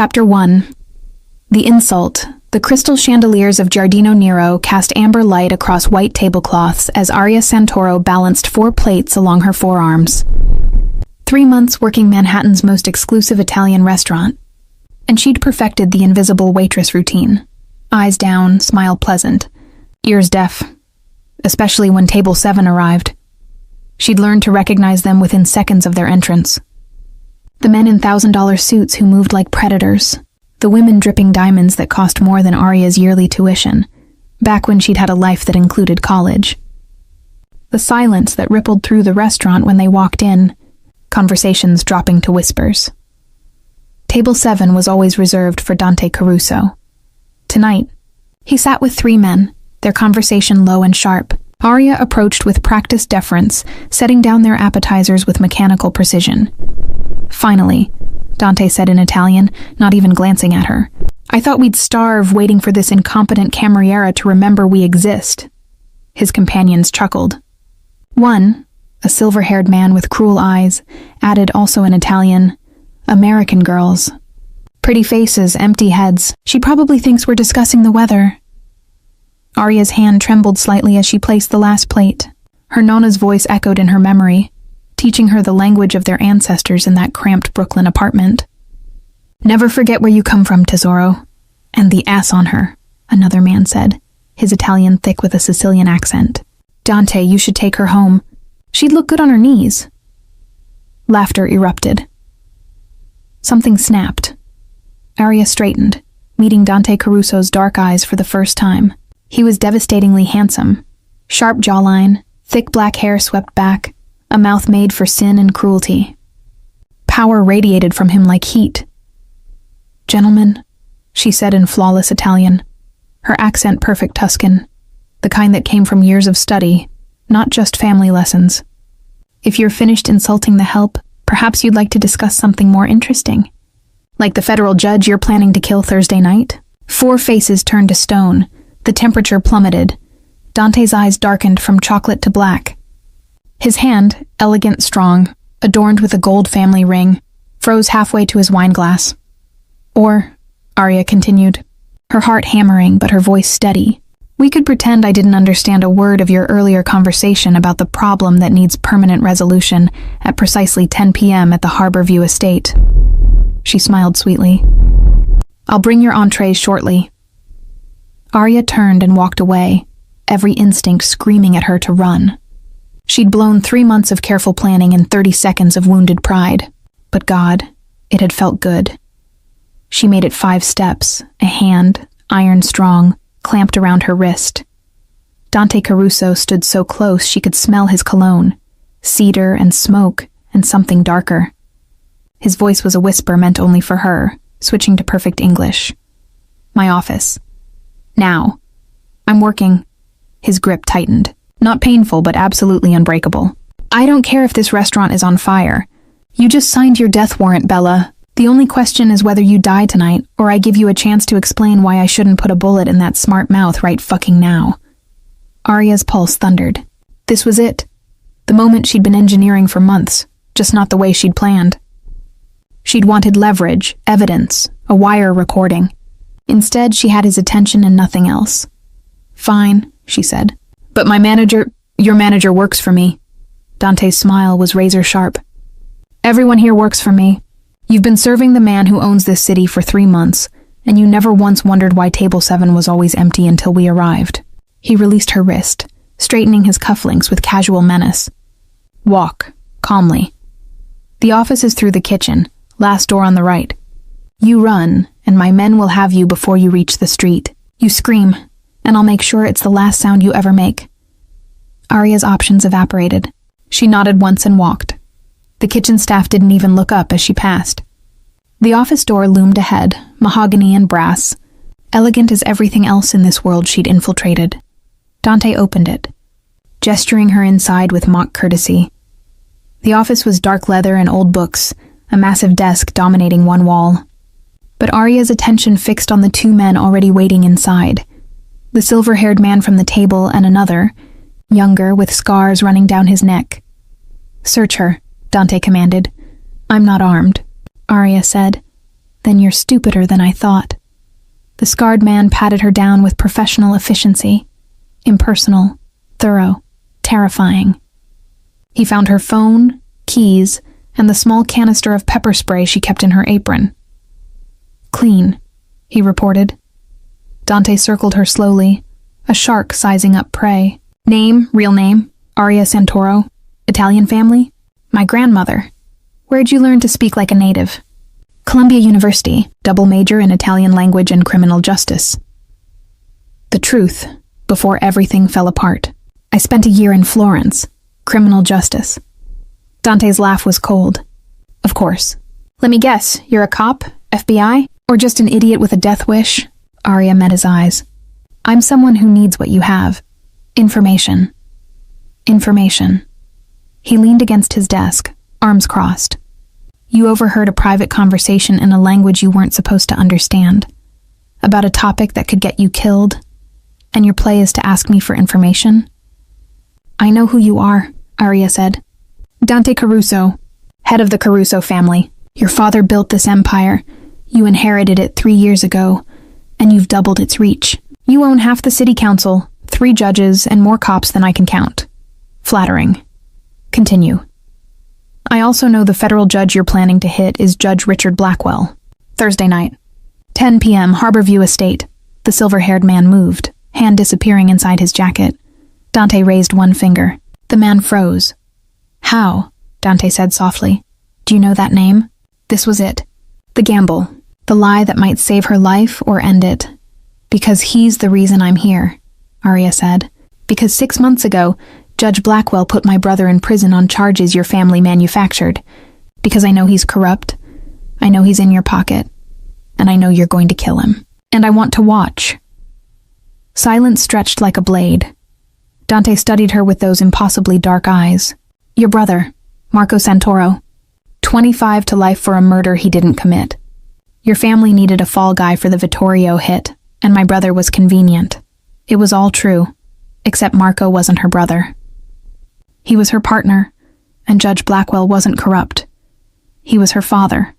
Chapter 1. The Insult. The crystal chandeliers of Giardino Nero cast amber light across white tablecloths as Aria Santoro balanced 4 plates along her forearms. 3 months working Manhattan's most exclusive Italian restaurant, and she'd perfected the invisible waitress routine. Eyes down, smile pleasant, ears deaf, especially when Table 7 arrived. She'd learned to recognize them within seconds of their entrance. The men in $1,000 suits who moved like predators. The women dripping diamonds that cost more than Aria's yearly tuition, back when she'd had a life that included college. The silence that rippled through the restaurant when they walked in, conversations dropping to whispers. Table 7 was always reserved for Dante Caruso. Tonight, he sat with 3 men, their conversation low and sharp. Aria approached with practiced deference, setting down their appetizers with mechanical precision. Finally, Dante said in Italian, not even glancing at her, "I thought we'd starve waiting for this incompetent cameriera to remember we exist." His companions chuckled. One, a silver-haired man with cruel eyes, added also in Italian, "American girls. Pretty faces, empty heads. She probably thinks we're discussing the weather." Aria's hand trembled slightly as she placed the last plate. Her Nona's voice echoed in her memory, teaching her the language of their ancestors in that cramped Brooklyn apartment. "Never forget where you come from, Tesoro." "And the ass on her," another man said, his Italian thick with a Sicilian accent. "Dante, you should take her home. She'd look good on her knees." Laughter erupted. Something snapped. Aria straightened, meeting Dante Caruso's dark eyes for the first time. He was devastatingly handsome. Sharp jawline, thick black hair swept back, a mouth made for sin and cruelty. Power radiated from him like heat. "Gentlemen," she said in flawless Italian, her accent perfect Tuscan, the kind that came from years of study, not just family lessons. "If you're finished insulting the help, perhaps you'd like to discuss something more interesting. Like the federal judge you're planning to kill Thursday night?" 4 faces turned to stone. The temperature plummeted. Dante's eyes darkened from chocolate to black. His hand, elegant, strong, adorned with a gold family ring, froze halfway to his wineglass. "Or," Aria continued, her heart hammering but her voice steady, "we could pretend I didn't understand a word of your earlier conversation about the problem that needs permanent resolution at precisely 10 p.m. at the Harborview estate." She smiled sweetly. "I'll bring your entrees shortly." Aria turned and walked away, every instinct screaming at her to run. She'd blown 3 months of careful planning in 30 seconds of wounded pride. But God, it had felt good. She made it 5 steps, a hand, iron strong, clamped around her wrist. Dante Caruso stood so close she could smell his cologne, cedar and smoke and something darker. His voice was a whisper meant only for her, switching to perfect English. "My office. Now. I'm working." His grip tightened. Not painful, but absolutely unbreakable. "I don't care if this restaurant is on fire. You just signed your death warrant, Bella. The only question is whether you die tonight, or I give you a chance to explain why I shouldn't put a bullet in that smart mouth right fucking now." Aria's pulse thundered. This was it. The moment she'd been engineering for months, just not the way she'd planned. She'd wanted leverage, evidence, a wire recording. Instead, she had his attention and nothing else. "Fine," she said. "But your manager works for me." Dante's smile was razor sharp. "Everyone here works for me. You've been serving the man who owns this city for 3 months, and you never once wondered why Table 7 was always empty until we arrived." He released her wrist, straightening his cufflinks with casual menace. "Walk, calmly. The office is through the kitchen, last door on the right. You run, and my men will have you before you reach the street. You scream, and I'll make sure it's the last sound you ever make." Aria's options evaporated. She nodded once and walked. The kitchen staff didn't even look up as she passed. The office door loomed ahead, mahogany and brass, elegant as everything else in this world she'd infiltrated. Dante opened it, gesturing her inside with mock courtesy. The office was dark leather and old books, a massive desk dominating one wall. But Aria's attention fixed on the 2 men already waiting inside. The silver-haired man from the table and another, younger with scars running down his neck. "Search her," Dante commanded. "I'm not armed," Aria said. Then you're stupider than I thought. The scarred man patted her down with professional efficiency. Impersonal, thorough, terrifying. He found her phone, keys, and the small canister of pepper spray she kept in her apron. Clean, he reported. Dante circled her slowly, a shark sizing up prey. Name, real name, Aria Santoro. Italian family? My grandmother. Where'd you learn to speak like a native? Columbia University, double major in Italian language and criminal justice. The truth, before everything fell apart. I spent a year in Florence, criminal justice. Dante's laugh was cold. Of course. Let me guess, you're a cop, FBI, or just an idiot with a death wish? Aria met his eyes. I'm someone who needs what you have. Information. Information. He leaned against his desk, arms crossed. You overheard a private conversation in a language you weren't supposed to understand, about a topic that could get you killed, and your play is to ask me for information? I know who you are, Aria said. Dante Caruso, head of the Caruso family. Your father built this empire. You inherited it 3 years ago, and you've doubled its reach. You own half the city council, 3 judges, and more cops than I can count. Flattering. Continue. I also know the federal judge you're planning to hit is Judge Richard Blackwell. Thursday night. 10 p.m., Harborview Estate. The silver-haired man moved, hand disappearing inside his jacket. Dante raised one finger. The man froze. How? Dante said softly. Do you know that name? This was it. The gamble. The lie that might save her life or end it. Because he's the reason I'm here, Aria said. Because 6 months ago, Judge Blackwell put my brother in prison on charges your family manufactured. Because I know he's corrupt. I know he's in your pocket. And I know you're going to kill him. And I want to watch. Silence stretched like a blade. Dante studied her with those impossibly dark eyes. Your brother, Marco Santoro. 25 to life for a murder he didn't commit. Your family needed a fall guy for the Vittorio hit, and my brother was convenient. It was all true, except Marco wasn't her brother. He was her partner, and Judge Blackwell wasn't corrupt. He was her father,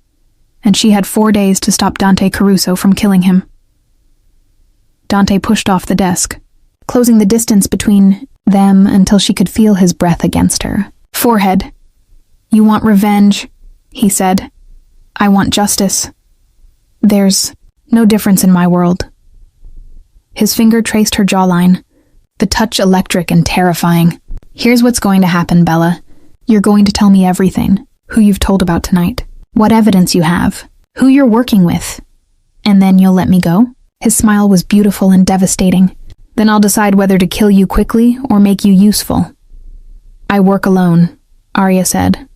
and she had 4 days to stop Dante Caruso from killing him. Dante pushed off the desk, closing the distance between them until she could feel his breath against her forehead. You want revenge, he said. I want justice. There's no difference in my world. His finger traced her jawline, the touch electric and terrifying. Here's what's going to happen, Bella. You're going to tell me everything, who you've told about tonight, what evidence you have, who you're working with, and then you'll let me go? His smile was beautiful and devastating. Then I'll decide whether to kill you quickly or make you useful. I work alone, Aria said.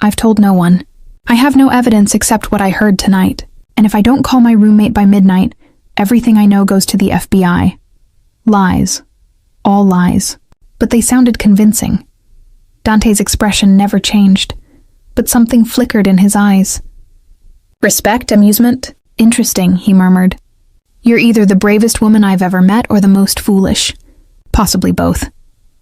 I've told no one. I have no evidence except what I heard tonight, and if I don't call my roommate by midnight, everything I know goes to the FBI. Lies. All lies. But they sounded convincing. Dante's expression never changed, but something flickered in his eyes. Respect, amusement? Interesting, he murmured. You're either the bravest woman I've ever met or the most foolish. Possibly both.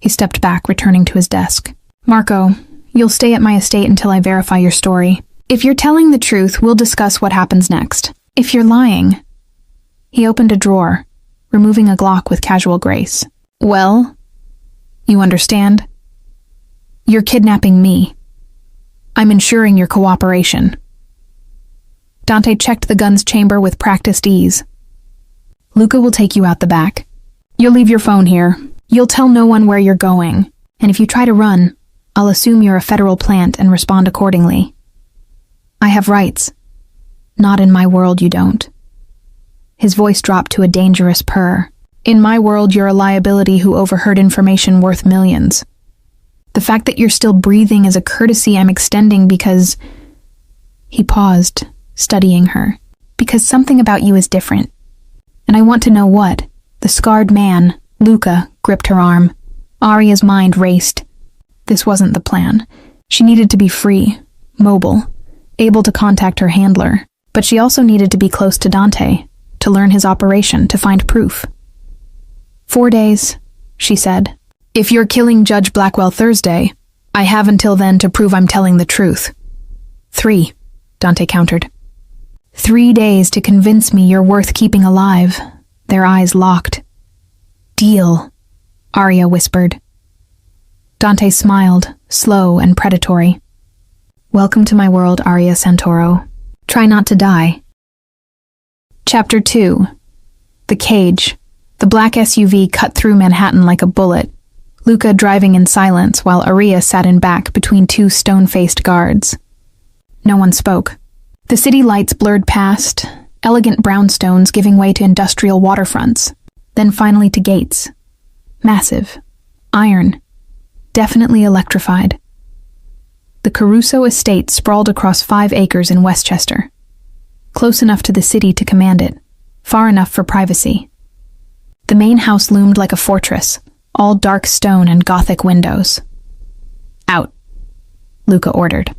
He stepped back, returning to his desk. Marco, you'll stay at my estate until I verify your story. If you're telling the truth, we'll discuss what happens next. If you're lying... He opened a drawer, removing a Glock with casual grace. Well, you understand? You're kidnapping me. I'm ensuring your cooperation. Dante checked the gun's chamber with practiced ease. Luca will take you out the back. You'll leave your phone here. You'll tell no one where you're going. And if you try to run, I'll assume you're a federal plant and respond accordingly. I have rights. Not in my world, you don't. His voice dropped to a dangerous purr. In my world, you're a liability who overheard information worth millions. The fact that you're still breathing is a courtesy I'm extending because... He paused, studying her. Because something about you is different. And I want to know what. The scarred man, Luca, gripped her arm. Aria's mind raced. This wasn't the plan. She needed to be free, mobile, able to contact her handler. But she also needed to be close to Dante, to learn his operation, to find proof. 4 days, she said. If you're killing Judge Blackwell Thursday, I have until then to prove I'm telling the truth. 3, Dante countered. 3 days to convince me you're worth keeping alive. Their eyes locked. Deal, Arya whispered. Dante smiled, slow and predatory. Welcome to my world, Arya Santoro. Try not to die. Chapter 2. The Cage. The black SUV cut through Manhattan like a bullet, Luca driving in silence while Arya sat in back between two stone-faced guards. No one spoke. The city lights blurred past, elegant brownstones giving way to industrial waterfronts, then finally to gates. Massive. Iron. Definitely electrified. The Caruso estate sprawled across 5 acres in Westchester. Close enough to the city to command it, far enough for privacy. The main house loomed like a fortress, all dark stone and Gothic windows. Out, Luca ordered.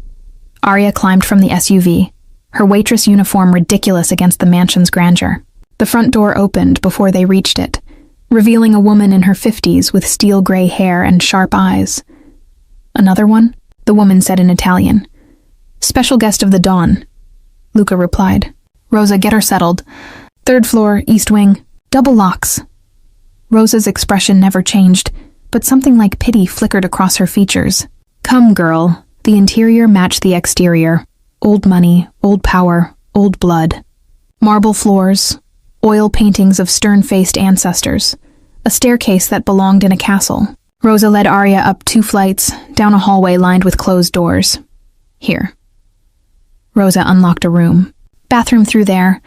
Arya climbed from the SUV, her waitress uniform ridiculous against the mansion's grandeur. The front door opened before they reached it, revealing a woman in her 50s with steel-gray hair and sharp eyes. Another one? The woman said in Italian. Special guest of the dawn, Luca replied. Rosa, get her settled. 3rd floor, east wing, double locks. Rosa's expression never changed, but something like pity flickered across her features. Come, girl. The interior matched the exterior. Old money, old power, old blood. Marble floors, oil paintings of stern-faced ancestors, a staircase that belonged in a castle. Rosa led Arya up 2 flights, down a hallway lined with closed doors. Here. Rosa unlocked a room. Bathroom through there.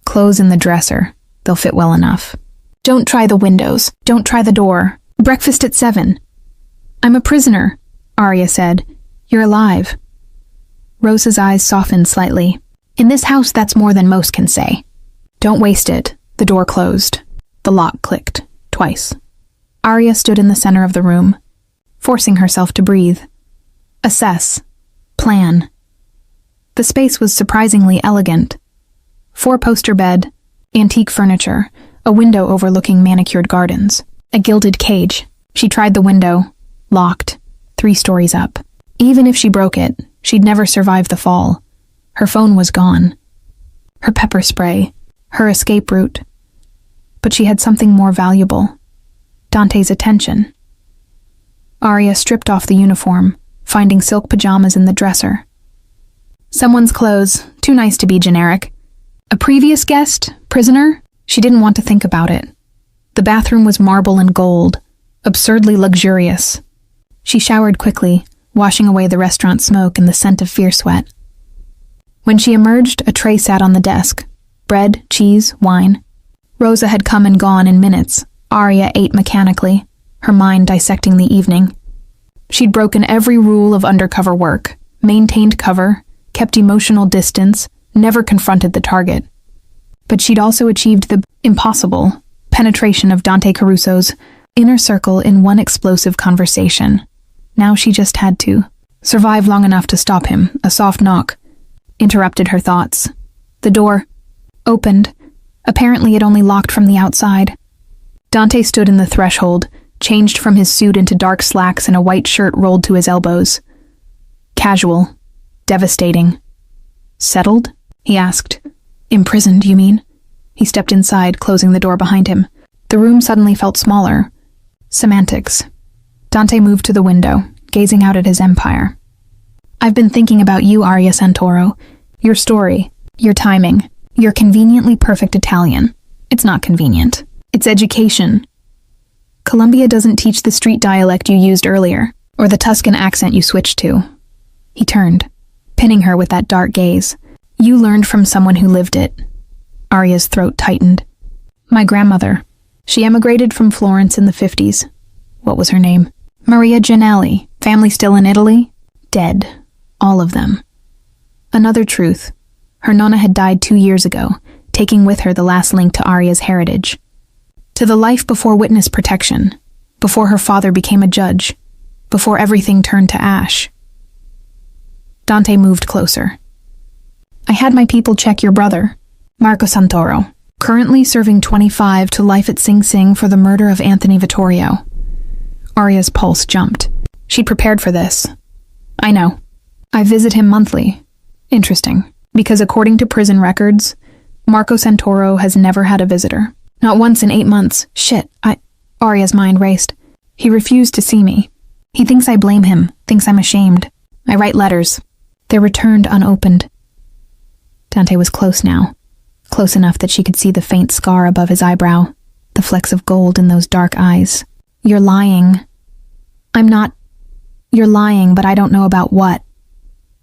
Clothes in the dresser. They'll fit well enough. Don't try the windows. Don't try the door. Breakfast at 7. I'm a prisoner, Arya said. You're alive. Rosa's eyes softened slightly. In this house, that's more than most can say. Don't waste it. The door closed. The lock clicked. Twice. Arya stood in the center of the room, forcing herself to breathe. Assess. Plan. The space was surprisingly elegant. 4-poster bed, antique furniture, a window overlooking manicured gardens, a gilded cage. She tried the window. Locked. 3 stories up. Even if she broke it, she'd never survive the fall. Her phone was gone. Her pepper spray. Her escape route. But she had something more valuable. Dante's attention. Arya stripped off the uniform, finding silk pajamas in the dresser. Someone's clothes, too nice to be generic. A previous guest? Prisoner? She didn't want to think about it. The bathroom was marble and gold, absurdly luxurious. She showered quickly, washing away the restaurant smoke and the scent of fear sweat. When she emerged, a tray sat on the desk. Bread, cheese, wine. Rosa had come and gone in minutes. Arya ate mechanically, her mind dissecting the evening. She'd broken every rule of undercover work, maintained cover, kept emotional distance, never confronted the target. But she'd also achieved the impossible penetration of Dante Caruso's inner circle in one explosive conversation. Now she just had to survive long enough to stop him. A soft knock interrupted her thoughts. The door opened. Apparently it only locked from the outside. Dante stood in the threshold, changed from his suit into dark slacks and a white shirt rolled to his elbows. Casual. Devastating. Settled? He asked. Imprisoned, you mean? He stepped inside, closing the door behind him. The room suddenly felt smaller. Semantics. Dante moved to the window, gazing out at his empire. I've been thinking about you, Arya Santoro. Your story. Your timing. Your conveniently perfect Italian. It's not convenient. It's education. Columbia doesn't teach the street dialect you used earlier, or the Tuscan accent you switched to. He turned, pinning her with that dark gaze. You learned from someone who lived it. Arya's throat tightened. My grandmother. She emigrated from Florence in the 50s. What was her name? Maria Gianelli. Family still in Italy? Dead. All of them. Another truth. Her nonna had died 2 years ago, taking with her the last link to Arya's heritage. To the life before witness protection, before her father became a judge, before everything turned to ash. Dante moved closer. I had my people check your brother, Marco Santoro, currently serving 25 to life at Sing Sing for the murder of Anthony Vittorio. Arya's pulse jumped. She'd prepared for this. I know. I visit him monthly. Interesting. Because according to prison records, Marco Santoro has never had a visitor. Not once in 8 months. Shit, Arya's mind raced. He refused to see me. He thinks I blame him, thinks I'm ashamed. I write letters. They're returned unopened. Dante was close now. Close enough that she could see the faint scar above his eyebrow, the flecks of gold in those dark eyes. You're lying. I'm not. You're lying, but I don't know about what.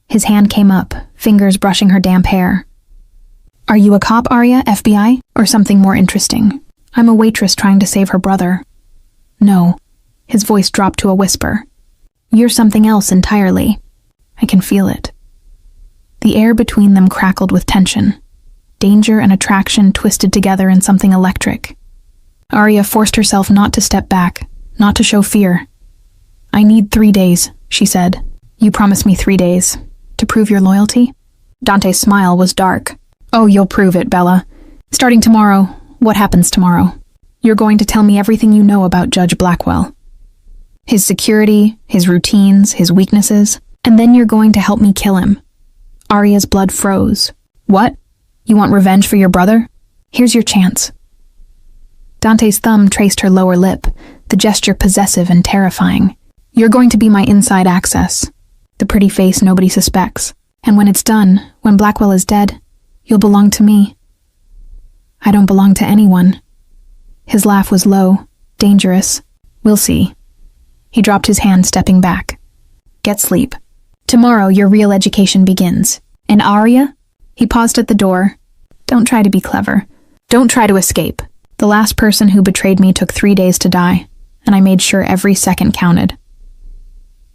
His hand came up, fingers brushing her damp hair. Are you a cop, Arya, FBI, or something more interesting? I'm a waitress trying to save her brother. No. His voice dropped to a whisper. You're something else entirely. I can feel it. The air between them crackled with tension. Danger and attraction twisted together in something electric. Arya forced herself not to step back, not to show fear. I need 3 days, she said. You promised me 3 days. To prove your loyalty? Dante's smile was dark. Oh, you'll prove it, Bella. Starting tomorrow, what happens tomorrow? You're going to tell me everything you know about Judge Blackwell. His security, his routines, his weaknesses, and then you're going to help me kill him. Arya's blood froze. What? You want revenge for your brother? Here's your chance. Dante's thumb traced her lower lip, the gesture possessive and terrifying. You're going to be my inside access, the pretty face nobody suspects. And when it's done, when Blackwell is dead, you'll belong to me. I don't belong to anyone. His laugh was low, dangerous. We'll see. He dropped his hand, stepping back. Get sleep. Tomorrow your real education begins. And Arya? He paused at the door. Don't try to be clever. Don't try to escape. The last person who betrayed me took 3 days to die, and I made sure every second counted.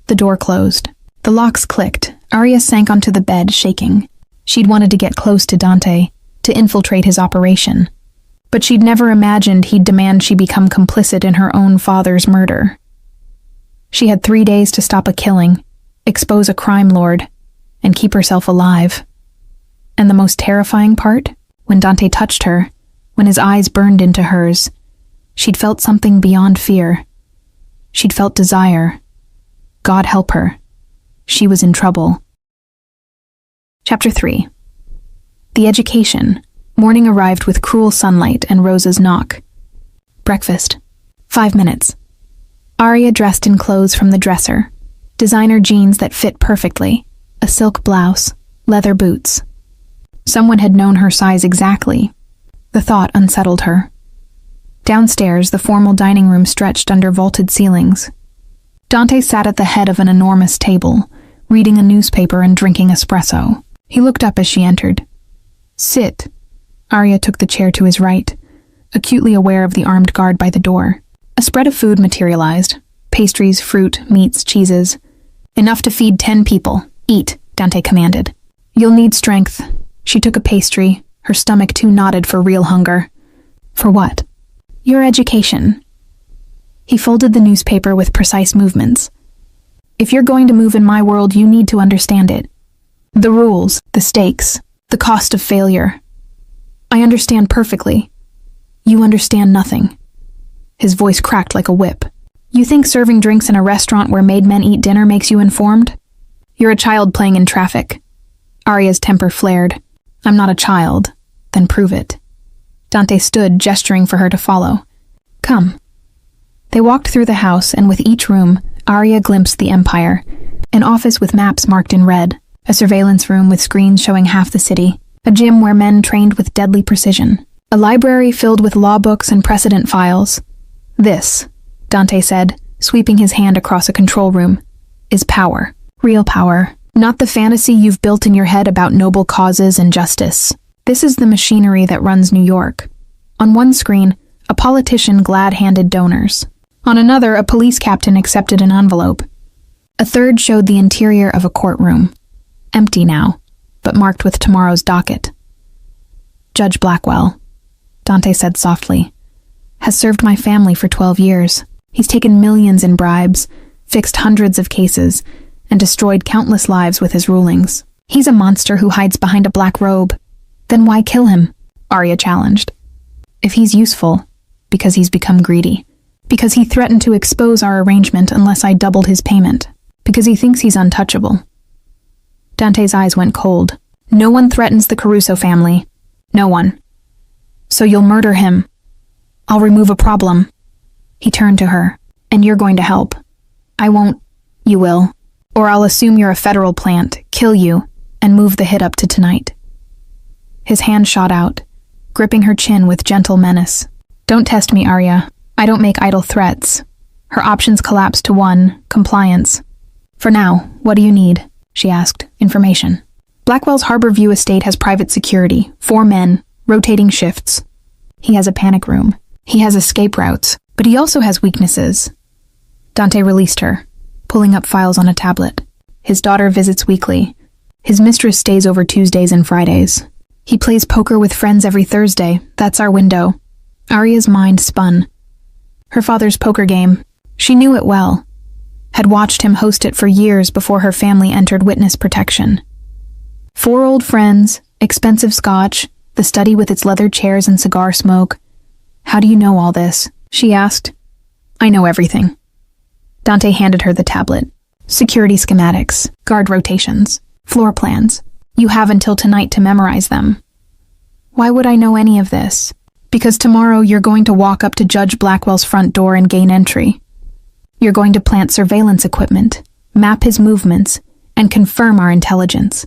The door closed. The locks clicked. Arya sank onto the bed, shaking. She'd wanted to get close to Dante, to infiltrate his operation. But she'd never imagined he'd demand she become complicit in her own father's murder. She had 3 days to stop a killing, expose a crime lord, and keep herself alive. And the most terrifying part? When Dante touched her, when his eyes burned into hers, she'd felt something beyond fear. She'd felt desire. God help her. She was in trouble. Chapter 3. The education. Morning arrived with cruel sunlight and Rosa's knock. Breakfast. 5 minutes. Arya dressed in clothes from the dresser. Designer jeans that fit perfectly. A silk blouse. Leather boots. Someone had known her size exactly. The thought unsettled her. Downstairs, the formal dining room stretched under vaulted ceilings. Dante sat at the head of an enormous table, reading a newspaper and drinking espresso. He looked up as she entered. Sit. Arya took the chair to his right, acutely aware of the armed guard by the door. A spread of food materialized. Pastries, fruit, meats, cheeses. Enough to feed 10 people. Eat, Dante commanded. You'll need strength. She took a pastry, her stomach too knotted for real hunger. For what? Your education. He folded the newspaper with precise movements. If you're going to move in my world, you need to understand it. The rules, the stakes, the cost of failure. I understand perfectly. You understand nothing. His voice cracked like a whip. You think serving drinks in a restaurant where made men eat dinner makes you informed? You're a child playing in traffic. Arya's temper flared. I'm not a child. Then prove it. Dante stood, gesturing for her to follow. Come. They walked through the house, and with each room, Arya glimpsed the Empire. An office with maps marked in red, a surveillance room with screens showing half the city, a gym where men trained with deadly precision, a library filled with law books and precedent files. This, Dante said, sweeping his hand across a control room, is power. Real power. Not the fantasy you've built in your head about noble causes and justice. This is the machinery that runs New York. On one screen, a politician glad-handed donors. On another, a police captain accepted an envelope. A third showed the interior of a courtroom. Empty now, but marked with tomorrow's docket. Judge Blackwell, Dante said softly, has served my family for 12 years. He's taken millions in bribes, fixed hundreds of cases, and destroyed countless lives with his rulings. He's a monster who hides behind a black robe. Then why kill him? Arya challenged. If he's useful, because he's become greedy. Because he threatened to expose our arrangement unless I doubled his payment. Because he thinks he's untouchable. Dante's eyes went cold. No one threatens the Caruso family. No one. So you'll murder him. I'll remove a problem. He turned to her. And you're going to help. I won't. You will. Or I'll assume you're a federal plant, kill you, and move the hit up to tonight. His hand shot out, gripping her chin with gentle menace. Don't test me, Arya. I don't make idle threats. Her options collapsed to one, compliance. For now, what do you need? She asked. Information. Blackwell's Harborview estate has private security, 4 men, rotating shifts. He has a panic room. He has escape routes, but he also has weaknesses. Dante released her, pulling up files on a tablet. His daughter visits weekly. His mistress stays over Tuesdays and Fridays. He plays poker with friends every Thursday. That's our window. Arya's mind spun. Her father's poker game. She knew it well. Had watched him host it for years before her family entered witness protection. 4 old friends, expensive scotch, the study with its leather chairs and cigar smoke. How do you know all this? She asked. I know everything. Dante handed her the tablet. Security schematics, guard rotations, floor plans. You have until tonight to memorize them. Why would I know any of this? Because tomorrow you're going to walk up to Judge Blackwell's front door and gain entry. You're going to plant surveillance equipment, map his movements, and confirm our intelligence.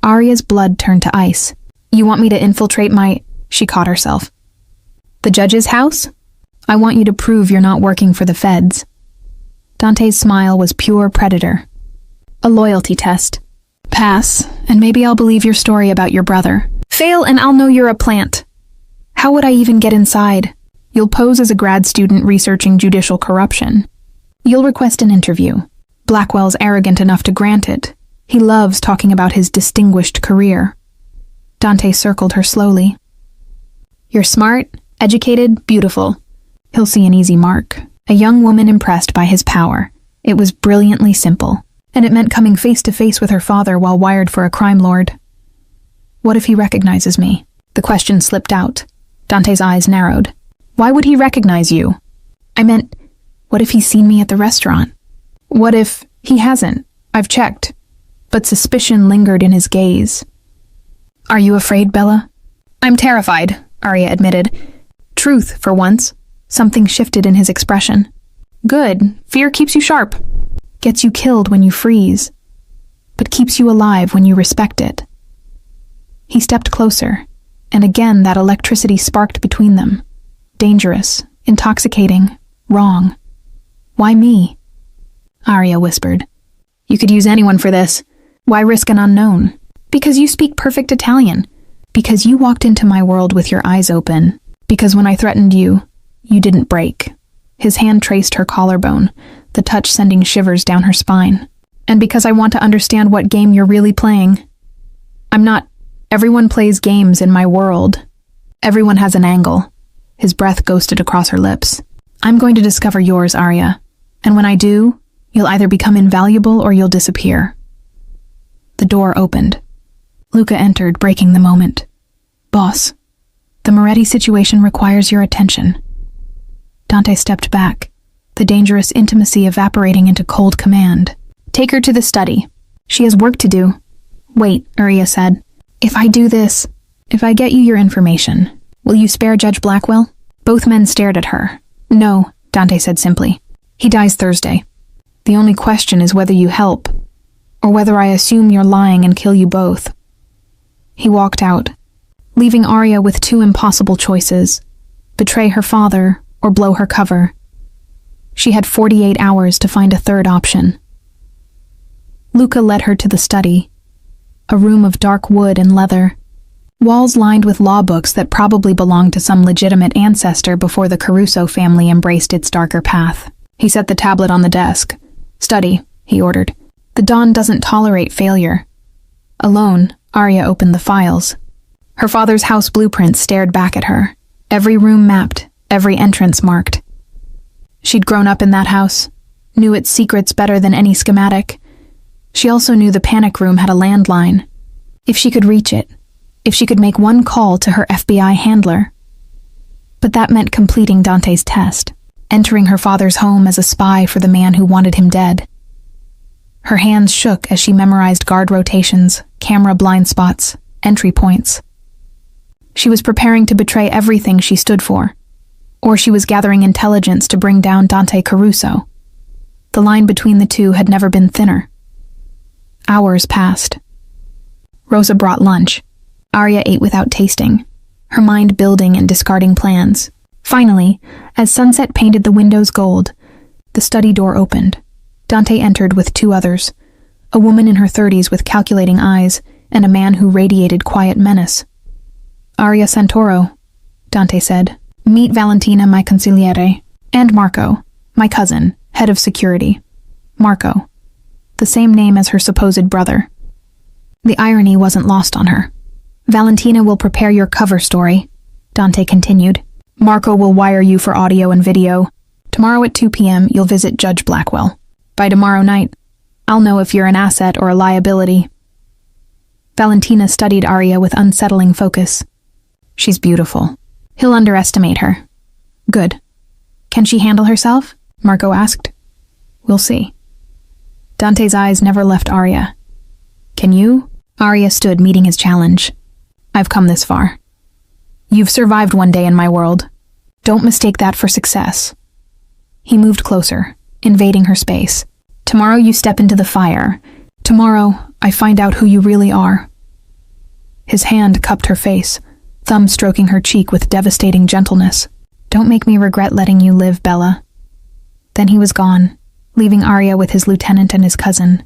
Arya's blood turned to ice. You want me to infiltrate my... She caught herself. The judge's house? I want you to prove you're not working for the feds. Dante's smile was pure predator. A loyalty test. Pass, and maybe I'll believe your story about your brother. Fail, and I'll know you're a plant. How would I even get inside? You'll pose as a grad student researching judicial corruption. You'll request an interview. Blackwell's arrogant enough to grant it. He loves talking about his distinguished career. Dante circled her slowly. You're smart, educated, beautiful. He'll see an easy mark. A young woman impressed by his power. It was brilliantly simple, and it meant coming face to face with her father while wired for a crime lord. What if he recognizes me? The question slipped out. Dante's eyes narrowed. Why would he recognize you? I meant, what if he's seen me at the restaurant? What if he hasn't? I've checked. But suspicion lingered in his gaze. Are you afraid, Bella? I'm terrified, Arya admitted. Truth, for once. Something shifted in his expression. Good. Fear keeps you sharp. Gets you killed when you freeze. But keeps you alive when you respect it. He stepped closer, and again that electricity sparked between them. Dangerous, intoxicating, wrong. Why me? Arya whispered. You could use anyone for this. Why risk an unknown? Because you speak perfect Italian. Because you walked into my world with your eyes open. Because when I threatened you, you didn't break. His hand traced her collarbone, the touch sending shivers down her spine. And because I want to understand what game you're really playing. I'm not... Everyone plays games in my world. Everyone has an angle. His breath ghosted across her lips. I'm going to discover yours, Arya. And when I do, you'll either become invaluable or you'll disappear. The door opened. Luca entered, breaking the moment. Boss, the Moretti situation requires your attention. Dante stepped back, the dangerous intimacy evaporating into cold command. Take her to the study. She has work to do. Wait, Arya said. If I do this, if I get you your information, will you spare Judge Blackwell? Both men stared at her. No, Dante said simply. He dies Thursday. The only question is whether you help, or whether I assume you're lying and kill you both. He walked out, leaving Arya with 2 impossible choices: betray her father or blow her cover. She had 48 hours to find a third option. Luca led her to the study, a room of dark wood and leather, walls lined with law books that probably belonged to some legitimate ancestor before the Caruso family embraced its darker path. He set the tablet on the desk. Study, he ordered. The Dawn doesn't tolerate failure. Alone, Arya opened the files. Her father's house blueprint stared back at her, every room mapped, every entrance marked. She'd grown up in that house, knew its secrets better than any schematic. She also knew the panic room had a landline. If she could reach it, if she could make one call to her FBI handler. But that meant completing Dante's test, entering her father's home as a spy for the man who wanted him dead. Her hands shook as she memorized guard rotations, camera blind spots, entry points. She was preparing to betray everything she stood for. Or she was gathering intelligence to bring down Dante Caruso. The line between the two had never been thinner. Hours passed. Rosa brought lunch. Arya ate without tasting, her mind building and discarding plans. Finally, as sunset painted the windows gold, the study door opened. Dante entered with two others, a woman in her 30s with calculating eyes and a man who radiated quiet menace. Arya Santoro, Dante said. Meet Valentina, my consigliere, and Marco, my cousin, head of security. Marco, the same name as her supposed brother. The irony wasn't lost on her. Valentina will prepare your cover story, Dante continued. Marco will wire you for audio and video. Tomorrow at 2 p.m. you'll visit Judge Blackwell. By tomorrow night, I'll know if you're an asset or a liability. Valentina studied Arya with unsettling focus. She's beautiful. He'll underestimate her. Good. Can she handle herself? Marco asked. We'll see. Dante's eyes never left Arya. Can you? Arya stood meeting his challenge. I've come this far. You've survived one day in my world. Don't mistake that for success. He moved closer, invading her space. Tomorrow you step into the fire. Tomorrow I find out who you really are. His hand cupped her face, thumb stroking her cheek with devastating gentleness. Don't make me regret letting you live, Bella. Then he was gone, leaving Arya with his lieutenant and his cousin.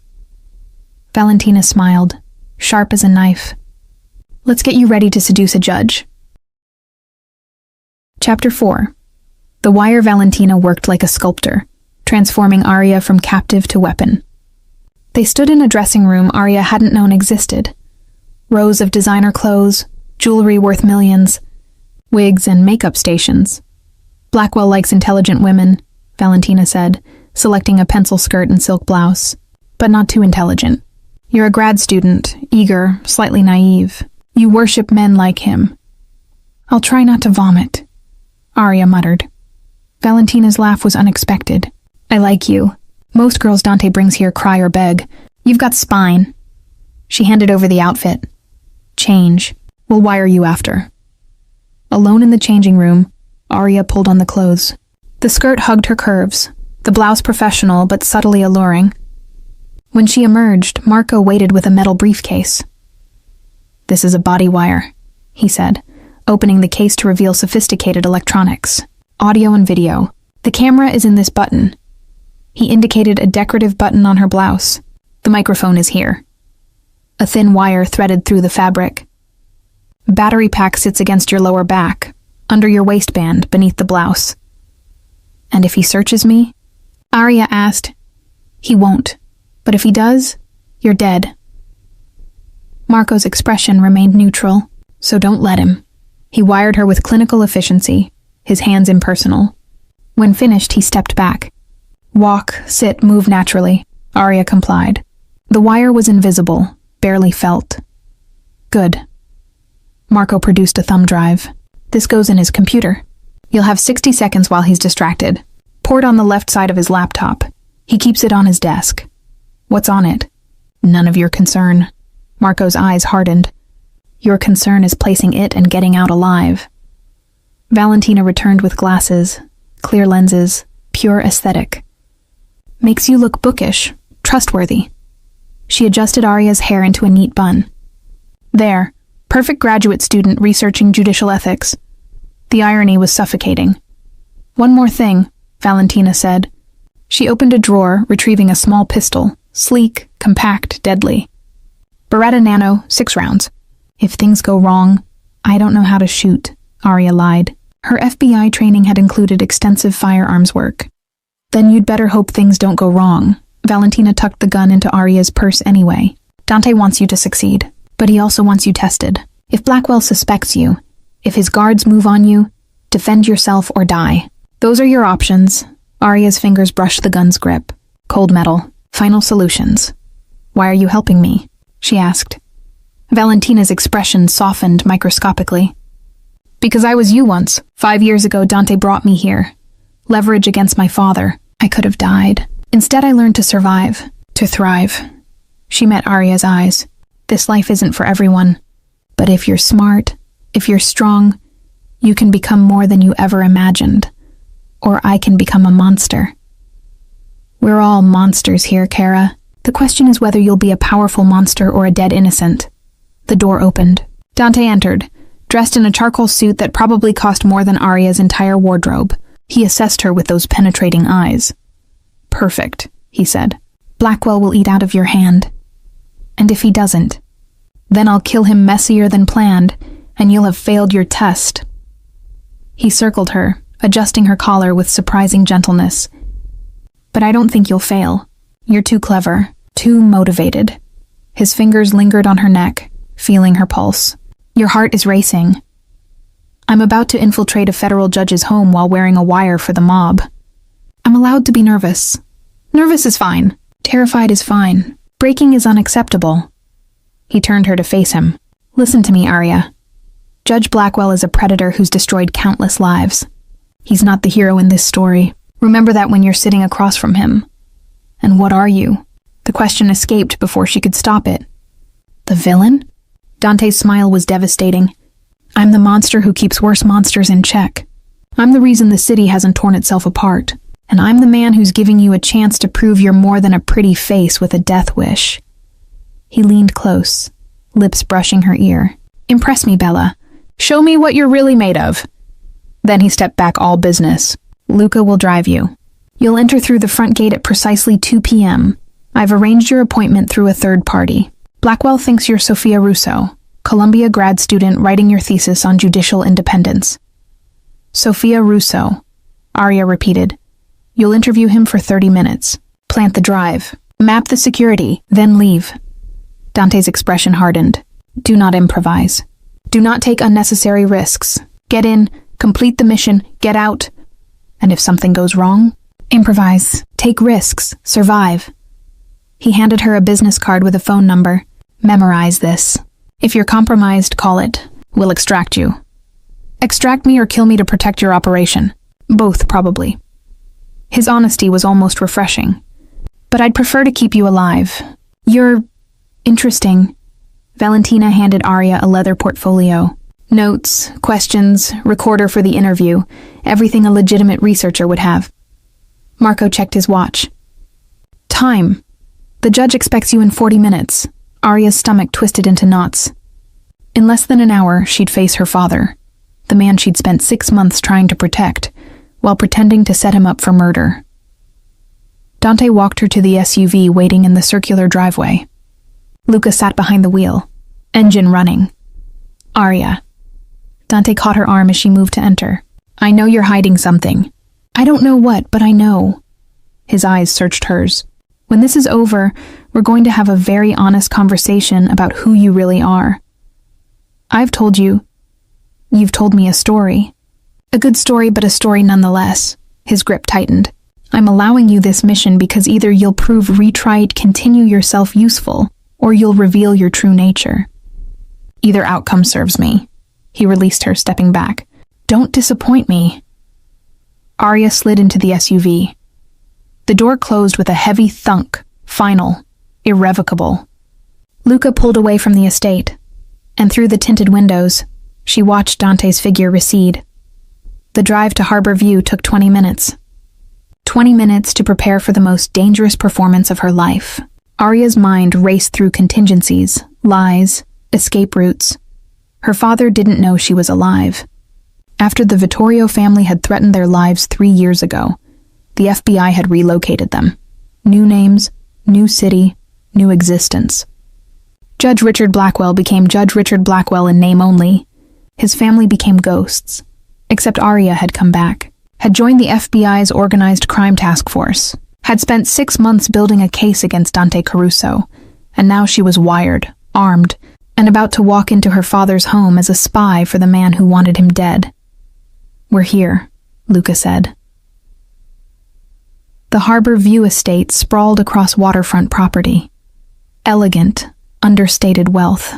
Valentina smiled, sharp as a knife. Let's get you ready to seduce a judge. Chapter 4. The wire Valentina worked like a sculptor, transforming Arya from captive to weapon. They stood in a dressing room Arya hadn't known existed. Rows of designer clothes, jewelry worth millions, wigs and makeup stations. Blackwell likes intelligent women, Valentina said, selecting a pencil skirt and silk blouse. But not too intelligent. You're a grad student, eager, slightly naive. You worship men like him. I'll try not to vomit, Arya muttered. Valentina's laugh was unexpected. I like you. Most girls Dante brings here cry or beg. You've got spine. She handed over the outfit. Change. We'll wire you after. Alone in the changing room, Arya pulled on the clothes. The skirt hugged her curves, the blouse professional but subtly alluring. When she emerged, Marco waited with a metal briefcase. This is a body wire, he said, opening the case to reveal sophisticated electronics. Audio and video. The camera is in this button. He indicated a decorative button on her blouse. The microphone is here. A thin wire threaded through the fabric. Battery pack sits against your lower back, under your waistband, beneath the blouse. And if he searches me? Arya asked. He won't. But if he does, you're dead. Marco's expression remained neutral, so don't let him. He wired her with clinical efficiency, his hands impersonal. When finished, he stepped back. Walk, sit, move naturally. Arya complied. The wire was invisible, barely felt. Good. Marco produced a thumb drive. This goes in his computer. You'll have 60 seconds while he's distracted. Pour it on the left side of his laptop. He keeps it on his desk. What's on it? None of your concern. Marco's eyes hardened. Your concern is placing it and getting out alive. Valentina returned with glasses, clear lenses, pure aesthetic. Makes you look bookish, trustworthy. She adjusted Arya's hair into a neat bun. There, perfect graduate student researching judicial ethics. The irony was suffocating. One more thing, Valentina said. She opened a drawer, retrieving a small pistol, sleek, compact, deadly. Beretta Nano, 6 rounds. If things go wrong, I don't know how to shoot, Arya lied. Her FBI training had included extensive firearms work. Then you'd better hope things don't go wrong. Valentina tucked the gun into Arya's purse anyway. Dante wants you to succeed, but he also wants you tested. If Blackwell suspects you, if his guards move on you, defend yourself or die. Those are your options. Arya's fingers brushed the gun's grip. Cold metal. Final solutions. Why are you helping me? She asked. Valentina's expression softened microscopically. Because I was you once. 5 years ago, Dante brought me here. Leverage against my father. I could have died. Instead, I learned to survive. To thrive. She met Arya's eyes. This life isn't for everyone. But if you're smart, if you're strong, you can become more than you ever imagined. Or I can become a monster. We're all monsters here, Kara. The question is whether you'll be a powerful monster or a dead innocent. The door opened. Dante entered, dressed in a charcoal suit that probably cost more than Arya's entire wardrobe. He assessed her with those penetrating eyes. Perfect, he said. Blackwell will eat out of your hand. And if he doesn't, then I'll kill him messier than planned, and you'll have failed your test. He circled her, adjusting her collar with surprising gentleness. But I don't think you'll fail. You're too clever, too motivated. His fingers lingered on her neck, feeling her pulse. Your heart is racing. I'm about to infiltrate a federal judge's home while wearing a wire for the mob. I'm allowed to be nervous. Nervous is fine. Terrified is fine. Breaking is unacceptable. He turned her to face him. Listen to me, Arya. Judge Blackwell is a predator who's destroyed countless lives. He's not the hero in this story. Remember that when you're sitting across from him. And what are you? The question escaped before she could stop it. The villain? Dante's smile was devastating. I'm the monster who keeps worse monsters in check. I'm the reason the city hasn't torn itself apart. And I'm the man who's giving you a chance to prove you're more than a pretty face with a death wish. He leaned close, lips brushing her ear. Impress me, Bella. Show me what you're really made of. Then he stepped back all business. Luca will drive you. You'll enter through the front gate at precisely 2 p.m. I've arranged your appointment through a third party. Blackwell thinks you're Sophia Russo, Columbia grad student writing your thesis on judicial independence. Sophia Russo, Arya repeated. You'll interview him for 30 minutes. Plant the drive. Map the security, then leave. Dante's expression hardened. Do not improvise. Do not take unnecessary risks. Get in, complete the mission, get out. And if something goes wrong, improvise, take risks, survive. He handed her a business card with a phone number. Memorize this. If you're compromised, call it. We'll extract you. Extract me or kill me to protect your operation. Both, probably. His honesty was almost refreshing. But I'd prefer to keep you alive. You're interesting. Valentina handed Arya a leather portfolio. Notes, questions, recorder for the interview, everything a legitimate researcher would have. Marco checked his watch. Time. The judge expects you in 40 minutes. Arya's stomach twisted into knots. In less than an hour, she'd face her father, the man she'd spent 6 months trying to protect, while pretending to set him up for murder. Dante walked her to the SUV waiting in the circular driveway. Luca sat behind the wheel, engine running. Arya. Dante caught her arm as she moved to enter. I know you're hiding something. I don't know what, but I know. His eyes searched hers. When this is over, we're going to have a very honest conversation about who you really are. I've told you. You've told me a story. A good story, but a story nonetheless. His grip tightened. I'm allowing you this mission because either you'll prove retried, continue yourself useful, or you'll reveal your true nature. Either outcome serves me. He released her, stepping back. Don't disappoint me. Arya slid into the SUV. The door closed with a heavy thunk, final, irrevocable. Luca pulled away from the estate, and through the tinted windows, she watched Dante's figure recede. The drive to Harbor View took 20 minutes. 20 minutes to prepare for the most dangerous performance of her life. Arya's mind raced through contingencies, lies, escape routes. Her father didn't know she was alive. After the Vittorio family had threatened their lives 3 years ago, the FBI had relocated them. New names, new city, new existence. Judge Richard Blackwell became Judge Richard Blackwell in name only. His family became ghosts. Except Arya had come back, had joined the FBI's organized crime task force, had spent 6 months building a case against Dante Caruso, and now she was wired, armed, and about to walk into her father's home as a spy for the man who wanted him dead. We're here, Luca said. The Harbor View estate sprawled across waterfront property. Elegant, understated wealth.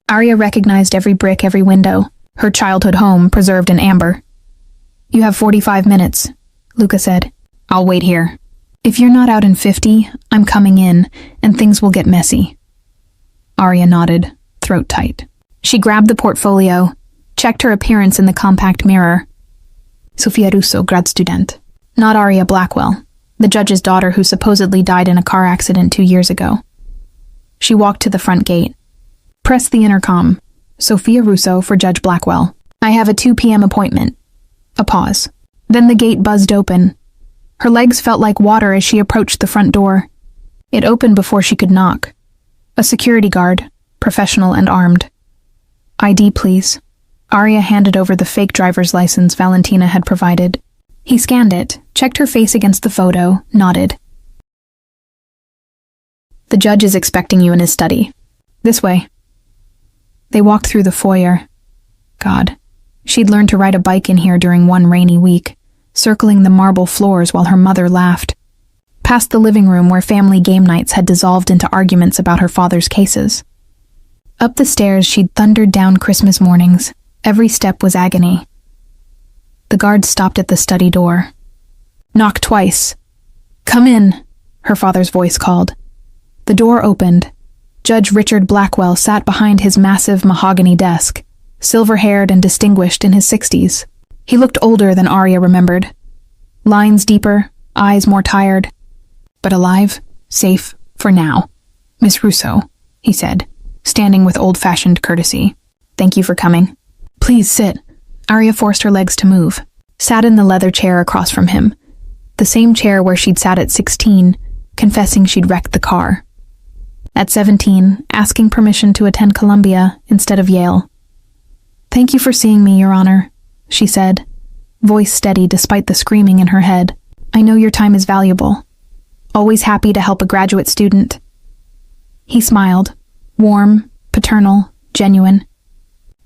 Arya recognized every brick, every window, her childhood home preserved in amber. You have 45 minutes, Luca said. I'll wait here. If you're not out in 50, I'm coming in, and things will get messy. Arya nodded, throat tight. She grabbed the portfolio, checked her appearance in the compact mirror. Sofia Russo, grad student. Not Arya Blackwell, the judge's daughter who supposedly died in a car accident 2 years ago. She walked to the front gate. Pressed the intercom. Sofia Russo for Judge Blackwell. I have a 2 p.m. appointment. A pause. Then the gate buzzed open. Her legs felt like water as she approached the front door. It opened before she could knock. A security guard, professional and armed. ID, please. Arya handed over the fake driver's license Valentina had provided. He scanned it, checked her face against the photo, nodded. The judge is expecting you in his study. This way. They walked through the foyer. God, she'd learned to ride a bike in here during one rainy week, circling the marble floors while her mother laughed. Past the living room where family game nights had dissolved into arguments about her father's cases. Up the stairs she'd thundered down Christmas mornings. Every step was agony. The guard stopped at the study door. Knock twice. Come in, her father's voice called. The door opened. Judge Richard Blackwell sat behind his massive mahogany desk, silver-haired and distinguished in his 60s. He looked older than Arya remembered. Lines deeper, eyes more tired. But alive, safe, for now. Miss Russo, he said, standing with old-fashioned courtesy. Thank you for coming. Please sit. Arya forced her legs to move, sat in the leather chair across from him, the same chair where she'd sat at 16, confessing she'd wrecked the car. At 17, asking permission to attend Columbia instead of Yale. Thank you for seeing me, Your Honor, she said, voice steady despite the screaming in her head. I know your time is valuable. Always happy to help a graduate student. He smiled, warm, paternal, genuine.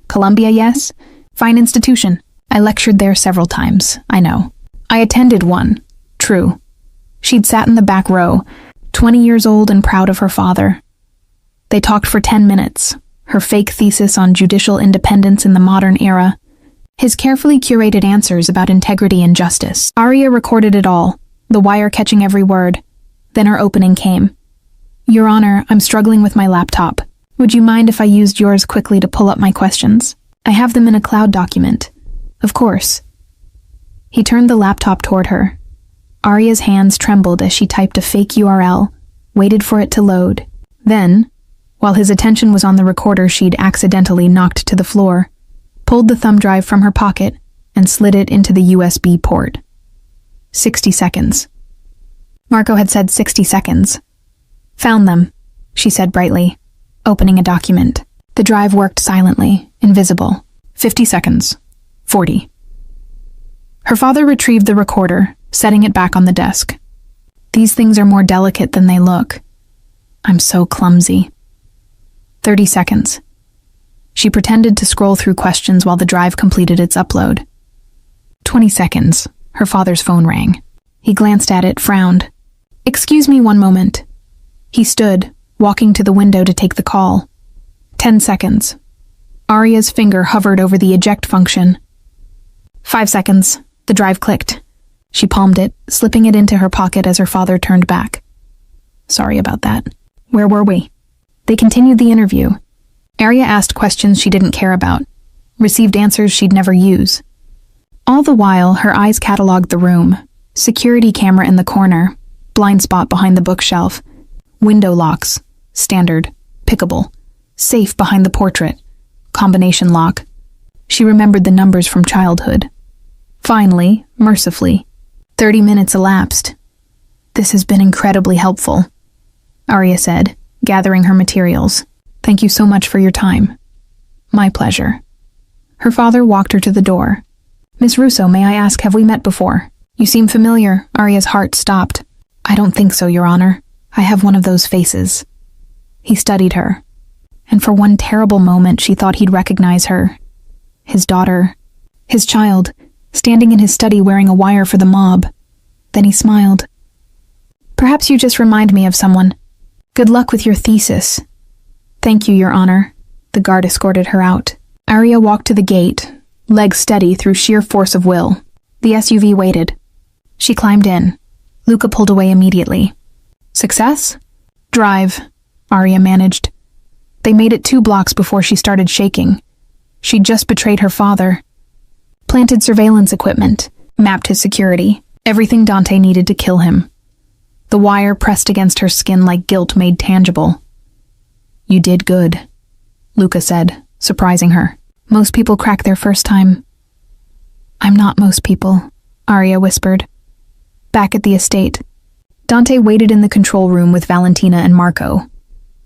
Columbia, yes? Fine institution. I lectured there several times, I know. I attended one, true. She'd sat in the back row, 20 years old and proud of her father. They talked for 10 minutes, her fake thesis on judicial independence in the modern era, his carefully curated answers about integrity and justice. Arya recorded it all, the wire catching every word. Then her opening came. Your Honor, I'm struggling with my laptop. Would you mind if I used yours quickly to pull up my questions? I have them in a cloud document. Of course. He turned the laptop toward her. Arya's hands trembled as she typed a fake URL, waited for it to load. Then, while his attention was on the recorder she'd accidentally knocked to the floor, pulled the thumb drive from her pocket and slid it into the USB port. 60 seconds. Marco had said 60 seconds. Found them, she said brightly, opening a document. The drive worked silently, invisible. 50 seconds. 40. Her father retrieved the recorder, setting it back on the desk. These things are more delicate than they look. I'm so clumsy. 30 seconds. She pretended to scroll through questions while the drive completed its upload. 20 seconds. Her father's phone rang. He glanced at it, frowned. Excuse me one moment. He stood, walking to the window to take the call. 10 seconds. Arya's finger hovered over the eject function. 5 seconds. The drive clicked. She palmed it, slipping it into her pocket as her father turned back. Sorry about that. Where were we? They continued the interview. Arya asked questions she didn't care about, received answers she'd never use. All the while, her eyes cataloged the room. Security camera in the corner, blind spot behind the bookshelf, window locks, standard, pickable, safe behind the portrait, combination lock. She remembered the numbers from childhood. Finally, mercifully, 30 minutes elapsed. This has been incredibly helpful, Arya said, gathering her materials. Thank you so much for your time. My pleasure. Her father walked her to the door. Miss Russo, may I ask, have we met before? You seem familiar. Arya's heart stopped. I don't think so, Your Honor. I have one of those faces. He studied her, and for one terrible moment she thought he'd recognize her. His daughter, his child, standing in his study wearing a wire for the mob. Then he smiled. Perhaps you just remind me of someone. Good luck with your thesis. Thank you, Your Honor. The guard escorted her out. Arya walked to the gate, legs steady through sheer force of will. The SUV waited. She climbed in, Luca pulled away immediately. Success? Drive, Arya managed. They made it 2 blocks before she started shaking. She'd just betrayed her father. Planted surveillance equipment, mapped his security, everything Dante needed to kill him. The wire pressed against her skin like guilt made tangible. You did good, Luca said, surprising her. Most people crack their first time. I'm not most people, Arya whispered. Back at the estate, Dante waited in the control room with Valentina and Marco.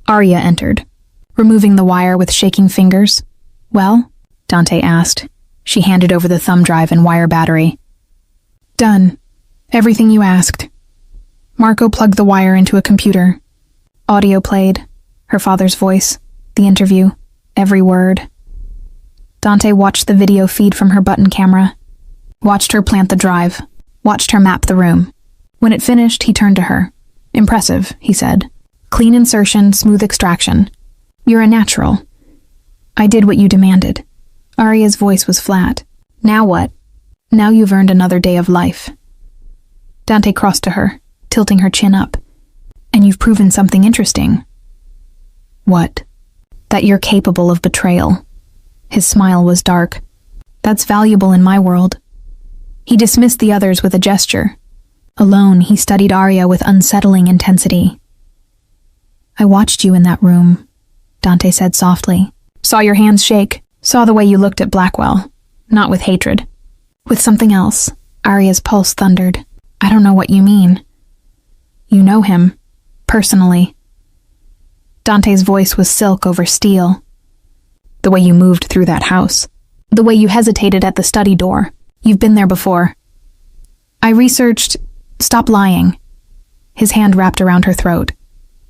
Arya entered, removing the wire with shaking fingers. Well? Dante asked. She handed over the thumb drive and wire battery. Done. Everything you asked. Marco plugged the wire into a computer. Audio played. Her father's voice. The interview. Every word. Dante watched the video feed from her button camera. Watched her plant the drive. Watched her map the room. When it finished, he turned to her. Impressive, he said. Clean insertion, smooth extraction. You're a natural. I did what you demanded. Arya's voice was flat. Now what? Now you've earned another day of life. Dante crossed to her, tilting her chin up. And you've proven something interesting. What? That you're capable of betrayal. His smile was dark. That's valuable in my world. He dismissed the others with a gesture. Alone, he studied Arya with unsettling intensity. I watched you in that room, Dante said softly. Saw your hands shake. Saw the way you looked at Blackwell. Not with hatred. With something else. Arya's pulse thundered. I don't know what you mean. You know him. Personally. Dante's voice was silk over steel. The way you moved through that house. The way you hesitated at the study door. You've been there before. I researched... Stop lying. His hand wrapped around her throat.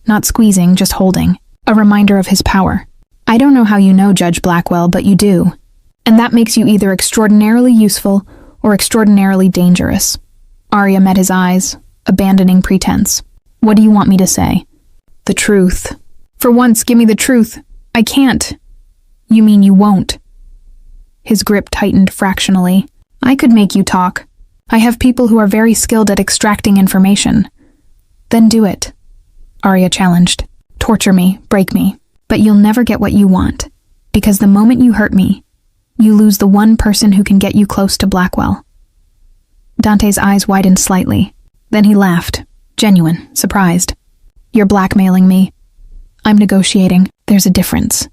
Not squeezing, just holding. A reminder of his power. I don't know how you know Judge Blackwell, but you do. And that makes you either extraordinarily useful or extraordinarily dangerous. Arya met his eyes, abandoning pretense. What do you want me to say? The truth. For once, give me the truth. I can't. You mean you won't? His grip tightened fractionally. I could make you talk. I have people who are very skilled at extracting information. Then do it. Arya challenged. Torture me, break me. But you'll never get what you want. Because the moment you hurt me, you lose the one person who can get you close to Blackwell. Dante's eyes widened slightly. Then he laughed. Genuine, surprised. You're blackmailing me. I'm negotiating. There's a difference.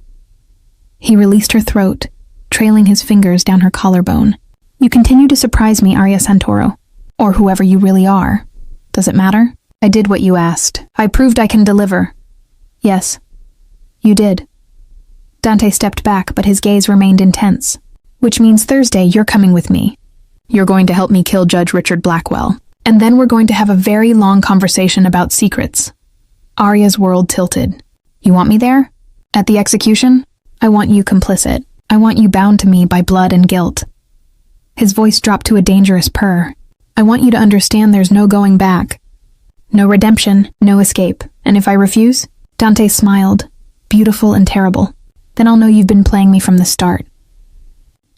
He released her throat, trailing his fingers down her collarbone. You continue to surprise me, Arya Santoro. Or whoever you really are. Does it matter? I did what you asked. I proved I can deliver. Yes. You did. Dante stepped back, but his gaze remained intense. Which means Thursday you're coming with me. You're going to help me kill Judge Richard Blackwell. And then we're going to have a very long conversation about secrets. Arya's world tilted. You want me there? At the execution? I want you complicit. I want you bound to me by blood and guilt. His voice dropped to a dangerous purr. I want you to understand there's no going back. No redemption, no escape. And if I refuse? Dante smiled, beautiful and terrible. Then I'll know you've been playing me from the start.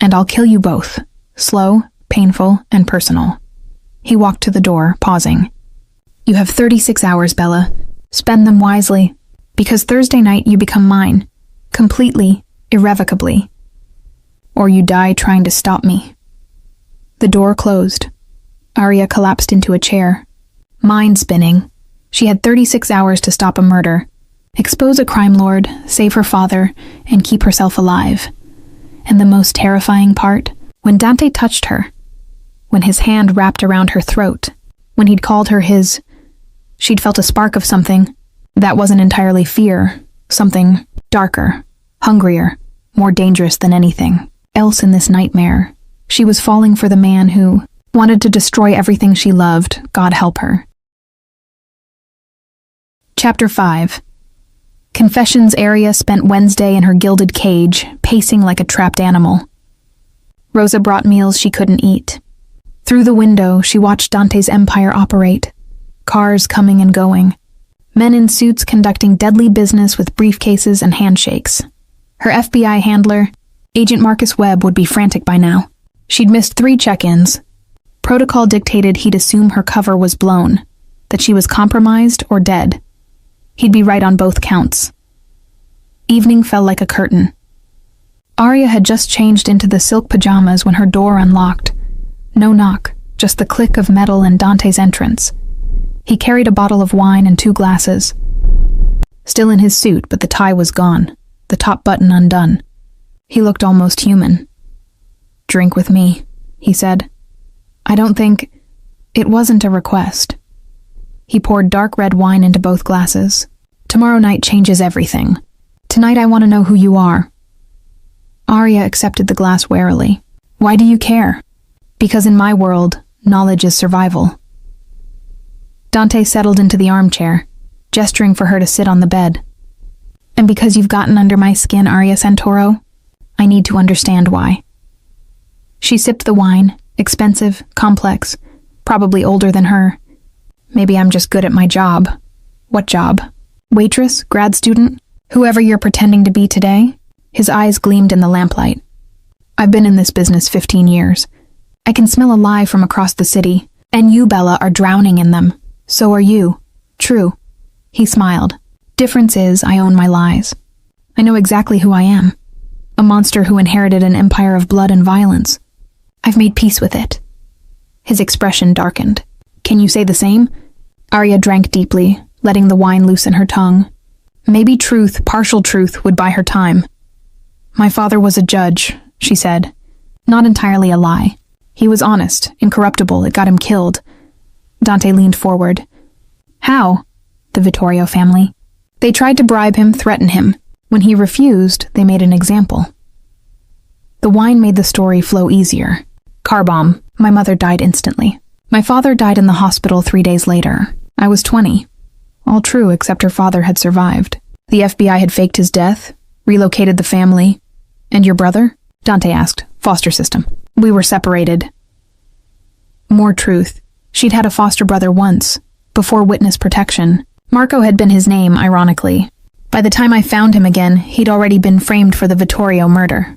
And I'll kill you both. Slow, painful, and personal. He walked to the door, pausing. You have 36 hours, Bella. Spend them wisely. Because Thursday night you become mine. Completely, irrevocably. Or you die trying to stop me. The door closed. Arya collapsed into a chair. Mind spinning. She had 36 hours to stop a murder, expose a crime lord, save her father, and keep herself alive. And the most terrifying part, when Dante touched her, when his hand wrapped around her throat, when he'd called her his, she'd felt a spark of something that wasn't entirely fear, something darker, hungrier, more dangerous than anything else in this nightmare. She was falling for the man who wanted to destroy everything she loved, God help her. Chapter 5. Confessions Arya spent Wednesday in her gilded cage, pacing like a trapped animal. Rosa brought meals she couldn't eat. Through the window, she watched Dante's empire operate. Cars coming and going. Men in suits conducting deadly business with briefcases and handshakes. Her FBI handler, Agent Marcus Webb, would be frantic by now. She'd missed 3 check-ins. Protocol dictated he'd assume her cover was blown, that she was compromised or dead. He'd be right on both counts. Evening fell like a curtain. Arya had just changed into the silk pajamas when her door unlocked. No knock, just the click of metal and Dante's entrance. He carried a bottle of wine and 2 glasses. Still in his suit, but the tie was gone, the top button undone. He looked almost human. "Drink with me," he said. "I don't think..." It wasn't a request. He poured dark red wine into both glasses. "Tomorrow night changes everything. Tonight I want to know who you are." Arya accepted the glass warily. "Why do you care?" "Because in my world, knowledge is survival." Dante settled into the armchair, gesturing for her to sit on the bed. "And because you've gotten under my skin, Arya Santoro, I need to understand why." She sipped the wine, expensive, complex, probably older than her. "Maybe I'm just good at my job." "What job? Waitress? Grad student? Whoever you're pretending to be today?" His eyes gleamed in the lamplight. "I've been in this business 15 years. I can smell a lie from across the city, and you, Bella, are drowning in them. So are you. True." He smiled. "Difference is, I own my lies. I know exactly who I am. A monster who inherited an empire of blood and violence. I've made peace with it." His expression darkened. "Can you say the same?" Arya drank deeply, letting the wine loosen her tongue. Maybe truth, partial truth, would buy her time. "My father was a judge," she said. "Not entirely a lie. He was honest, incorruptible, it got him killed." Dante leaned forward. "How?" "The Vittorio family. They tried to bribe him, threaten him. When he refused, they made an example." The wine made the story flow easier. "Car bomb. My mother died instantly. My father died in the hospital 3 days later. I was 20. All true, except her father had survived. The FBI had faked his death, relocated the family." "And your brother?" Dante asked. "Foster system. We were separated." More truth. She'd had a foster brother once, before witness protection. Marco had been his name, ironically. By the time I found him again, he'd already been framed for the Vittorio murder.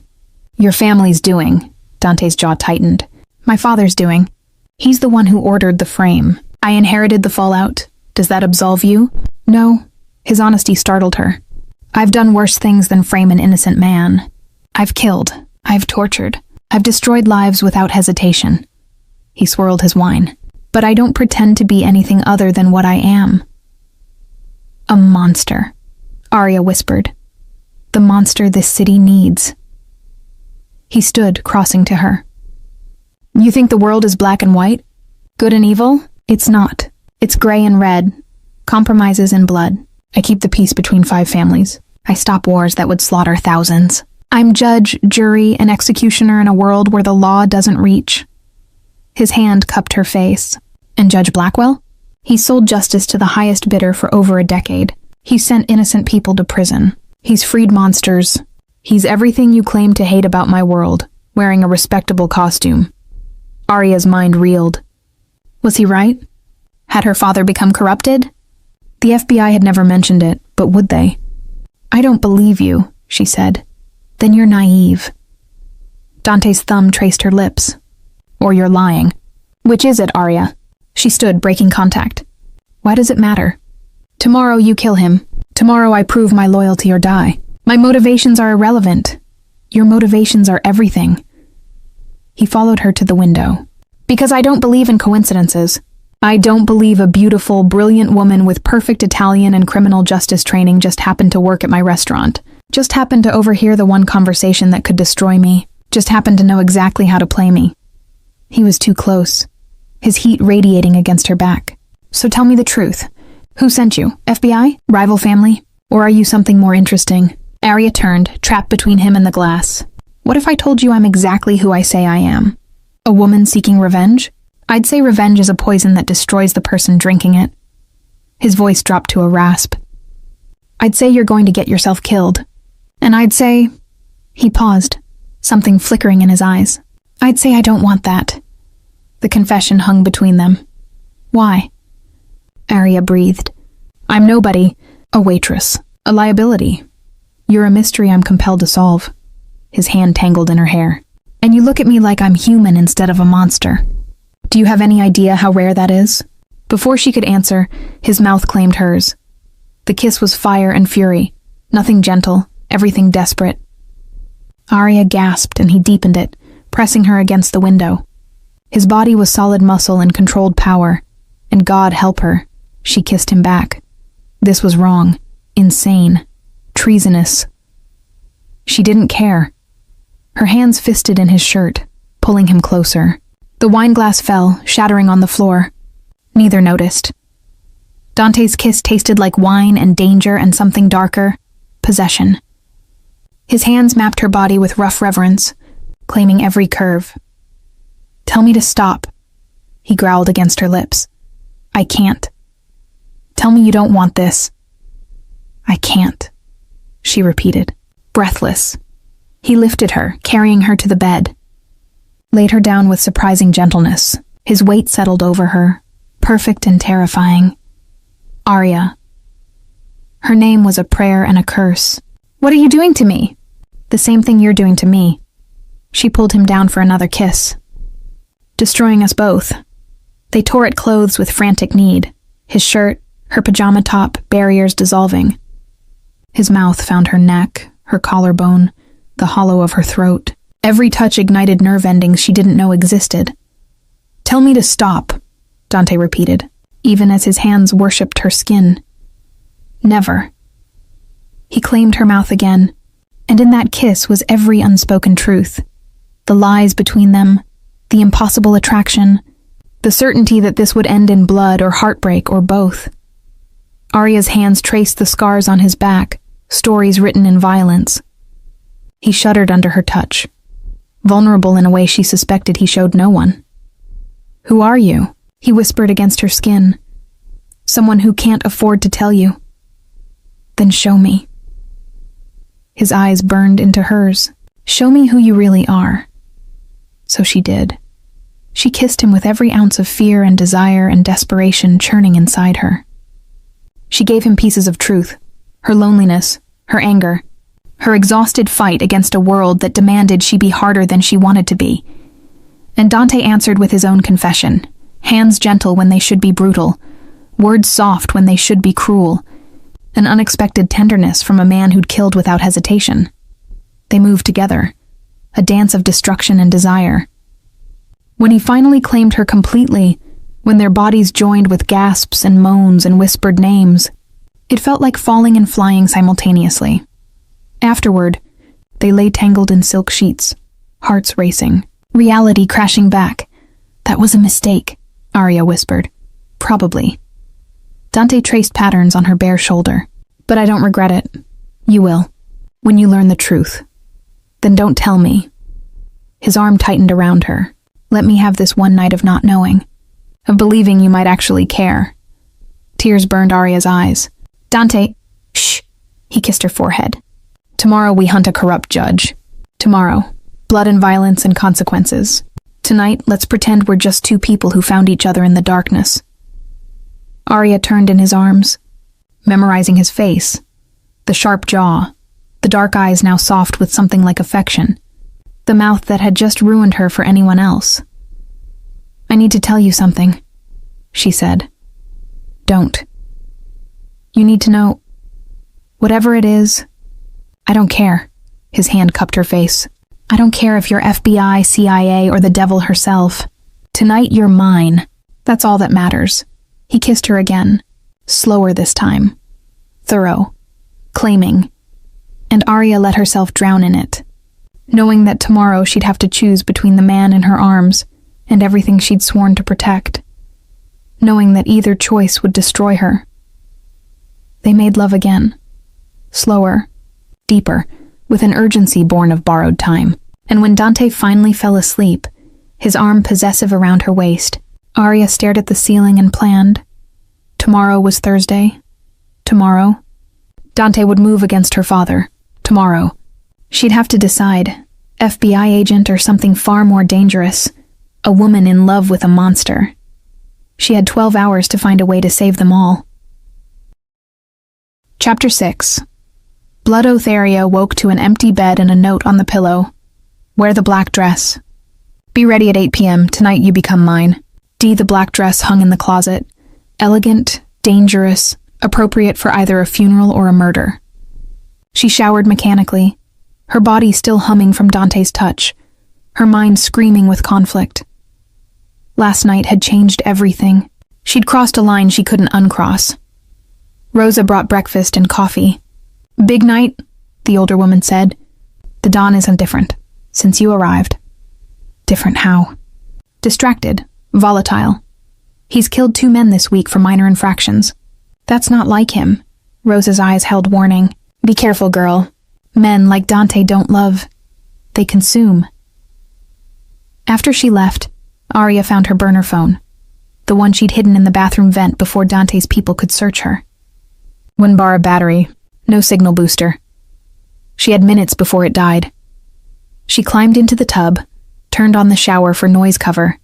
"Your family's doing." Dante's jaw tightened. "My father's doing. He's the one who ordered the frame. I inherited the fallout. Does that absolve you?" "No." His honesty startled her. "I've done worse things than frame an innocent man. I've killed. I've tortured. I've destroyed lives without hesitation." He swirled his wine. "But I don't pretend to be anything other than what I am." "A monster," Arya whispered. "The monster this city needs." He stood, crossing to her. "You think the world is black and white? Good and evil? It's not. It's gray and red. Compromises and blood. I keep the peace between 5 families. I stop wars that would slaughter thousands. I'm judge, jury, and executioner in a world where the law doesn't reach." His hand cupped her face. "And Judge Blackwell? He sold justice to the highest bidder for over a decade. He sent innocent people to prison. He's freed monsters. He's everything you claim to hate about my world, wearing a respectable costume." Arya's mind reeled. Was he right? Had her father become corrupted? The FBI had never mentioned it, but would they? "I don't believe you," she said. "Then you're naive." Dante's thumb traced her lips. "Or you're lying." "Which is it, Arya?" She stood, breaking contact. "Why does it matter? Tomorrow you kill him. Tomorrow I prove my loyalty or die. My motivations are irrelevant. Your motivations are everything." He followed her to the window. "Because I don't believe in coincidences. I don't believe a beautiful, brilliant woman with perfect Italian and criminal justice training just happened to work at my restaurant. Just happened to overhear the one conversation that could destroy me. Just happened to know exactly how to play me." He was too close, his heat radiating against her back. "So tell me the truth. Who sent you? FBI? Rival family? Or are you something more interesting?" Arya turned, trapped between him and the glass. "What if I told you I'm exactly who I say I am? A woman seeking revenge? I'd say revenge is a poison that destroys the person drinking it." His voice dropped to a rasp. "I'd say you're going to get yourself killed. And I'd say..." He paused, something flickering in his eyes. "I'd say I don't want that." The confession hung between them. "Why?" Arya breathed. "I'm nobody. A waitress. A liability. You're a mystery I'm compelled to solve." His hand tangled in her hair. "And you look at me like I'm human instead of a monster. Do you have any idea how rare that is? Before she could answer, his mouth claimed hers. The kiss was fire and fury, nothing gentle, everything desperate. Arya gasped and he deepened it, pressing her against the window. His body was solid muscle and controlled power, and God help her, she kissed him back. This was wrong, insane, treasonous. She didn't care. Her hands fisted in his shirt, pulling him closer. The wineglass fell, shattering on the floor. Neither noticed. Dante's kiss tasted like wine and danger and something darker, possession. His hands mapped her body with rough reverence, claiming every curve. "Tell me to stop," he growled against her lips. "I can't. Tell me you don't want this." "I can't," she repeated, breathless. He lifted her, carrying her to the bed, laid her down with surprising gentleness. His weight settled over her, perfect and terrifying. Arya. Her name was a prayer and a curse. "What are you doing to me?" "The same thing you're doing to me." She pulled him down for another kiss. "Destroying us both." They tore at clothes with frantic need, his shirt, her pajama top, barriers dissolving. His mouth found her neck, her collarbone, the hollow of her throat. Every touch ignited nerve endings she didn't know existed. "Tell me to stop," Dante repeated, even as his hands worshipped her skin. "Never." He claimed her mouth again, and in that kiss was every unspoken truth. The lies between them, the impossible attraction, the certainty that this would end in blood or heartbreak or both. Arya's hands traced the scars on his back, stories written in violence. He shuddered under her touch, vulnerable in a way she suspected he showed no one. "Who are you?" he whispered against her skin. "Someone who can't afford to tell you." "Then show me." His eyes burned into hers. "Show me who you really are." So she did. She kissed him with every ounce of fear and desire and desperation churning inside her. She gave him pieces of truth, her loneliness, her anger, her exhausted fight against a world that demanded she be harder than she wanted to be. And Dante answered with his own confession, hands gentle when they should be brutal, words soft when they should be cruel, an unexpected tenderness from a man who'd killed without hesitation. They moved together, a dance of destruction and desire. When he finally claimed her completely, when their bodies joined with gasps and moans and whispered names, it felt like falling and flying simultaneously. Afterward, they lay tangled in silk sheets, hearts racing, reality crashing back. "That was a mistake," Arya whispered. "Probably." Dante traced patterns on her bare shoulder. "But I don't regret it. You will, when you learn the truth. Then don't tell me." His arm tightened around her. "Let me have this one night of not knowing, of believing you might actually care." Tears burned Arya's eyes. "Dante, shh," he kissed her forehead. "Tomorrow we hunt a corrupt judge. Tomorrow, blood and violence and consequences. Tonight, let's pretend we're just two people who found each other in the darkness." Arya turned in his arms, memorizing his face, the sharp jaw, the dark eyes now soft with something like affection, the mouth that had just ruined her for anyone else. "I need to tell you something," she said. "Don't. You need to know. Whatever it is, I don't care." His hand cupped her face. "I don't care if you're FBI, CIA, or the devil herself. Tonight you're mine. That's all that matters." He kissed her again, slower this time, thorough, claiming, and Arya let herself drown in it, knowing that tomorrow she'd have to choose between the man in her arms and everything she'd sworn to protect, knowing that either choice would destroy her. They made love again, slower, deeper, with an urgency born of borrowed time. And when Dante finally fell asleep, his arm possessive around her waist, Arya stared at the ceiling and planned. Tomorrow was Thursday. Tomorrow, Dante would move against her father. Tomorrow, she'd have to decide, FBI agent or something far more dangerous, a woman in love with a monster. She had 12 hours to find a way to save them all. Chapter 6. Blood Otharia woke to an empty bed and a note on the pillow. "Wear the black dress. Be ready at 8 p.m. Tonight you become mine." The black dress hung in the closet, Elegant, dangerous, appropriate for either a funeral or a murder. She showered mechanically, her body still humming from Dante's touch, her mind screaming with conflict. Last night had changed everything. She'd crossed a line she couldn't uncross. Rosa brought breakfast and coffee. "Big night," the older woman said. "The dawn isn't different, since you arrived." "Different how?" "Distracted, volatile. He's killed 2 men this week for minor infractions." "That's not like him." Rosa's eyes held warning. "Be careful, girl. Men like Dante don't love. They consume." After she left, Arya found her burner phone, the one she'd hidden in the bathroom vent before Dante's people could search her. 1 bar of battery, no signal booster. She had minutes before it died. She climbed into the tub, turned on the shower for noise cover,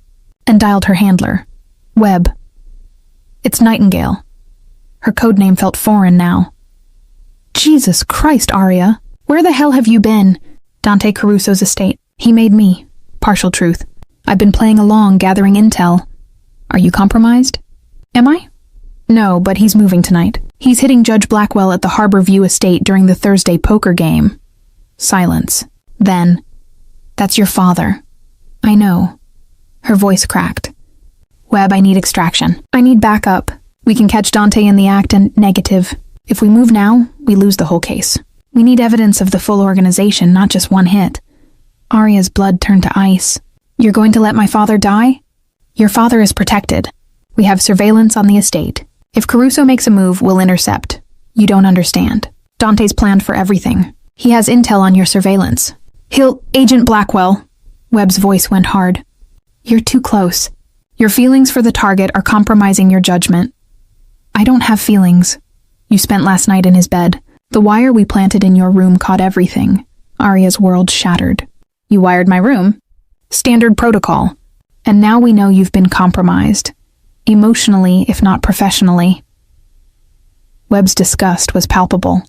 and dialed her handler, Webb. "It's Nightingale." Her codename felt foreign now. "Jesus Christ, Arya, where the hell have you been?" "Dante Caruso's estate. He made me. Partial truth. I've been playing along, gathering intel. Are you compromised?" "Am I?" "No, but he's moving tonight. He's hitting Judge Blackwell at the Harbor View estate during the Thursday poker game." Silence. Then, "That's your father." "I know." Her voice cracked. "Webb, I need extraction. I need backup. We can catch Dante in the act and negative. If we move now, we lose the whole case. We need evidence of the full organization, not just one hit." Arya's blood turned to ice. "You're going to let my father die?" "Your father is protected. We have surveillance on the estate. If Caruso makes a move, we'll intercept. You don't understand. Dante's planned for everything. He has intel on your surveillance. He'll— Agent Blackwell." Webb's voice went hard. "You're too close. Your feelings for the target are compromising your judgment." "I don't have feelings. You spent last night in his bed. The wire we planted in your room caught everything." Arya's world shattered. "You wired my room?" "Standard protocol. And now we know you've been compromised. Emotionally, if not professionally." Webb's disgust was palpable.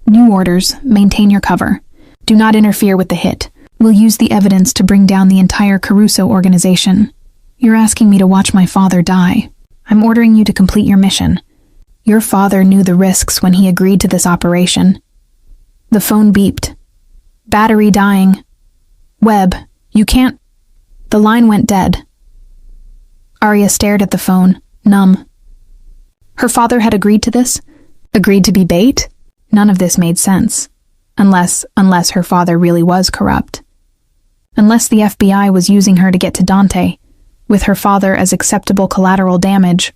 "New orders. Maintain your cover. Do not interfere with the hit. We'll use the evidence to bring down the entire Caruso organization." "You're asking me to watch my father die. I'm ordering you to complete your mission. Your father knew the risks when he agreed to this operation." The phone beeped. "Battery dying." "Webb, you can't—" The line went dead. Arya stared at the phone, numb. Her father had agreed to this? Agreed to be bait? None of this made sense. Unless her father really was corrupt. Unless the FBI was using her to get to Dante, with her father as acceptable collateral damage,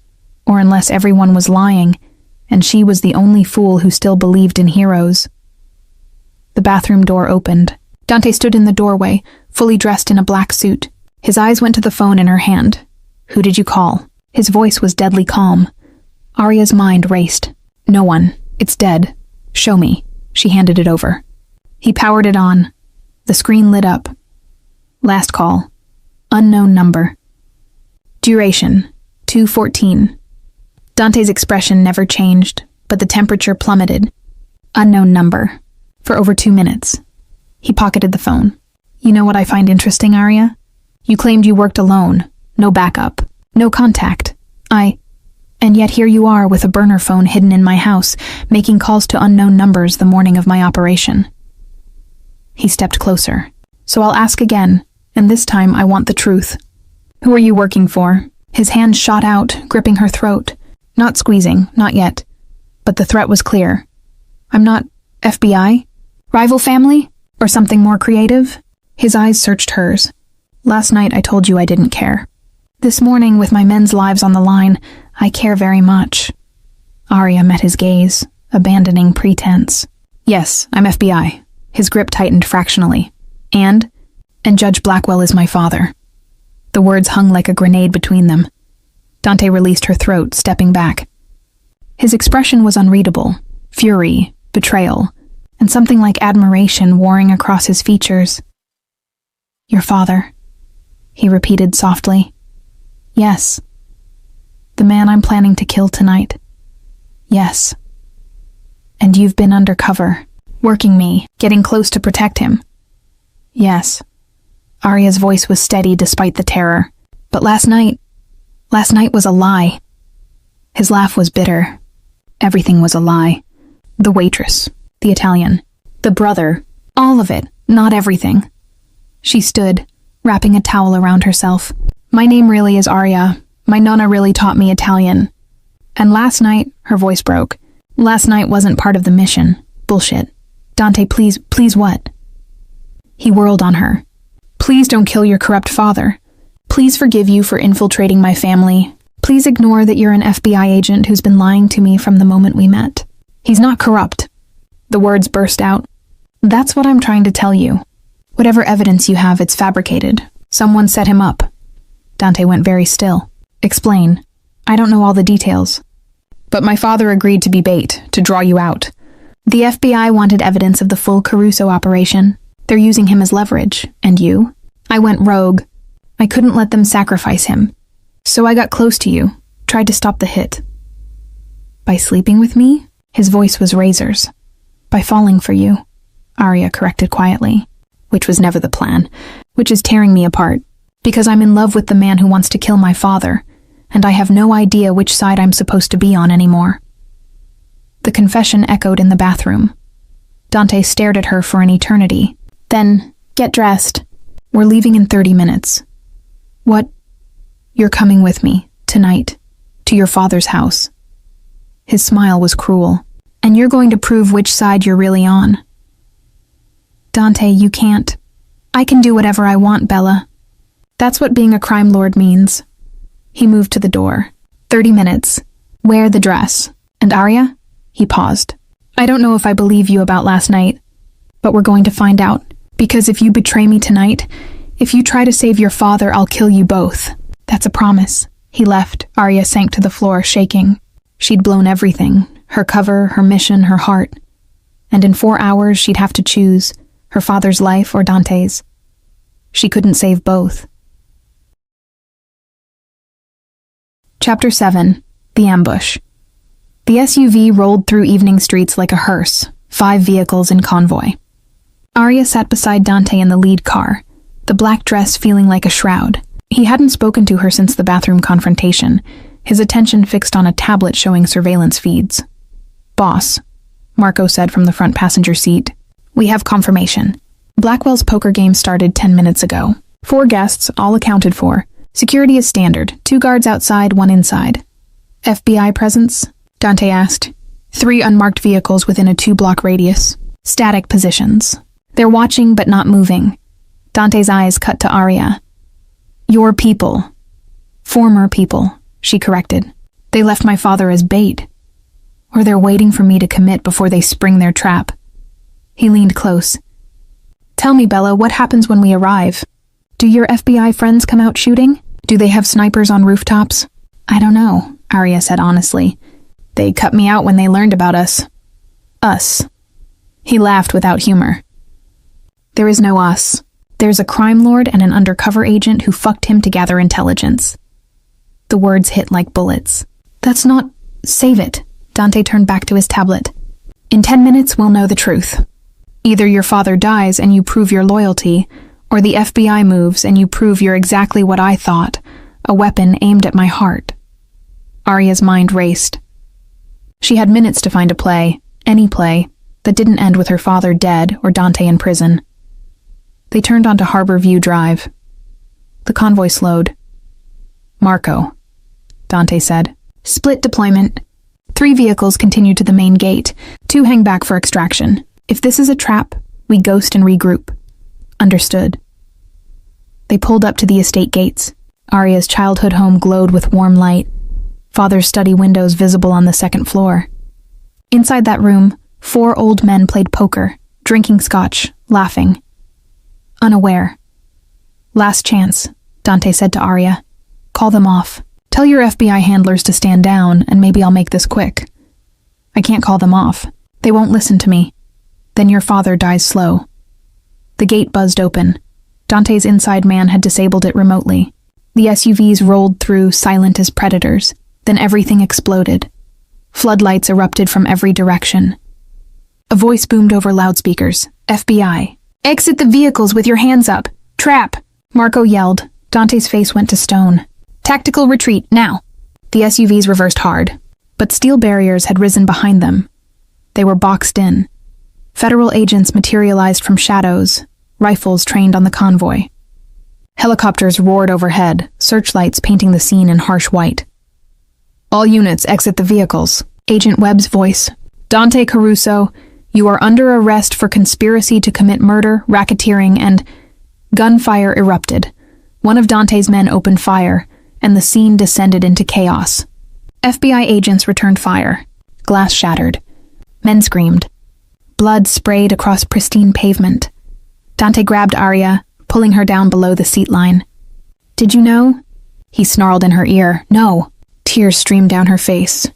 or unless everyone was lying, and she was the only fool who still believed in heroes. The bathroom door opened. Dante stood in the doorway, fully dressed in a black suit. His eyes went to the phone in her hand. "Who did you call?" His voice was deadly calm. Arya's mind raced. "No one. It's dead. Show me." She handed it over. He powered it on. The screen lit up. "Last call. Unknown number. Duration, 2:14. Dante's expression never changed, but the temperature plummeted. Unknown number. For over 2 minutes. He pocketed the phone. "You know what I find interesting, Arya? You claimed you worked alone. No backup. No contact. And yet here you are with a burner phone hidden in my house, making calls to unknown numbers the morning of my operation." He stepped closer. "So I'll ask again, and this time I want the truth. Who are you working for?" His hand shot out, gripping her throat. Not squeezing, not yet. But the threat was clear. "I'm not FBI? Rival family? Or something more creative?" His eyes searched hers. "Last night I told you I didn't care. This morning, with my men's lives on the line, I care very much." Arya met his gaze, abandoning pretense. "Yes, I'm FBI." His grip tightened fractionally. And Judge Blackwell is my father." The words hung like a grenade between them. Dante released her throat, stepping back. His expression was unreadable. Fury, betrayal, and something like admiration warring across his features. "Your father," he repeated softly. "Yes. The man I'm planning to kill tonight. Yes. And you've been undercover, working me, getting close to protect him." "Yes." Arya's voice was steady despite the terror. "But last night was a lie. His laugh was bitter. Everything was a lie. The waitress, the Italian, the brother, all of it, not everything. She stood, wrapping a towel around herself. My name really is Arya. My nonna really taught me Italian. And last night, her voice broke. Last night wasn't part of the mission. Bullshit. Dante, please what? He whirled on her. Please don't kill your corrupt father. Please forgive you for infiltrating my family. Please ignore that you're an FBI agent who's been lying to me from the moment we met. He's not corrupt. The words burst out. That's what I'm trying to tell you. Whatever evidence you have, it's fabricated. Someone set him up. Dante went very still. Explain. I don't know all the details. But my father agreed to be bait, to draw you out. The FBI wanted evidence of the full Caruso operation. They're using him as leverage. And you? I went rogue. I couldn't let them sacrifice him. So I got close to you, tried to stop the hit. By sleeping with me? His voice was razors. By falling for you, Arya corrected quietly. Which was never the plan. Which is tearing me apart. Because I'm in love with the man who wants to kill my father, and I have no idea which side I'm supposed to be on anymore. The confession echoed in the bathroom. Dante stared at her for an eternity. Then, get dressed. We're leaving in 30 minutes. What? You're coming with me, tonight, to your father's house. His smile was cruel. And you're going to prove which side you're really on. Dante, you can't. I can do whatever I want, Bella. That's what being a crime lord means. He moved to the door. 30 minutes. Wear the dress. And Arya? He paused. I don't know if I believe you about last night, but we're going to find out. Because if you betray me tonight, if you try to save your father, I'll kill you both. That's a promise. He left. Arya sank to the floor, shaking. She'd blown everything. Her cover, her mission, her heart. And in 4 hours, she'd have to choose her father's life or Dante's. She couldn't save both. Chapter 7. The Ambush. The SUV rolled through evening streets like a hearse, 5 vehicles in convoy. Arya sat beside Dante in the lead car, the black dress feeling like a shroud. He hadn't spoken to her since the bathroom confrontation, his attention fixed on a tablet showing surveillance feeds. Boss, Marco said from the front passenger seat. We have confirmation. Blackwell's poker game started 10 minutes ago. 4 guests, all accounted for. Security is standard. 2 guards outside, 1 inside. FBI presence? Dante asked. 3 unmarked vehicles within a 2-block radius. Static positions. They're watching but not moving. Dante's eyes cut to Arya. Your people. Former people, she corrected. They left my father as bait. Or they're waiting for me to commit before they spring their trap. He leaned close. Tell me, Bella, what happens when we arrive? Do your FBI friends come out shooting? Do they have snipers on rooftops? I don't know, Arya said honestly. They cut me out when they learned about us. Us. He laughed without humor. There is no us. There's a crime lord and an undercover agent who fucked him to gather intelligence. The words hit like bullets. That's not... Save it. Dante turned back to his tablet. In 10 minutes, we'll know the truth. Either your father dies and you prove your loyalty, or the FBI moves and you prove you're exactly what I thought, a weapon aimed at my heart. Arya's mind raced. She had minutes to find a play, any play, that didn't end with her father dead or Dante in prison. They turned onto Harbor View Drive. The convoy slowed. Marco, Dante said. Split deployment. 3 vehicles continue to the main gate. 2 hang back for extraction. If this is a trap, we ghost and regroup. Understood. They pulled up to the estate gates. Arya's childhood home glowed with warm light. Father's study windows visible on the 2nd floor. Inside that room, 4 old men played poker, drinking scotch, laughing. Unaware. Last chance, Dante said to Arya. Call them off. Tell your FBI handlers to stand down, and maybe I'll make this quick. I can't call them off. They won't listen to me. Then your father dies slow. The gate buzzed open. Dante's inside man had disabled it remotely. The SUVs rolled through, silent as predators. Then everything exploded. Floodlights erupted from every direction. A voice boomed over loudspeakers. FBI. Exit the vehicles with your hands up. Trap! Marco yelled. Dante's face went to stone. Tactical retreat, now. The SUVs reversed hard. but steel barriers had risen behind them. They were boxed in. Federal agents materialized from shadows, rifles trained on the convoy. Helicopters roared overhead, searchlights painting the scene in harsh white. "All units exit the vehicles," Agent Webb's voice. "Dante Caruso, you are under arrest for conspiracy to commit murder, racketeering, and..." Gunfire erupted. One of Dante's men opened fire, and the scene descended into chaos. FBI agents returned fire. Glass shattered. Men screamed. Blood sprayed across pristine pavement. Dante grabbed Arya, pulling her down below the seat line. "Did you know?" He snarled in her ear. "No." Tears streamed down her face.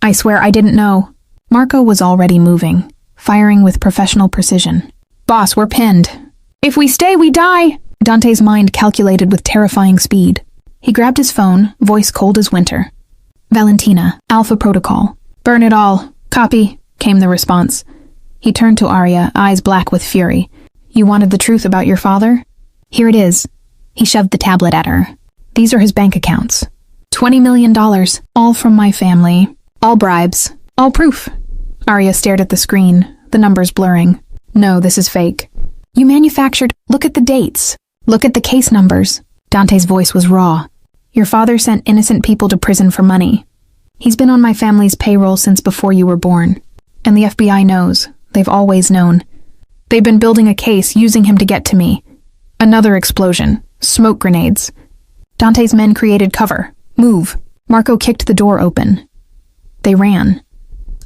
"I swear I didn't know." Marco was already moving, firing with professional precision. "Boss, we're pinned. If we stay, we die!" Dante's mind calculated with terrifying speed. He grabbed his phone, voice cold as winter. "Valentina, Alpha Protocol. Burn it all. Copy," came the response. He turned to Arya, eyes black with fury. "You wanted the truth about your father? Here it is." He shoved the tablet at her. "These are his bank accounts. $20 million, all from my family. All bribes. All proof." Arya stared at the screen, the numbers blurring. "No, this is fake. You manufactured... Look at the dates. Look at the case numbers." Dante's voice was raw. "Your father sent innocent people to prison for money. He's been on my family's payroll since before you were born. And the FBI knows. They've always known. They've been building a case, using him to get to me." Another explosion. Smoke grenades. Dante's men created cover. "Move." Marco kicked the door open. They ran.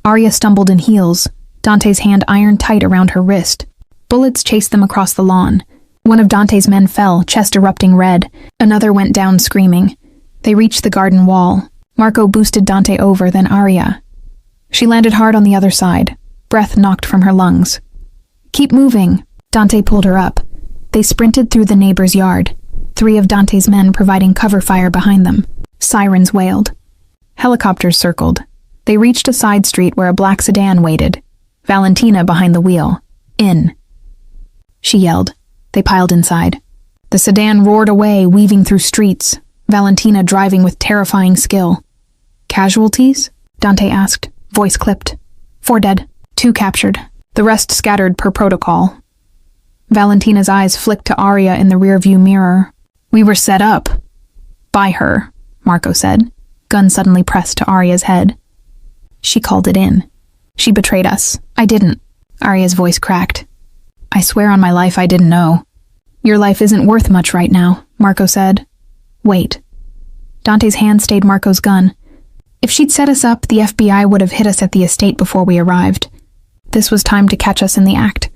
Arya stumbled in heels, Dante's hand iron tight around her wrist. Bullets chased them across the lawn. One of Dante's men fell, chest erupting red. Another went down screaming. They reached the garden wall. Marco boosted Dante over, then Arya. She landed hard on the other side. Breath knocked from her lungs. "Keep moving." Dante pulled her up. They sprinted through the neighbor's yard, 3 of Dante's men providing cover fire behind them. Sirens wailed. Helicopters circled. They reached a side street where a black sedan waited. Valentina behind the wheel. "In." She yelled. They piled inside. The sedan roared away, weaving through streets, Valentina driving with terrifying skill. "Casualties?" Dante asked, voice clipped. 4 dead, 2 captured. The rest scattered per protocol. Valentina's eyes flicked to Arya in the rearview mirror. "We were set up." "By her," Marco said. Gun suddenly pressed to Arya's head. "She called it in. She betrayed us. I didn't." Arya's voice cracked. "I swear on my life I didn't know." "Your life isn't worth much right now," Marco said. "Wait." Dante's hand stayed Marco's gun. "If she'd set us up, the FBI would have hit us at the estate before we arrived. This was time to catch us in the act."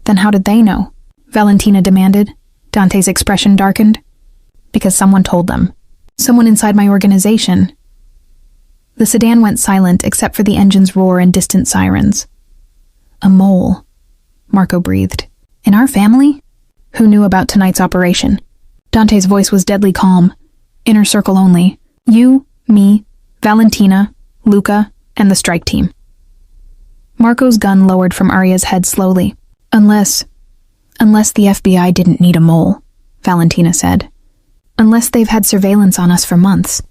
"Then how did they know?" Valentina demanded. Dante's expression darkened. "Because someone told them. Someone inside my organization." The sedan went silent except for the engine's roar and distant sirens. "A mole," Marco breathed. "In our family? Who knew about tonight's operation?" Dante's voice was deadly calm. "Inner circle only. You, me, Valentina, Luca, and the strike team." Marco's gun lowered from Arya's head slowly. Unless the FBI didn't need a mole," Valentina said. "Unless they've had surveillance on us for months.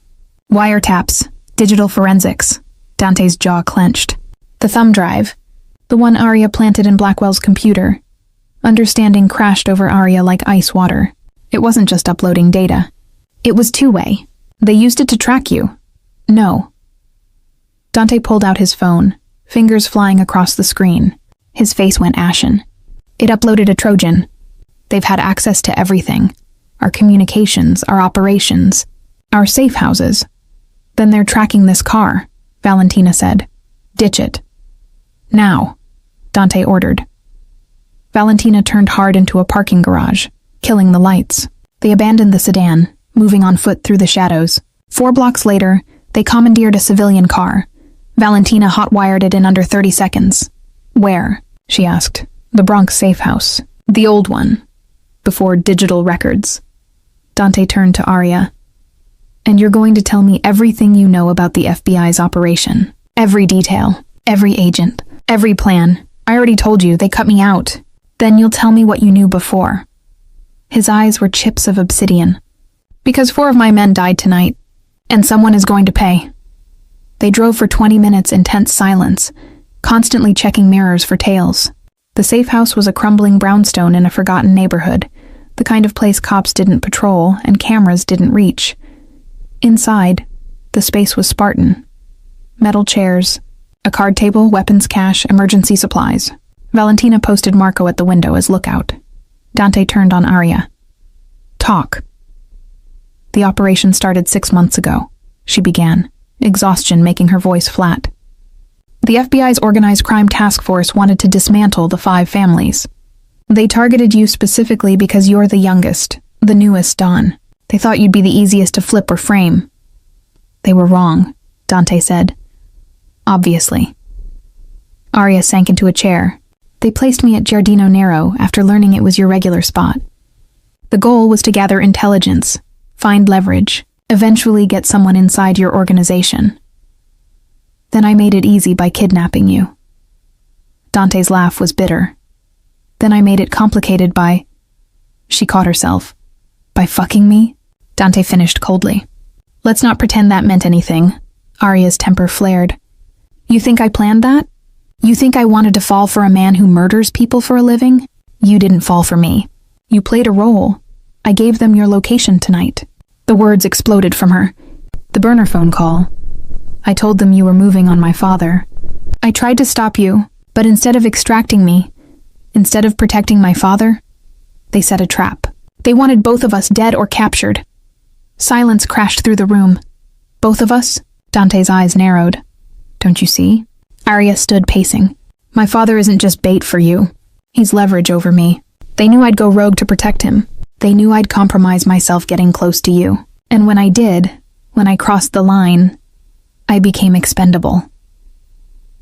Wiretaps, digital forensics." Dante's jaw clenched. "The thumb drive. The one Arya planted in Blackwell's computer. Understanding crashed over Arya like ice water. It wasn't just uploading data. It was 2-way. They used it to track you." "No." Dante pulled out his phone, fingers flying across the screen. His face went ashen. "It uploaded a Trojan. They've had access to everything. Our communications, our operations, our safe houses. Then they're tracking this car," Valentina said. "Ditch it." "Now," Dante ordered. Valentina turned hard into a parking garage, killing the lights. They abandoned the sedan, moving on foot through the shadows. 4 blocks later, they commandeered a civilian car. Valentina hot-wired it in under 30 seconds. "Where?" she asked. "The Bronx safe house. The old one. Before digital records." Dante turned to Arya. "And you're going to tell me everything you know about the FBI's operation. Every detail. Every agent. Every plan. I already told you, they cut me out. Then you'll tell me what you knew before." His eyes were chips of obsidian. "Because 4 of my men died tonight, and someone is going to pay." They drove for 20 minutes in tense silence, constantly checking mirrors for tails. The safe house was a crumbling brownstone in a forgotten neighborhood, the kind of place cops didn't patrol and cameras didn't reach. Inside, the space was Spartan. Metal chairs, a card table, weapons cache, emergency supplies. Valentina posted Marco at the window as lookout. Dante turned on Arya. Talk. The operation started 6 months ago, she began, exhaustion making her voice flat. The FBI's organized crime task force wanted to dismantle the 5 families. They targeted you specifically because you're the youngest, the newest Dawn. They thought you'd be the easiest to flip or frame. They were wrong, Dante said. Obviously. Arya sank into a chair. They placed me at Giardino Nero after learning it was your regular spot. The goal was to gather intelligence, find leverage, eventually get someone inside your organization. Then I made it easy by kidnapping you. Dante's laugh was bitter. Then I made it complicated by... She caught herself. By fucking me? Dante finished coldly. Let's not pretend that meant anything. Arya's temper flared. You think I planned that? You think I wanted to fall for a man who murders people for a living? You didn't fall for me. You played a role. I gave them your location tonight. The words exploded from her. The burner phone call. I told them you were moving on my father. I tried to stop you, but instead of extracting me, instead of protecting my father, they set a trap. They wanted both of us dead or captured. Silence crashed through the room. Both of us? Dante's eyes narrowed. Don't you see? Arya stood pacing. My father isn't just bait for you. He's leverage over me. They knew I'd go rogue to protect him. They knew I'd compromise myself getting close to you. And when I did, when I crossed the line, I became expendable.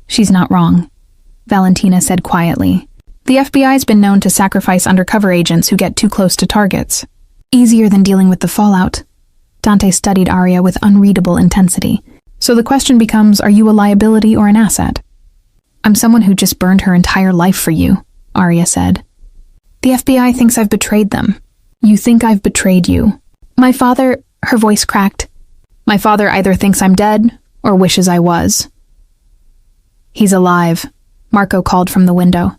She's not wrong, Valentina said quietly. The FBI's been known to sacrifice undercover agents who get too close to targets. Easier than dealing with the fallout. Dante studied Arya with unreadable intensity. So the question becomes, are you a liability or an asset? I'm someone who just burned her entire life for you, Arya said. The FBI thinks I've betrayed them. You think I've betrayed you. My father, her voice cracked. My father either thinks I'm dead or wishes I was. He's alive, Marco called from the window.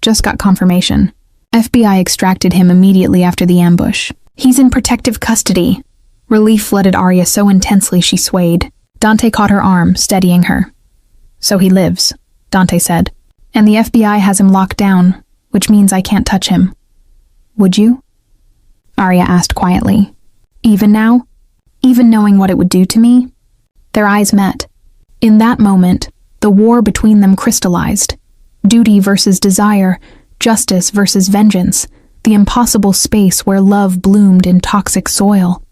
Just got confirmation. FBI extracted him immediately after the ambush. He's in protective custody. Relief flooded Arya so intensely she swayed. Dante caught her arm, steadying her. So he lives, Dante said. And the FBI has him locked down, which means I can't touch him. Would you? Arya asked quietly. Even now? Even knowing what it would do to me? Their eyes met. In that moment, the war between them crystallized. Duty versus desire, justice versus vengeance, the impossible space where love bloomed in toxic soil.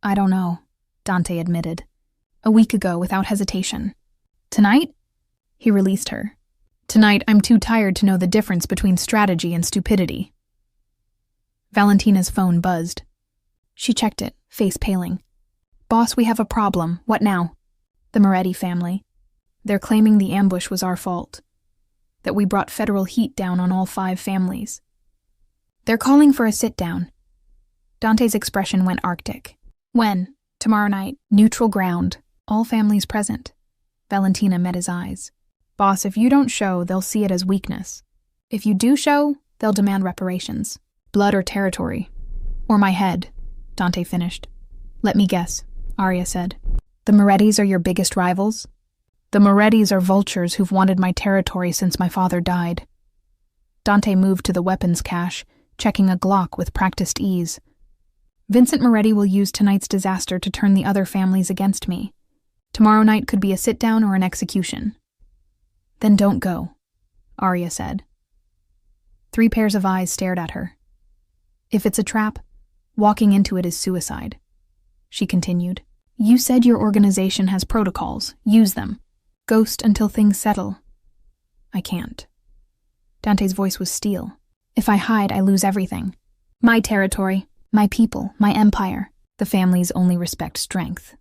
I don't know, Dante admitted. A week ago, without hesitation. Tonight? He released her. Tonight, I'm too tired to know the difference between strategy and stupidity. Valentina's phone buzzed. She checked it, face paling. Boss, we have a problem. What now? The Moretti family. They're claiming the ambush was our fault. That we brought federal heat down on all 5 families. They're calling for a sit-down. Dante's expression went arctic. When? Tomorrow night. Neutral ground. All families present. Valentina met his eyes. Boss, if you don't show, they'll see it as weakness. If you do show, they'll demand reparations. Blood or territory. Or my head, Dante finished. Let me guess, Arya said. The Morettis are your biggest rivals? The Morettis are vultures who've wanted my territory since my father died. Dante moved to the weapons cache, checking a Glock with practiced ease. Vincent Moretti will use tonight's disaster to turn the other families against me. Tomorrow night could be a sit-down or an execution. Then don't go, Arya said. 3 pairs of eyes stared at her. If it's a trap, walking into it is suicide. She continued. You said your organization has protocols. Use them. Ghost until things settle. I can't. Dante's voice was steel. If I hide, I lose everything. My territory, my people, my empire. The families only respect strength.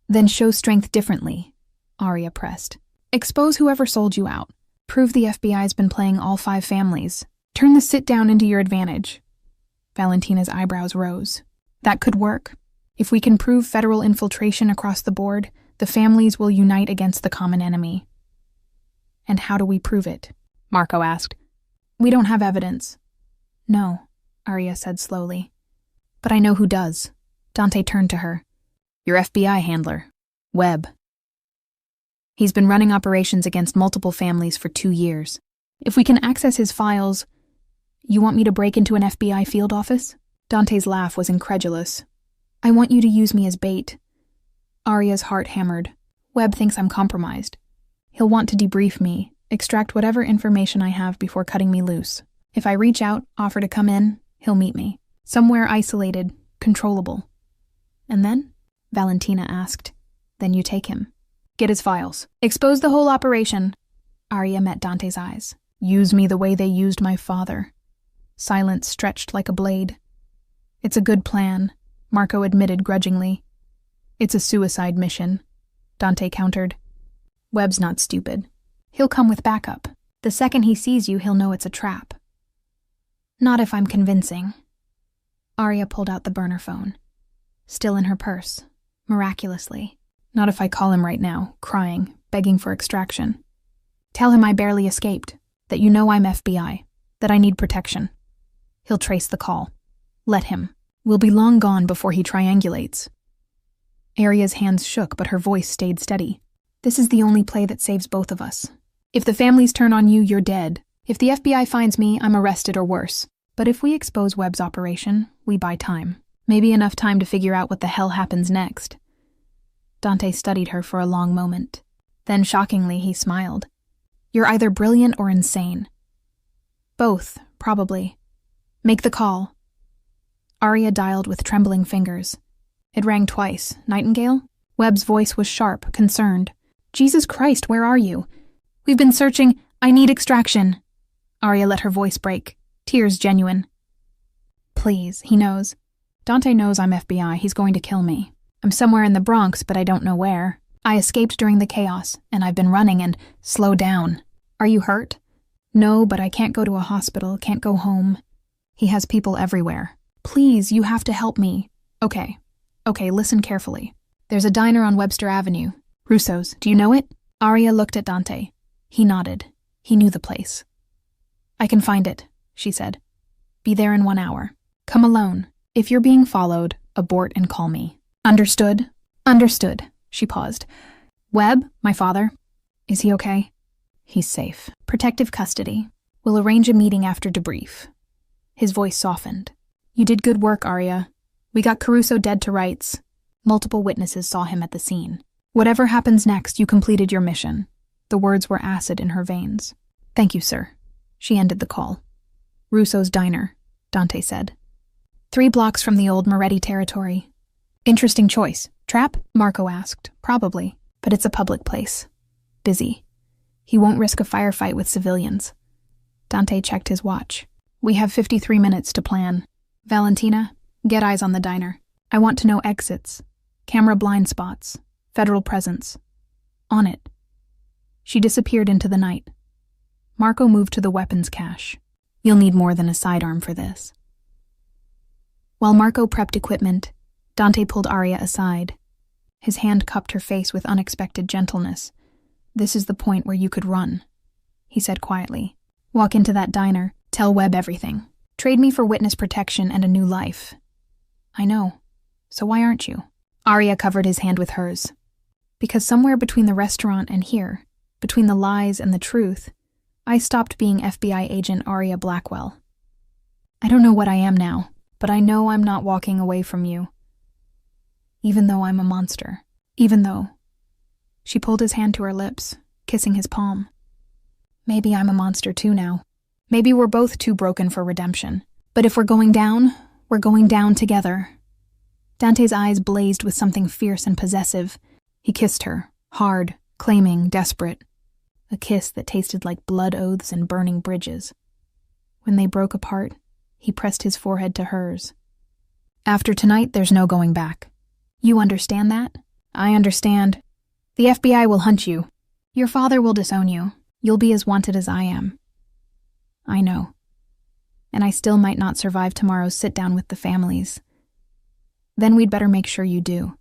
Then show strength differently, Arya pressed. Expose whoever sold you out. Prove the FBI's been playing all 5 families. Turn the sit-down into your advantage. Valentina's eyebrows rose. That could work, If we can prove federal infiltration across the board, the families will unite against the common enemy. And how do we prove it? Marco asked. We don't have evidence. No, Arya said slowly. But I know who does. Dante turned to her. Your FBI handler, Webb. He's been running operations against multiple families for 2 years. If we can access his files, you want me to break into an FBI field office? Dante's laugh was incredulous. I want you to use me as bait. Arya's heart hammered. Webb thinks I'm compromised. He'll want to debrief me, extract whatever information I have before cutting me loose. If I reach out, offer to come in, he'll meet me. Somewhere isolated, controllable. And then? Valentina asked. Then you take him. Get his files. Expose the whole operation. Arya met Dante's eyes. Use me the way they used my father. Silence stretched like a blade. It's a good plan, Marco admitted grudgingly. It's a suicide mission, Dante countered. Webb's not stupid. He'll come with backup. The second he sees you, he'll know it's a trap. Not if I'm convincing. Arya pulled out the burner phone. Still in her purse, miraculously. Not if I call him right now, crying, begging for extraction. Tell him I barely escaped, that you know I'm FBI, that I need protection. He'll trace the call. Let him. We'll be long gone before he triangulates. Arya's hands shook, but her voice stayed steady. This is the only play that saves both of us. If the families turn on you, you're dead. If the FBI finds me, I'm arrested or worse. But if we expose Webb's operation, we buy time. Maybe enough time to figure out what the hell happens next. Dante studied her for a long moment. Then, shockingly, he smiled. You're either brilliant or insane. Both, probably. Make the call. Arya dialed with trembling fingers. It rang twice. Nightingale? Webb's voice was sharp, concerned. Jesus Christ, where are you? We've been searching. I need extraction. Arya let her voice break. Tears genuine. Please, he knows. Dante knows I'm FBI. He's going to kill me. I'm somewhere in the Bronx, but I don't know where. I escaped during the chaos, and I've been running and slow down. Are you hurt? No, but I can't go to a hospital, can't go home. He has people everywhere. Please, you have to help me. Okay, listen carefully. There's a diner on Webster Avenue. Russo's, do you know it? Arya looked at Dante. He nodded. He knew the place. I can find it, she said. Be there in 1 hour. Come alone. If you're being followed, abort and call me. Understood? Understood. She paused. Webb, my father, is he okay? He's safe. Protective custody. We'll arrange a meeting after debrief. His voice softened. You did good work, Arya. We got Caruso dead to rights. Multiple witnesses saw him at the scene. Whatever happens next, you completed your mission. The words were acid in her veins. Thank you, sir. She ended the call. Russo's diner, Dante said. 3 blocks from the old Moretti territory. Interesting choice. Trap? Marco asked. Probably, but it's a public place. Busy. He won't risk a firefight with civilians. Dante checked his watch. We have 53 minutes to plan. Valentina, get eyes on the diner. I want to know exits, camera blind spots, federal presence. On it. She disappeared into the night. Marco moved to the weapons cache. You'll need more than a sidearm for this. While Marco prepped equipment, Dante pulled Arya aside. His hand cupped her face with unexpected gentleness. This is the point where you could run, he said quietly. Walk into that diner, tell Webb everything. Trade me for witness protection and a new life. I know. So why aren't you? Arya covered his hand with hers. Because somewhere between the restaurant and here, between the lies and the truth, I stopped being FBI agent Arya Blackwell. I don't know what I am now, but I know I'm not walking away from you. Even though I'm a monster. Even though. She pulled his hand to her lips, kissing his palm. Maybe I'm a monster too now. Maybe we're both too broken for redemption. But if we're going down together. Dante's eyes blazed with something fierce and possessive. He kissed her, hard, claiming, desperate. A kiss that tasted like blood oaths and burning bridges. When they broke apart, he pressed his forehead to hers. After tonight, there's no going back. You understand that? I understand. The FBI will hunt you. Your father will disown you. You'll be as wanted as I am. I know. And I still might not survive tomorrow's sit-down with the families. Then we'd better make sure you do.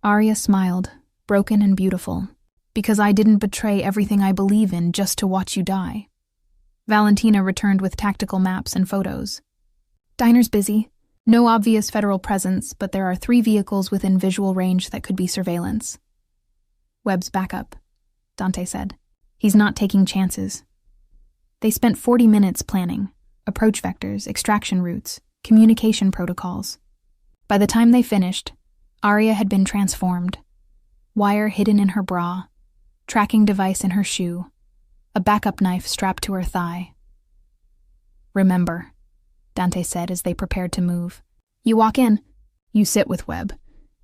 Arya smiled, broken and beautiful, because I didn't betray everything I believe in just to watch you die. Valentina returned with tactical maps and photos. Diner's busy. No obvious federal presence, but there are 3 vehicles within visual range that could be surveillance. Webb's backup, Dante said. He's not taking chances. They spent 40 minutes planning, approach vectors, extraction routes, communication protocols. By the time they finished, Arya had been transformed. Wire hidden in her bra, tracking device in her shoe, a backup knife strapped to her thigh. Remember, Dante said as they prepared to move. You walk in. You sit with Webb.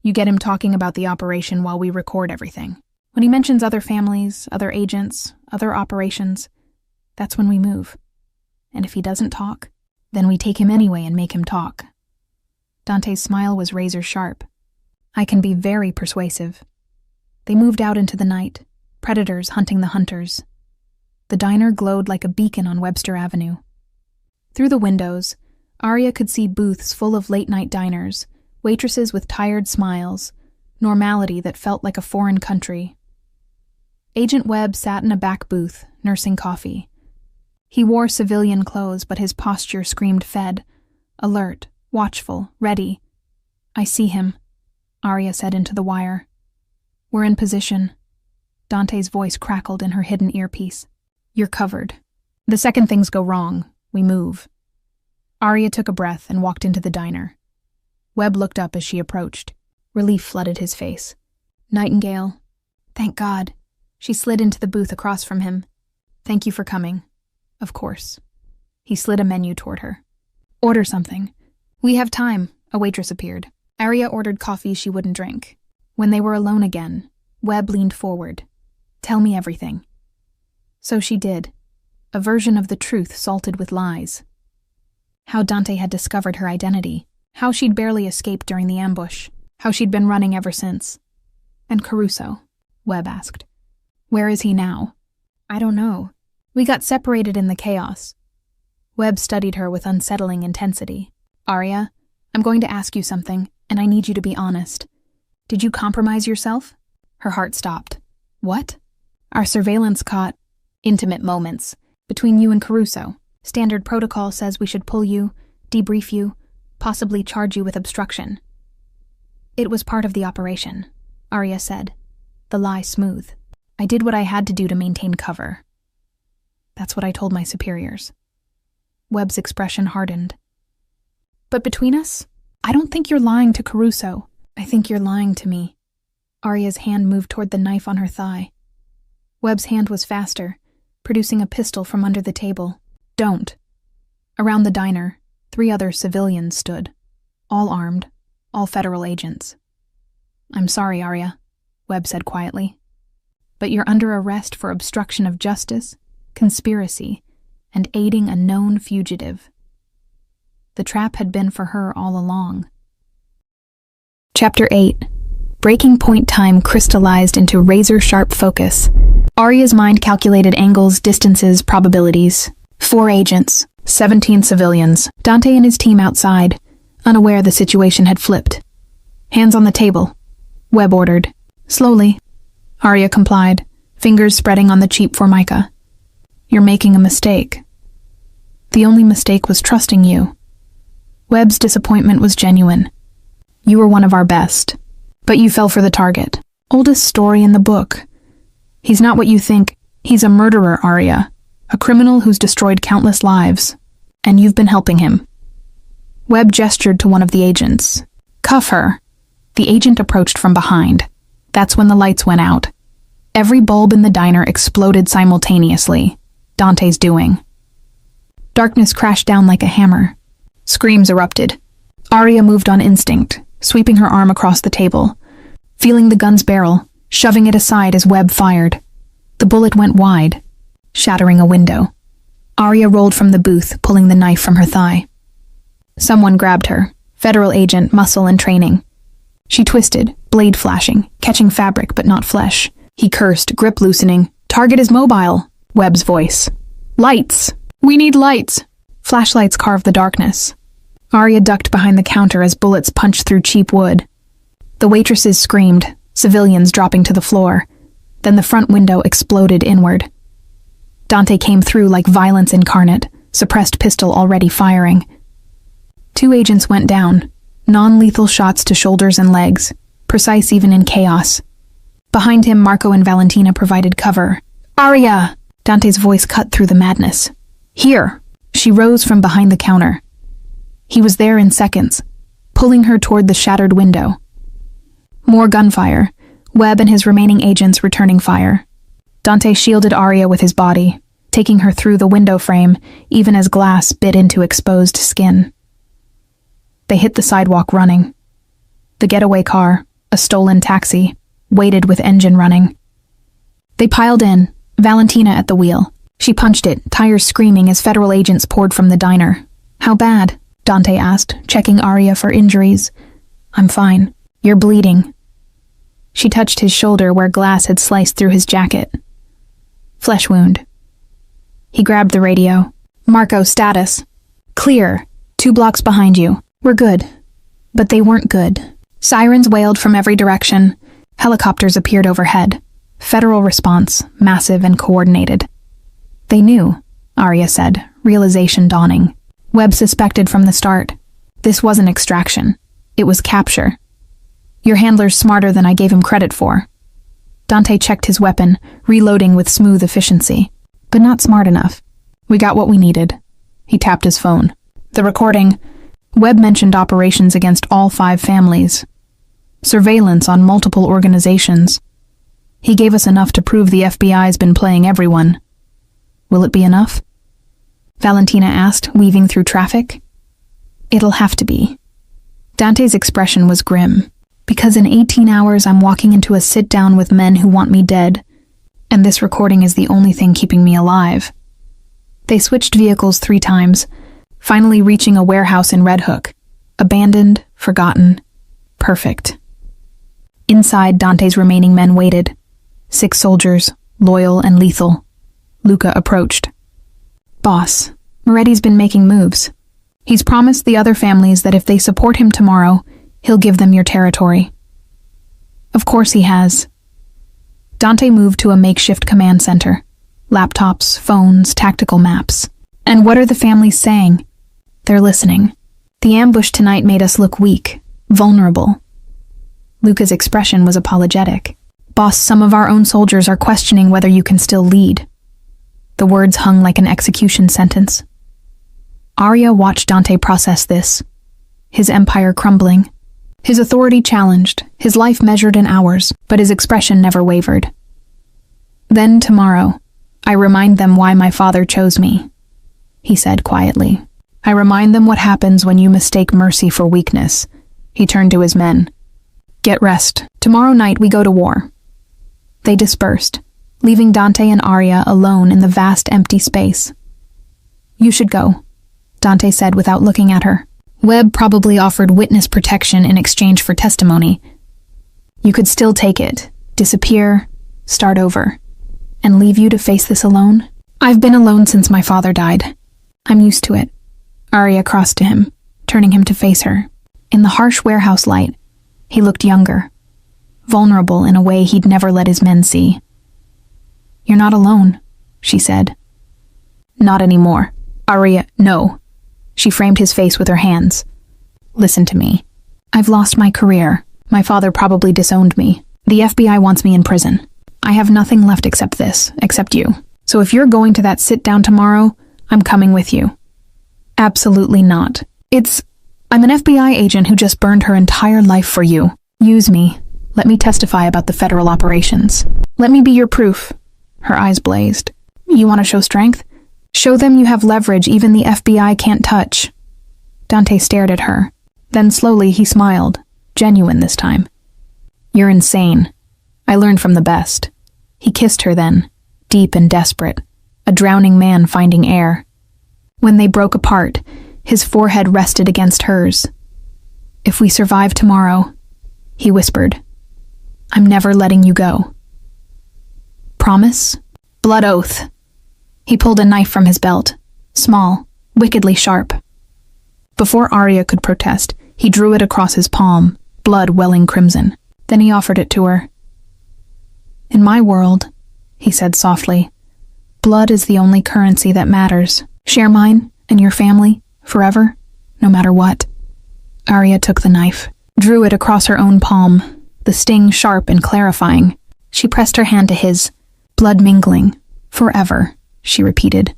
You get him talking about the operation while we record everything. When he mentions other families, other agents, other operations, that's when we move. And if he doesn't talk, then we take him anyway and make him talk. Dante's smile was razor sharp. I can be very persuasive. They moved out into the night, predators hunting the hunters. The diner glowed like a beacon on Webster Avenue. Through the windows, Arya could see booths full of late-night diners, waitresses with tired smiles, normality that felt like a foreign country. Agent Webb sat in a back booth, nursing coffee. He wore civilian clothes, but his posture screamed fed, alert, watchful, ready. I see him, Arya said into the wire. We're in position. Dante's voice crackled in her hidden earpiece. You're covered. The second things go wrong, we move. Arya took a breath and walked into the diner. Webb looked up as she approached. Relief flooded his face. Nightingale. Thank God. She slid into the booth across from him. Thank you for coming. Of course. He slid a menu toward her. Order something. We have time, a waitress appeared. Arya ordered coffee she wouldn't drink. When they were alone again, Webb leaned forward. Tell me everything. So she did. A version of the truth salted with lies. How Dante had discovered her identity. How she'd barely escaped during the ambush. How she'd been running ever since. And Caruso? Webb asked. Where is he now? I don't know. We got separated in the chaos. Webb studied her with unsettling intensity. Arya, I'm going to ask you something, and I need you to be honest. Did you compromise yourself? Her heart stopped. What? Our surveillance caught intimate moments between you and Caruso. Standard protocol says we should pull you, debrief you, possibly charge you with obstruction. It was part of the operation, Arya said, the lie smooth. I did what I had to do to maintain cover. That's what I told my superiors. Webb's expression hardened. But between us, I don't think you're lying to Caruso. I think you're lying to me. Arya's hand moved toward the knife on her thigh. Webb's hand was faster, producing a pistol from under the table. Don't. Around the diner, 3 other civilians stood, all armed, all federal agents. I'm sorry, Arya, Webb said quietly, but you're under arrest for obstruction of justice, conspiracy, and aiding a known fugitive. The trap had been for her all along. Chapter 8. Breaking point time crystallized into razor-sharp focus. Arya's mind calculated angles, distances, probabilities. 4 agents, 17 civilians. Dante and his team outside, unaware the situation had flipped. Hands on the table, Webb ordered. Slowly. Arya complied, fingers spreading on the cheap formica. You're making a mistake. The only mistake was trusting you. Webb's disappointment was genuine. You were one of our best, but you fell for the target. Oldest story in the book. He's not what you think. He's a murderer, Arya. A criminal who's destroyed countless lives. And you've been helping him. Webb gestured to one of the agents. Cuff her. The agent approached from behind. That's when the lights went out. Every bulb in the diner exploded simultaneously. Dante's doing. Darkness crashed down like a hammer. Screams erupted. Arya moved on instinct, sweeping her arm across the table, feeling the gun's barrel, shoving it aside as Webb fired. The bullet went wide, shattering a window. Arya rolled from the booth, pulling the knife from her thigh. Someone grabbed her, federal agent, muscle and training. She twisted, blade flashing, catching fabric but not flesh. He cursed, grip loosening. Target is mobile, Webb's voice. Lights! We need lights! Flashlights carved the darkness. Arya ducked behind the counter as bullets punched through cheap wood. The waitresses screamed, civilians dropping to the floor. Then the front window exploded inward. Dante came through like violence incarnate, suppressed pistol already firing. 2 agents went down, non-lethal shots to shoulders and legs, precise even in chaos. Behind him, Marco and Valentina provided cover. "Arya!" Dante's voice cut through the madness. "Here!" She rose from behind the counter. He was there in seconds, pulling her toward the shattered window. More gunfire, Webb and his remaining agents returning fire. Dante shielded Arya with his body, taking her through the window frame, even as glass bit into exposed skin. They hit the sidewalk running. The getaway car, a stolen taxi, waited with engine running. They piled in, Valentina at the wheel. She punched it, tires screaming as federal agents poured from the diner. "How bad?" Dante asked, checking Arya for injuries. "I'm fine. You're bleeding." She touched his shoulder where glass had sliced through his jacket. "Flesh wound." He grabbed the radio. "Marco, status. Clear. 2 blocks behind you. We're good." But they weren't good. Sirens wailed from every direction. Helicopters appeared overhead. Federal response, massive and coordinated. "They knew," Arya said, realization dawning. Webb suspected from the start. This wasn't extraction. It was capture. "Your handler's smarter than I gave him credit for." Dante checked his weapon, reloading with smooth efficiency. "But not smart enough. We got what we needed." He tapped his phone. The recording. Webb mentioned operations against all 5 families. Surveillance on multiple organizations. He gave us enough to prove the FBI's been playing everyone. "Will it be enough?" Valentina asked, weaving through traffic. "It'll have to be." Dante's expression was grim. "Because in 18 hours I'm walking into a sit-down with men who want me dead, and this recording is the only thing keeping me alive." They switched vehicles 3 times, finally reaching a warehouse in Red Hook. Abandoned, forgotten, perfect. Inside, Dante's remaining men waited. 6 soldiers, loyal and lethal. Luca approached. "Boss, Moretti's been making moves. He's promised the other families that if they support him tomorrow, he'll give them your territory." "Of course he has." Dante moved to a makeshift command center. Laptops, phones, tactical maps. "And what are the families saying?" "They're listening. The ambush tonight made us look weak, vulnerable." Luca's expression was apologetic. "Boss, some of our own soldiers are questioning whether you can still lead." The words hung like an execution sentence. Arya watched Dante process this. His empire crumbling. His authority challenged, his life measured in hours, but his expression never wavered. "Then tomorrow, I remind them why my father chose me," he said quietly. "I remind them what happens when you mistake mercy for weakness." He turned to his men. "Get rest. Tomorrow night we go to war." They dispersed, leaving Dante and Arya alone in the vast empty space. "You should go," Dante said without looking at her. "Webb probably offered witness protection in exchange for testimony. You could still take it, disappear, start over, and leave you to face this alone? I've been alone since my father died. I'm used to it." Arya crossed to him, turning him to face her. In the harsh warehouse light, he looked younger, vulnerable in a way he'd never let his men see. "You're not alone," she said. "Not anymore." "Arya, no." She framed his face with her hands. "Listen to me. I've lost my career. My father probably disowned me. The FBI wants me in prison. I have nothing left except this, except you. So if you're going to that sit-down tomorrow, I'm coming with you." "Absolutely not. I'm an FBI agent who just burned her entire life for you. Use me. Let me testify about the federal operations. Let me be your proof." Her eyes blazed. "You want to show strength? Show them you have leverage even the FBI can't touch." Dante stared at her. Then slowly he smiled, genuine this time. "You're insane. I learned from the best." He kissed her then, deep and desperate, a drowning man finding air. When they broke apart, his forehead rested against hers. "If we survive tomorrow," he whispered, "I'm never letting you go." "Promise?" "Blood oath." He pulled a knife from his belt, small, wickedly sharp. Before Arya could protest, he drew it across his palm, blood welling crimson. Then he offered it to her. "In my world," he said softly, "blood is the only currency that matters. Share mine and your family, forever, no matter what." Arya took the knife, drew it across her own palm, the sting sharp and clarifying. She pressed her hand to his. "Blood mingling, forever," she repeated.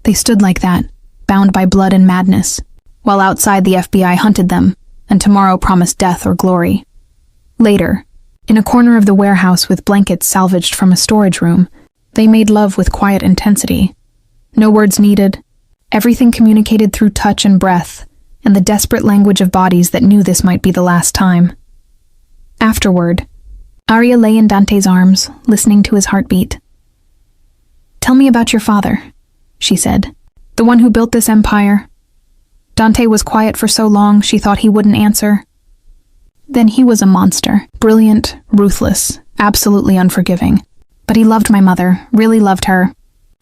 They stood like that, bound by blood and madness, while outside the FBI hunted them, and tomorrow promised death or glory. Later, in a corner of the warehouse with blankets salvaged from a storage room, they made love with quiet intensity. No words needed, everything communicated through touch and breath, and the desperate language of bodies that knew this might be the last time. Afterward, Arya lay in Dante's arms, listening to his heartbeat. "Tell me about your father," she said. "The one who built this empire." Dante was quiet for so long she thought he wouldn't answer. "Then he was a monster, brilliant, ruthless, absolutely unforgiving. But he loved my mother, really loved her.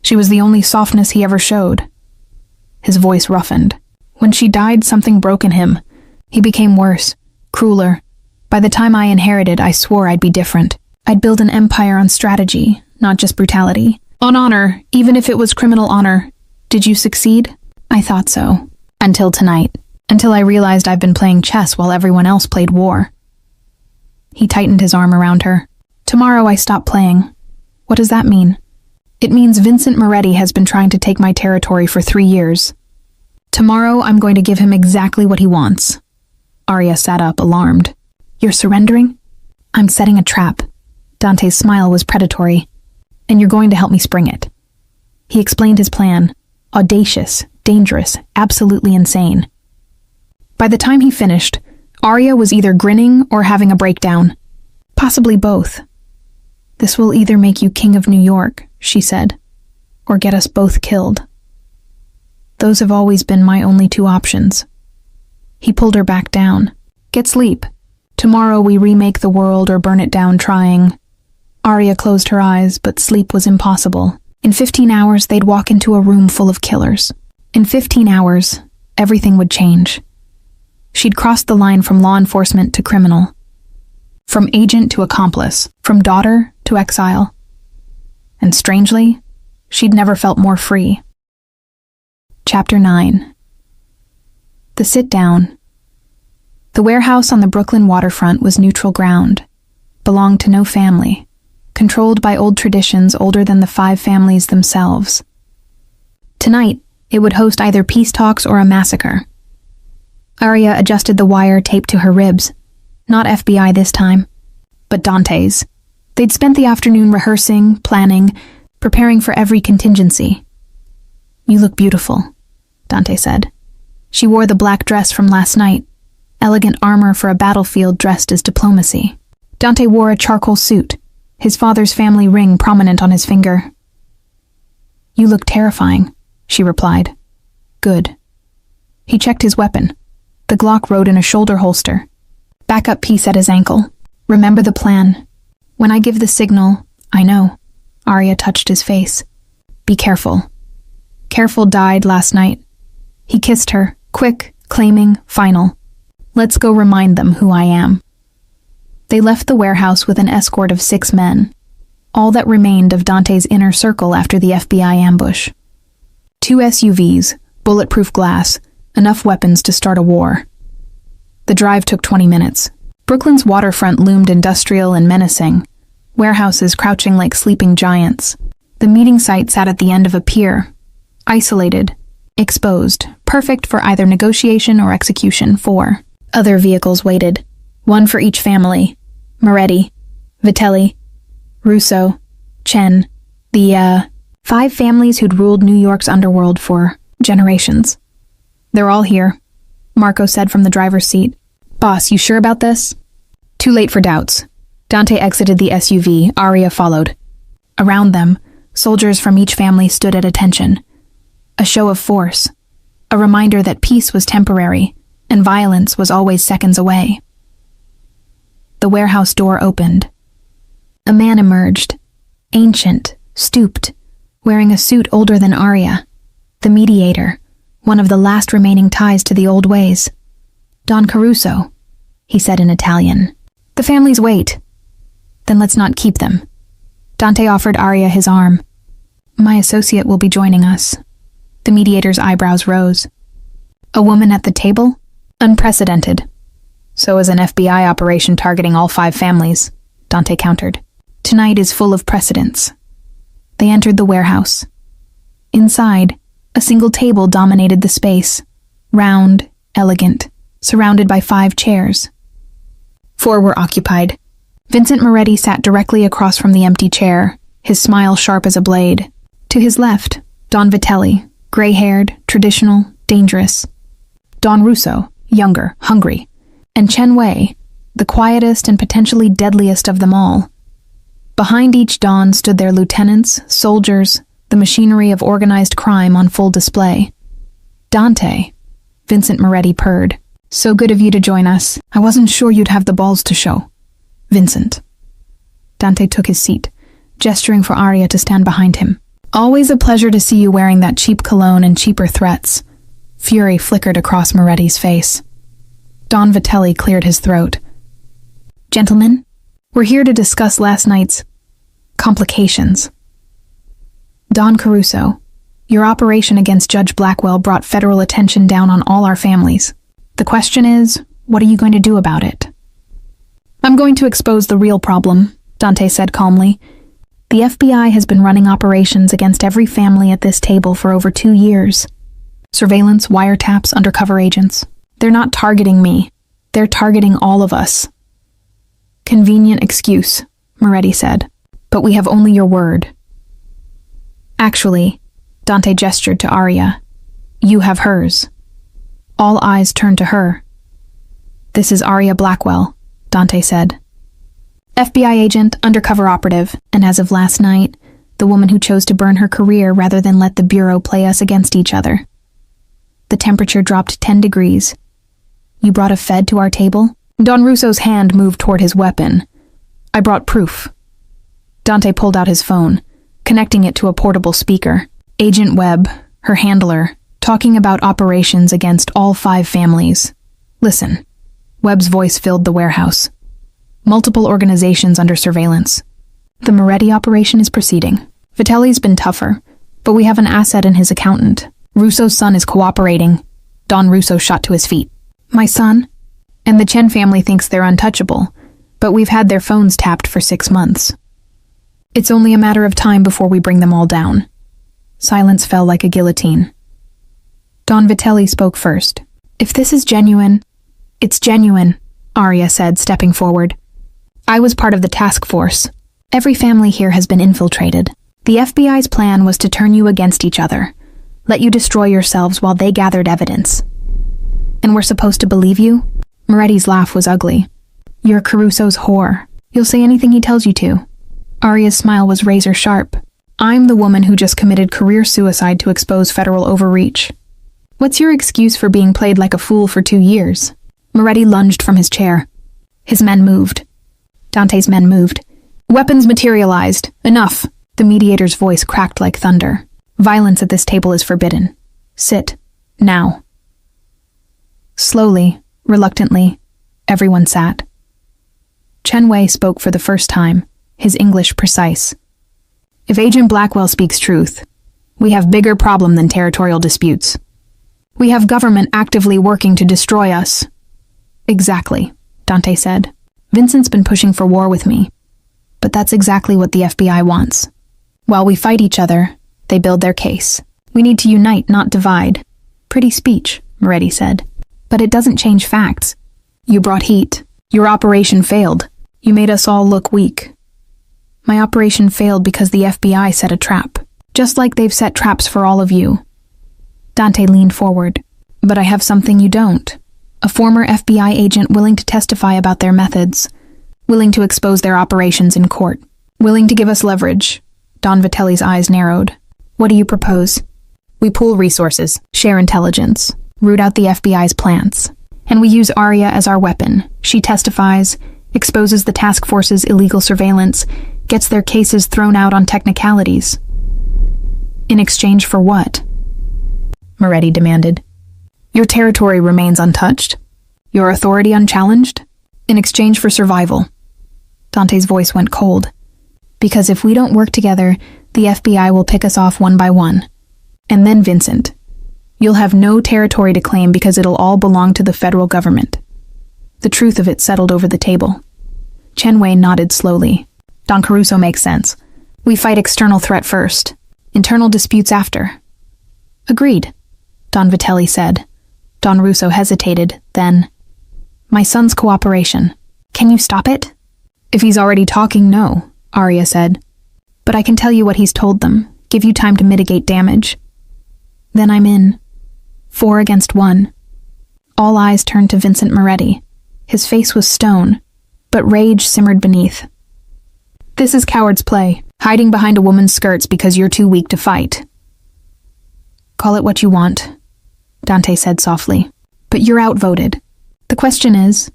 She was the only softness he ever showed." His voice roughened. "When she died, something broke in him. He became worse, crueler. By the time I inherited, I swore I'd be different. I'd build an empire on strategy, not just brutality. On honor, even if it was criminal honor. Did you succeed? I thought so. Until tonight. Until I realized I've been playing chess while everyone else played war." He tightened his arm around her. "Tomorrow I stop playing. What does that mean?" "It means Vincent Moretti has been trying to take my territory for 3 years. Tomorrow I'm going to give him exactly what he wants." Arya sat up, alarmed. "You're surrendering?" "I'm setting a trap." Dante's smile was predatory. "And you're going to help me spring it." He explained his plan. Audacious, dangerous, absolutely insane. By the time he finished, Arya was either grinning or having a breakdown. Possibly both. "This will either make you king of New York," she said, "or get us both killed. Those have always been my only 2 options." He pulled her back down. "Get sleep. Tomorrow we remake the world or burn it down trying." Arya closed her eyes, but sleep was impossible. In 15 hours, they'd walk into a room full of killers. In 15 hours, everything would change. She'd crossed the line from law enforcement to criminal. From agent to accomplice. From daughter to exile. And strangely, she'd never felt more free. Chapter 9. The sit-down. The warehouse on the Brooklyn waterfront was neutral ground, belonged to no family, controlled by old traditions older than the 5 families themselves. Tonight, it would host either peace talks or a massacre. Arya adjusted the wire taped to her ribs. Not FBI this time, but Dante's. They'd spent the afternoon rehearsing, planning, preparing for every contingency. "You look beautiful," Dante said. She wore the black dress from last night, elegant armor for a battlefield dressed as diplomacy. Dante wore a charcoal suit, his father's family ring prominent on his finger. "You look terrifying," she replied. "Good." He checked his weapon. The Glock rode in a shoulder holster. Backup piece at his ankle. "Remember the plan. When I give the signal, I know." Arya touched his face. "Be careful." Careful died last night. He kissed her, quick, claiming, final. "Let's go remind them who I am." They left the warehouse with an escort of 6 men, all that remained of Dante's inner circle after the FBI ambush. 2 SUVs, bulletproof glass, enough weapons to start a war. The drive took 20 minutes. Brooklyn's waterfront loomed industrial and menacing, warehouses crouching like sleeping giants. The meeting site sat at the end of a pier, isolated, exposed, perfect for either negotiation or execution. 4 other vehicles waited, 1 for each family. Moretti, Vitelli, Russo, Chen, the 5 families who'd ruled New York's underworld for generations. "They're all here," Marco said from the driver's seat. "Boss, you sure about this?" Too late for doubts. Dante exited the SUV, Arya followed. Around them, soldiers from each family stood at attention. A show of force, a reminder that peace was temporary, and violence was always seconds away. The warehouse door opened. A man emerged, ancient, stooped, wearing a suit older than Arya, the mediator, one of the last remaining ties to the old ways. Don Caruso, he said in Italian. The families wait. Then let's not keep them. Dante offered Arya his arm. My associate will be joining us. The mediator's eyebrows rose. A woman at the table? Unprecedented. So is an FBI operation targeting all 5 families, Dante countered. Tonight is full of precedents. They entered the warehouse. Inside, a single table dominated the space, round, elegant, surrounded by 5 chairs. 4 were occupied. Vincent Moretti sat directly across from the empty chair, his smile sharp as a blade. To his left, Don Vitelli, gray-haired, traditional, dangerous. Don Russo, younger, hungry. And Chen Wei, the quietest and potentially deadliest of them all. Behind each Don stood their lieutenants, soldiers, the machinery of organized crime on full display. Dante, Vincent Moretti purred. So good of you to join us. I wasn't sure you'd have the balls to show. Vincent. Dante took his seat, gesturing for Arya to stand behind him. Always a pleasure to see you wearing that cheap cologne and cheaper threats. Fury flickered across Moretti's face. Don Vitelli cleared his throat. Gentlemen, we're here to discuss last night's complications. Don Caruso, your operation against Judge Blackwell brought federal attention down on all our families. The question is, what are you going to do about it? I'm going to expose the real problem, Dante said calmly. The FBI has been running operations against every family at this table for over 2 years. Surveillance, wiretaps, undercover agents. They're not targeting me. They're targeting all of us. Convenient excuse, Moretti said. But we have only your word. Actually, Dante gestured to Arya. You have hers. All eyes turned to her. This is Arya Blackwell, Dante said. FBI agent, undercover operative, and as of last night, the woman who chose to burn her career rather than let the Bureau play us against each other. The temperature dropped 10 degrees. You brought a Fed to our table? Don Russo's hand moved toward his weapon. I brought proof. Dante pulled out his phone, connecting it to a portable speaker. Agent Webb, her handler, talking about operations against all 5 families. Listen. Webb's voice filled the warehouse. Multiple organizations under surveillance. The Moretti operation is proceeding. Vitelli's been tougher, but we have an asset in his accountant. Russo's son is cooperating. Don Russo shot to his feet. My son? And the Chen family thinks they're untouchable, but we've had their phones tapped for 6 months. It's only a matter of time before we bring them all down. Silence fell like a guillotine. Don Vitelli spoke first. If this is genuine, it's genuine, Arya said, stepping forward. I was part of the task force. Every family here has been infiltrated. The FBI's plan was to turn you against each other, let you destroy yourselves while they gathered evidence. And we're supposed to believe you? Moretti's laugh was ugly. You're Caruso's whore. You'll say anything he tells you to. Arya's smile was razor sharp. I'm the woman who just committed career suicide to expose federal overreach. What's your excuse for being played like a fool for 2 years? Moretti lunged from his chair. His men moved. Dante's men moved. Weapons materialized. Enough. The mediator's voice cracked like thunder. Violence at this table is forbidden. Sit. Now. Slowly, reluctantly, everyone sat. Chen Wei spoke for the first time, his English precise. If Agent Blackwell speaks truth, we have bigger problem than territorial disputes. We have government actively working to destroy us. Exactly, Dante said. Vincent's been pushing for war with me, but that's exactly what the FBI wants. While we fight each other, they build their case. We need to unite, not divide. Pretty speech, Moretti said. But it doesn't change facts. You brought heat. Your operation failed. You made us all look weak. My operation failed because the FBI set a trap, just like they've set traps for all of you. Dante leaned forward. But I have something you don't. A former FBI agent willing to testify about their methods, willing to expose their operations in court, willing to give us leverage. Don Vitelli's eyes narrowed. What do you propose? We pool resources, share intelligence, root out the FBI's plants, and we use Arya as our weapon. She testifies, exposes the task force's illegal surveillance, gets their cases thrown out on technicalities. In exchange for what? Moretti demanded. Your territory remains untouched? Your authority unchallenged? In exchange for survival. Dante's voice went cold. Because if we don't work together, the FBI will pick us off one by one. And then Vincent. You'll have no territory to claim because it'll all belong to the federal government. The truth of it settled over the table. Chen Wei nodded slowly. Don Caruso makes sense. We fight external threat first, internal disputes after. Agreed, Don Vitelli said. Don Russo hesitated, then, my son's cooperation. Can you stop it? If he's already talking, no, Arya said. But I can tell you what he's told them, give you time to mitigate damage. Then I'm in. 4 against 1. All eyes turned to Vincent Moretti. His face was stone, but rage simmered beneath. This is coward's play, hiding behind a woman's skirts because you're too weak to fight. Call it what you want, Dante said softly, but you're outvoted. The question is,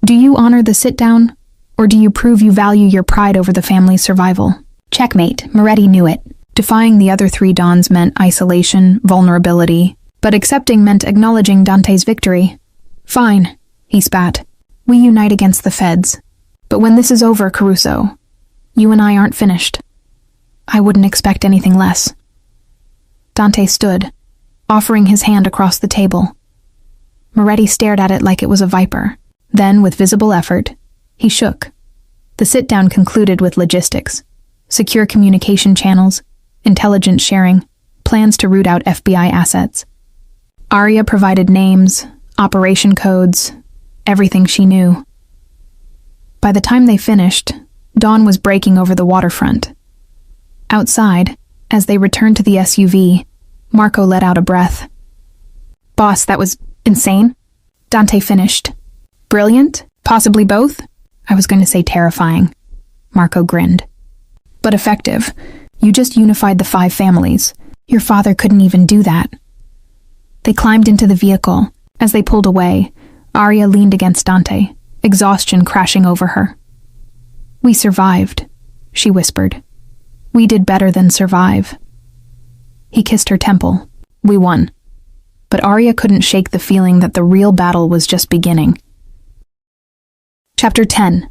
do you honor the sit-down, or do you prove you value your pride over the family's survival? Checkmate, Moretti knew it. Defying the other 3 Dons meant isolation, vulnerability, but accepting meant acknowledging Dante's victory. Fine, he spat. We unite against the feds. But when this is over, Caruso, you and I aren't finished. I wouldn't expect anything less. Dante stood, offering his hand across the table. Moretti stared at it like it was a viper. Then, with visible effort, he shook. The sit-down concluded with logistics. Secure communication channels, intelligence sharing, plans to root out FBI assets. Arya provided names, operation codes, everything she knew. By the time they finished, dawn was breaking over the waterfront. Outside, as they returned to the SUV, Marco let out a breath. Boss, that was insane. Dante finished. Brilliant? Possibly both? I was going to say terrifying. Marco grinned. But effective. You just unified the 5 families. Your father couldn't even do that. They climbed into the vehicle. As they pulled away, Arya leaned against Dante, exhaustion crashing over her. We survived, she whispered. We did better than survive. He kissed her temple. We won. But Arya couldn't shake the feeling that the real battle was just beginning. Chapter 10.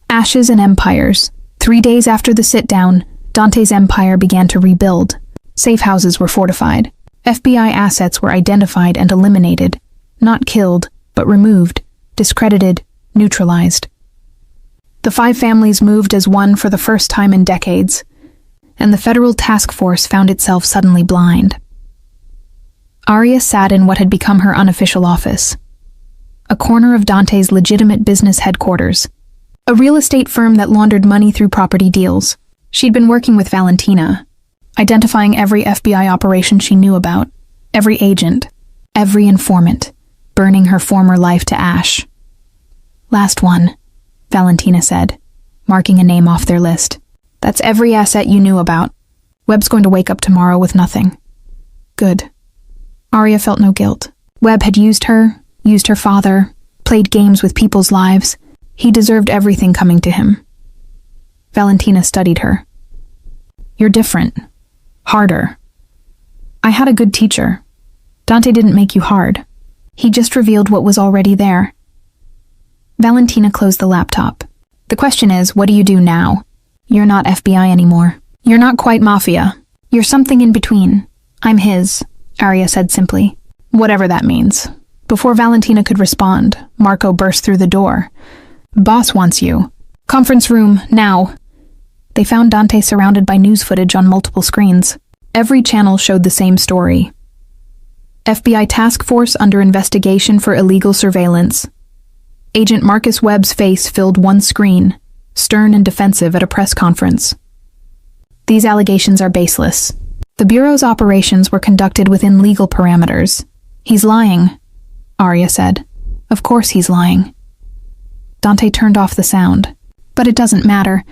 Ashes and Empires. 3 days after the sit-down, Dante's empire began to rebuild. Safe houses were fortified. FBI assets were identified and eliminated. Not killed, but removed, discredited, neutralized. The 5 families moved as one for the first time in decades, and the federal task force found itself suddenly blind. Arya sat in what had become her unofficial office, a corner of Dante's legitimate business headquarters, a real estate firm that laundered money through property deals. She'd been working with Valentina, identifying every FBI operation she knew about, every agent, every informant, burning her former life to ash. Last one, Valentina said, marking a name off their list. That's every asset you knew about. Webb's going to wake up tomorrow with nothing. Good. Arya felt no guilt. Webb had used her father, played games with people's lives. He deserved everything coming to him. Valentina studied her. You're different. Harder. I had a good teacher. Dante didn't make you hard. He just revealed what was already there. Valentina closed the laptop. The question is, what do you do now? You're not FBI anymore. You're not quite Mafia. You're something in between. I'm his, Arya said simply. Whatever that means. Before Valentina could respond, Marco burst through the door. Boss wants you. Conference room, now. They found Dante surrounded by news footage on multiple screens. Every channel showed the same story. FBI task force under investigation for illegal surveillance. Agent Marcus Webb's face filled one screen, stern and defensive at a press conference. These allegations are baseless. The Bureau's operations were conducted within legal parameters. He's lying, Arya said. Of course he's lying. Dante turned off the sound. But it doesn't matter.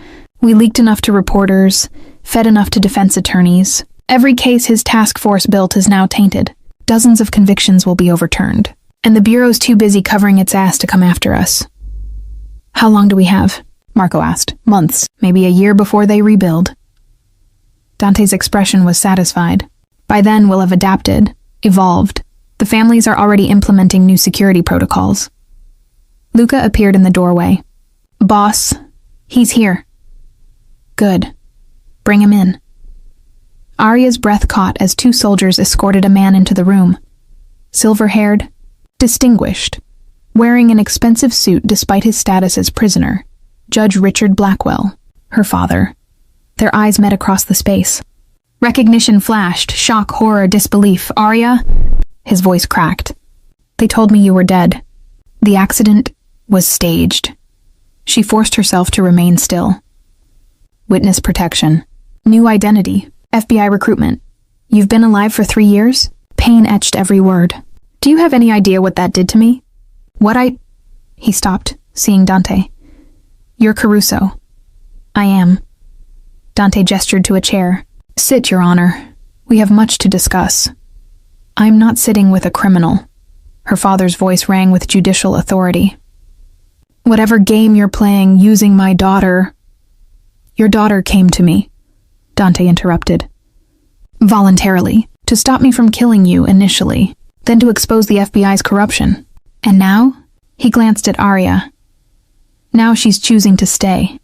We leaked enough to reporters, fed enough to defense attorneys. Every case his task force built is now tainted. Dozens of convictions will be overturned. And the Bureau's too busy covering its ass to come after us. How long do we have? Marco asked. Months, maybe a year before they rebuild. Dante's expression was satisfied. By then we'll have adapted, Evolved. The families are already implementing new security protocols. Luca appeared in the doorway. Boss, he's here. Good. Bring him in. Arya's breath caught as two soldiers escorted a man into the room. Silver-haired, distinguished, wearing an expensive suit despite his status as prisoner. Judge Richard Blackwell, her father. Their eyes met across the space. Recognition flashed, shock, horror, disbelief. Arya? His voice cracked. They told me you were dead. The accident was staged. She forced herself to remain still. Witness protection. New identity. FBI recruitment. You've been alive for 3 years? Pain etched every word. Do you have any idea what that did to me? He stopped, seeing Dante. You're Caruso. I am. Dante gestured to a chair. Sit, Your Honor. We have much to discuss. I'm not sitting with a criminal. Her father's voice rang with judicial authority. Whatever game you're playing using my daughter... Your daughter came to me, Dante interrupted. Voluntarily, to stop me from killing you initially, then to expose the FBI's corruption. And now? He glanced at Arya. Now she's choosing to stay.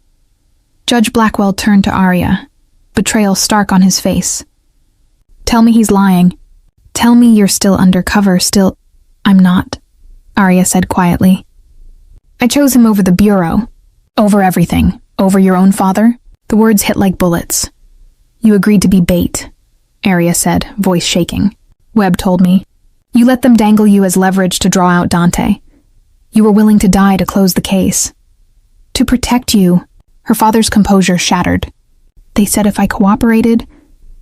Judge Blackwell turned to Arya, betrayal stark on his face. Tell me he's lying. Tell me you're still undercover, still... I'm not, Arya said quietly. I chose him over the Bureau. Over everything. Over your own father. The words hit like bullets. You agreed to be bait, Arya said, voice shaking. Webb told me. You let them dangle you as leverage to draw out Dante. You were willing to die to close the case. To protect you. Her father's composure shattered. They said if I cooperated,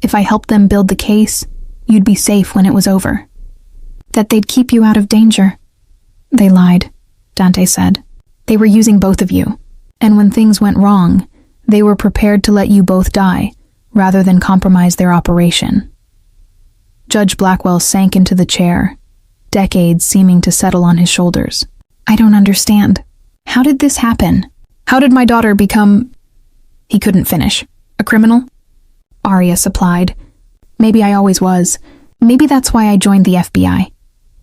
if I helped them build the case, you'd be safe when it was over. That they'd keep you out of danger. They lied, Dante said. They were using both of you. And when things went wrong, they were prepared to let you both die, rather than compromise their operation. Judge Blackwell sank into the chair, decades seeming to settle on his shoulders. I don't understand. How did this happen? How did my daughter become... He couldn't finish. A criminal? Arya supplied. Maybe I always was. Maybe that's why I joined the FBI.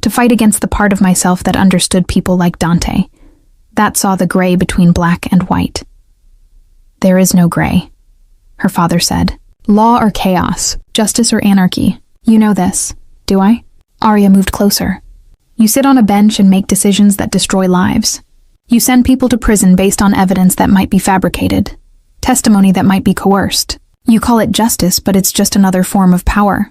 To fight against the part of myself that understood people like Dante. That saw the gray between black and white. There is no gray, her father said. Law or chaos, justice or anarchy. You know this, do I? Arya moved closer. You sit on a bench and make decisions that destroy lives. You send people to prison based on evidence that might be fabricated, testimony that might be coerced. You call it justice, but it's just another form of power.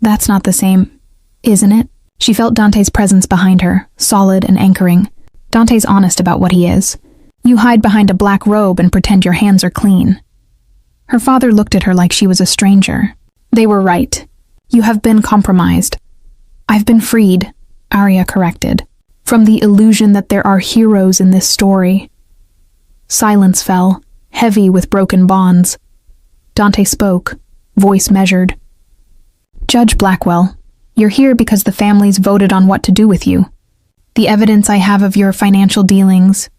That's not the same, isn't it? She felt Dante's presence behind her, solid and anchoring. Dante's honest about what he is. You hide behind a black robe and pretend your hands are clean. Her father looked at her like she was a stranger. They were right. You have been compromised. I've been freed, Arya corrected, from the illusion that there are heroes in this story. Silence fell, heavy with broken bonds. Dante spoke, voice measured. Judge Blackwell, you're here because the families voted on what to do with you. The evidence I have of your financial dealings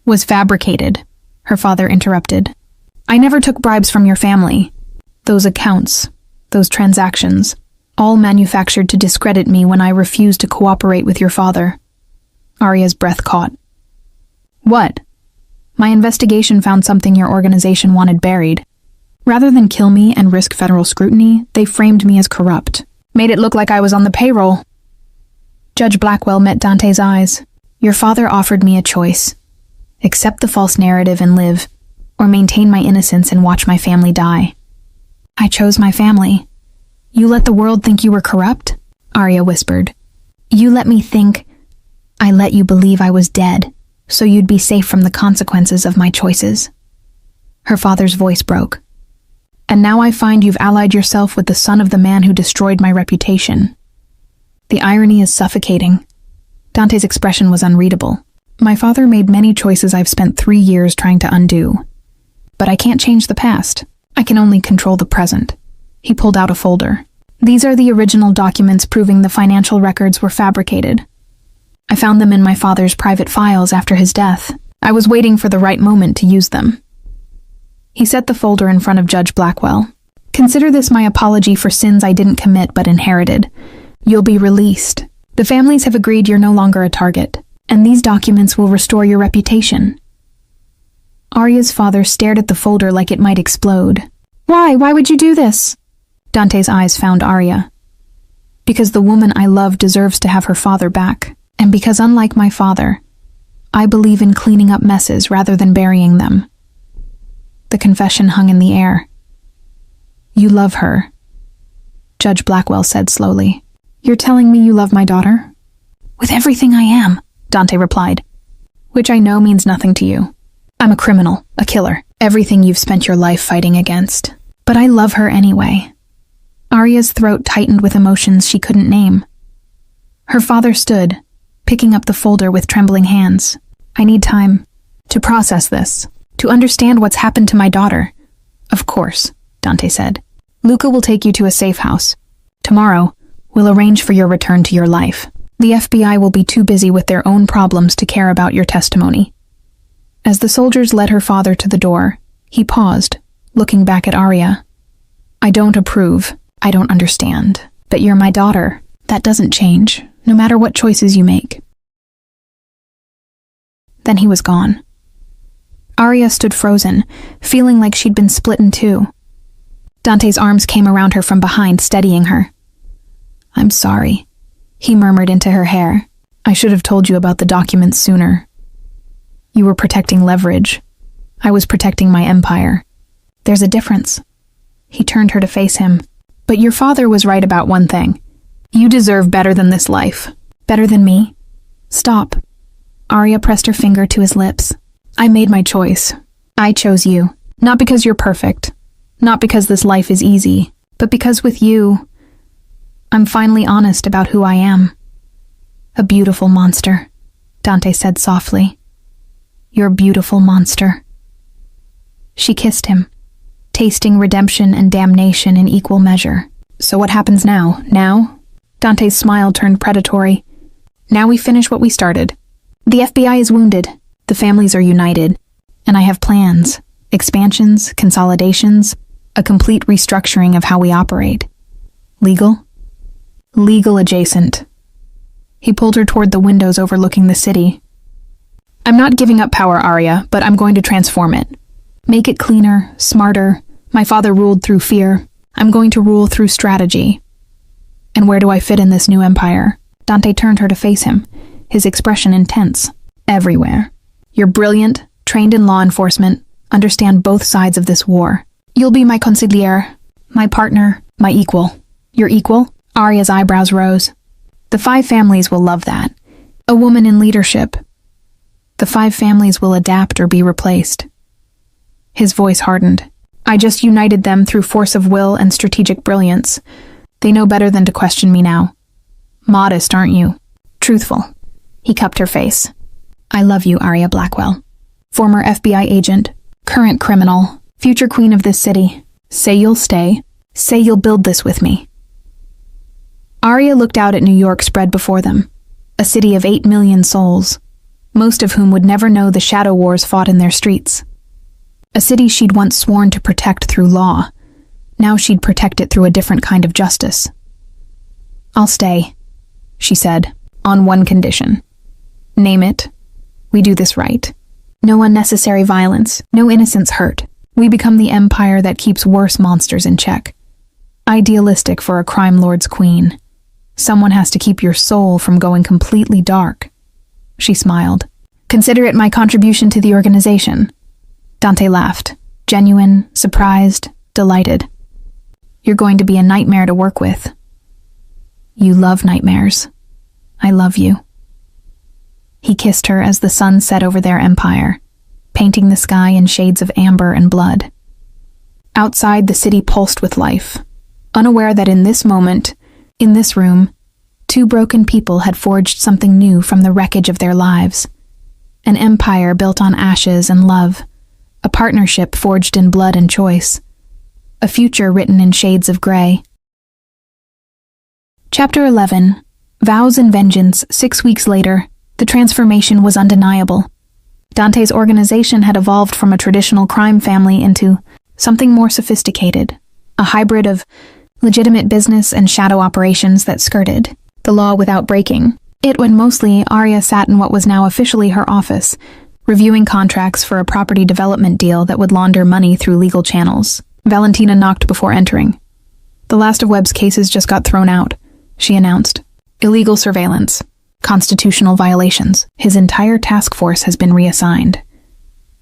was fabricated, her father interrupted. I never took bribes from your family. Those accounts, those transactions, all manufactured to discredit me when I refused to cooperate with your father. Arya's breath caught. What? My investigation found something your organization wanted buried. Rather than kill me and risk federal scrutiny, they framed me as corrupt. Made it look like I was on the payroll. Judge Blackwell met Dante's eyes. Your father offered me a choice. Accept the false narrative and live, or maintain my innocence and watch my family die. I chose my family. You let the world think you were corrupt? Arya whispered. You let me think. I let you believe I was dead, so you'd be safe from the consequences of my choices. Her father's voice broke. And now I find you've allied yourself with the son of the man who destroyed my reputation. The irony is suffocating. Dante's expression was unreadable. My father made many choices I've spent 3 years trying to undo. But I can't change the past. I can only control the present. He pulled out a folder. These are the original documents proving the financial records were fabricated. I found them in my father's private files after his death. I was waiting for the right moment to use them. He set the folder in front of Judge Blackwell. Consider this my apology for sins I didn't commit but inherited. You'll be released. The families have agreed you're no longer a target, and these documents will restore your reputation. Arya's father stared at the folder like it might explode. Why? Why would you do this? Dante's eyes found Arya. Because the woman I love deserves to have her father back, and because unlike my father, I believe in cleaning up messes rather than burying them. The confession hung in the air. You love her, Judge Blackwell said slowly. You're telling me you love my daughter? With everything I am, Dante replied. Which I know means nothing to you. I'm a criminal, a killer, everything you've spent your life fighting against. But I love her anyway. Arya's throat tightened with emotions she couldn't name. Her father stood, picking up the folder with trembling hands. I need time to process this, to understand what's happened to my daughter. Of course, Dante said. Luca will take you to a safe house. Tomorrow, we'll arrange for your return to your life. The FBI will be too busy with their own problems to care about your testimony. As the soldiers led her father to the door, he paused, looking back at Arya. I don't approve. I don't understand. But you're my daughter. That doesn't change, no matter what choices you make. Then he was gone. Arya stood frozen, feeling like she'd been split in two. Dante's arms came around her from behind, steadying her. I'm sorry, he murmured into her hair. I should have told you about the documents sooner. You were protecting leverage. I was protecting my empire. There's a difference. He turned her to face him. But your father was right about one thing. You deserve better than this life. Better than me? Stop. Arya pressed her finger to his lips. I made my choice. I chose you. Not because you're perfect. Not because this life is easy. But because with you, I'm finally honest about who I am. A beautiful monster, Dante said softly. You're a beautiful monster. She kissed him, tasting redemption and damnation in equal measure. So what happens now? Now? Dante's smile turned predatory. Now we finish what we started. The FBI is wounded. The families are united. And I have plans. Expansions, consolidations, a complete restructuring of how we operate. Legal? Legal adjacent. He pulled her toward the windows overlooking the city. I'm not giving up power, Arya, but I'm going to transform it. Make it cleaner, smarter. My father ruled through fear. I'm going to rule through strategy. And where do I fit in this new empire? Dante turned her to face him, his expression intense. Everywhere. You're brilliant, trained in law enforcement, understand both sides of this war. You'll be my consigliere, my partner, my equal. Your equal? Arya's eyebrows rose. The 5 families will love that. A woman in leadership. The 5 families will adapt or be replaced. His voice hardened. I just united them through force of will and strategic brilliance. They know better than to question me now. Modest, aren't you? Truthful. He cupped her face. I love you, Arya Blackwell. Former FBI agent, current criminal, future queen of this city. Say you'll stay. Say you'll build this with me. Arya looked out at New York spread before them, a city of 8 million souls, most of whom would never know the shadow wars fought in their streets. A city she'd once sworn to protect through law. Now she'd protect it through a different kind of justice. I'll stay, she said, on one condition. Name it. We do this right. No unnecessary violence, no innocents hurt. We become the empire that keeps worse monsters in check. Idealistic for a crime lord's queen. Someone has to keep your soul from going completely dark. She smiled. Consider it my contribution to the organization. Dante laughed, genuine, surprised, delighted. You're going to be a nightmare to work with. You love nightmares. I love you. He kissed her as the sun set over their empire, painting the sky in shades of amber and blood. Outside, the city pulsed with life, unaware that in this moment, in this room, 2 broken people had forged something new from the wreckage of their lives. An empire built on ashes and love, a partnership forged in blood and choice, a future written in shades of gray. Chapter 11. Vows and Vengeance. 6 weeks later, the transformation was undeniable. Dante's organization had evolved from a traditional crime family into something more sophisticated, a hybrid of legitimate business and shadow operations that skirted the law without breaking it. When mostly, Arya sat in what was now officially her office, reviewing contracts for a property development deal that would launder money through legal channels. Valentina knocked before entering. "The last of Webb's cases just got thrown out," she announced. "Illegal surveillance. Constitutional violations. His entire task force has been reassigned."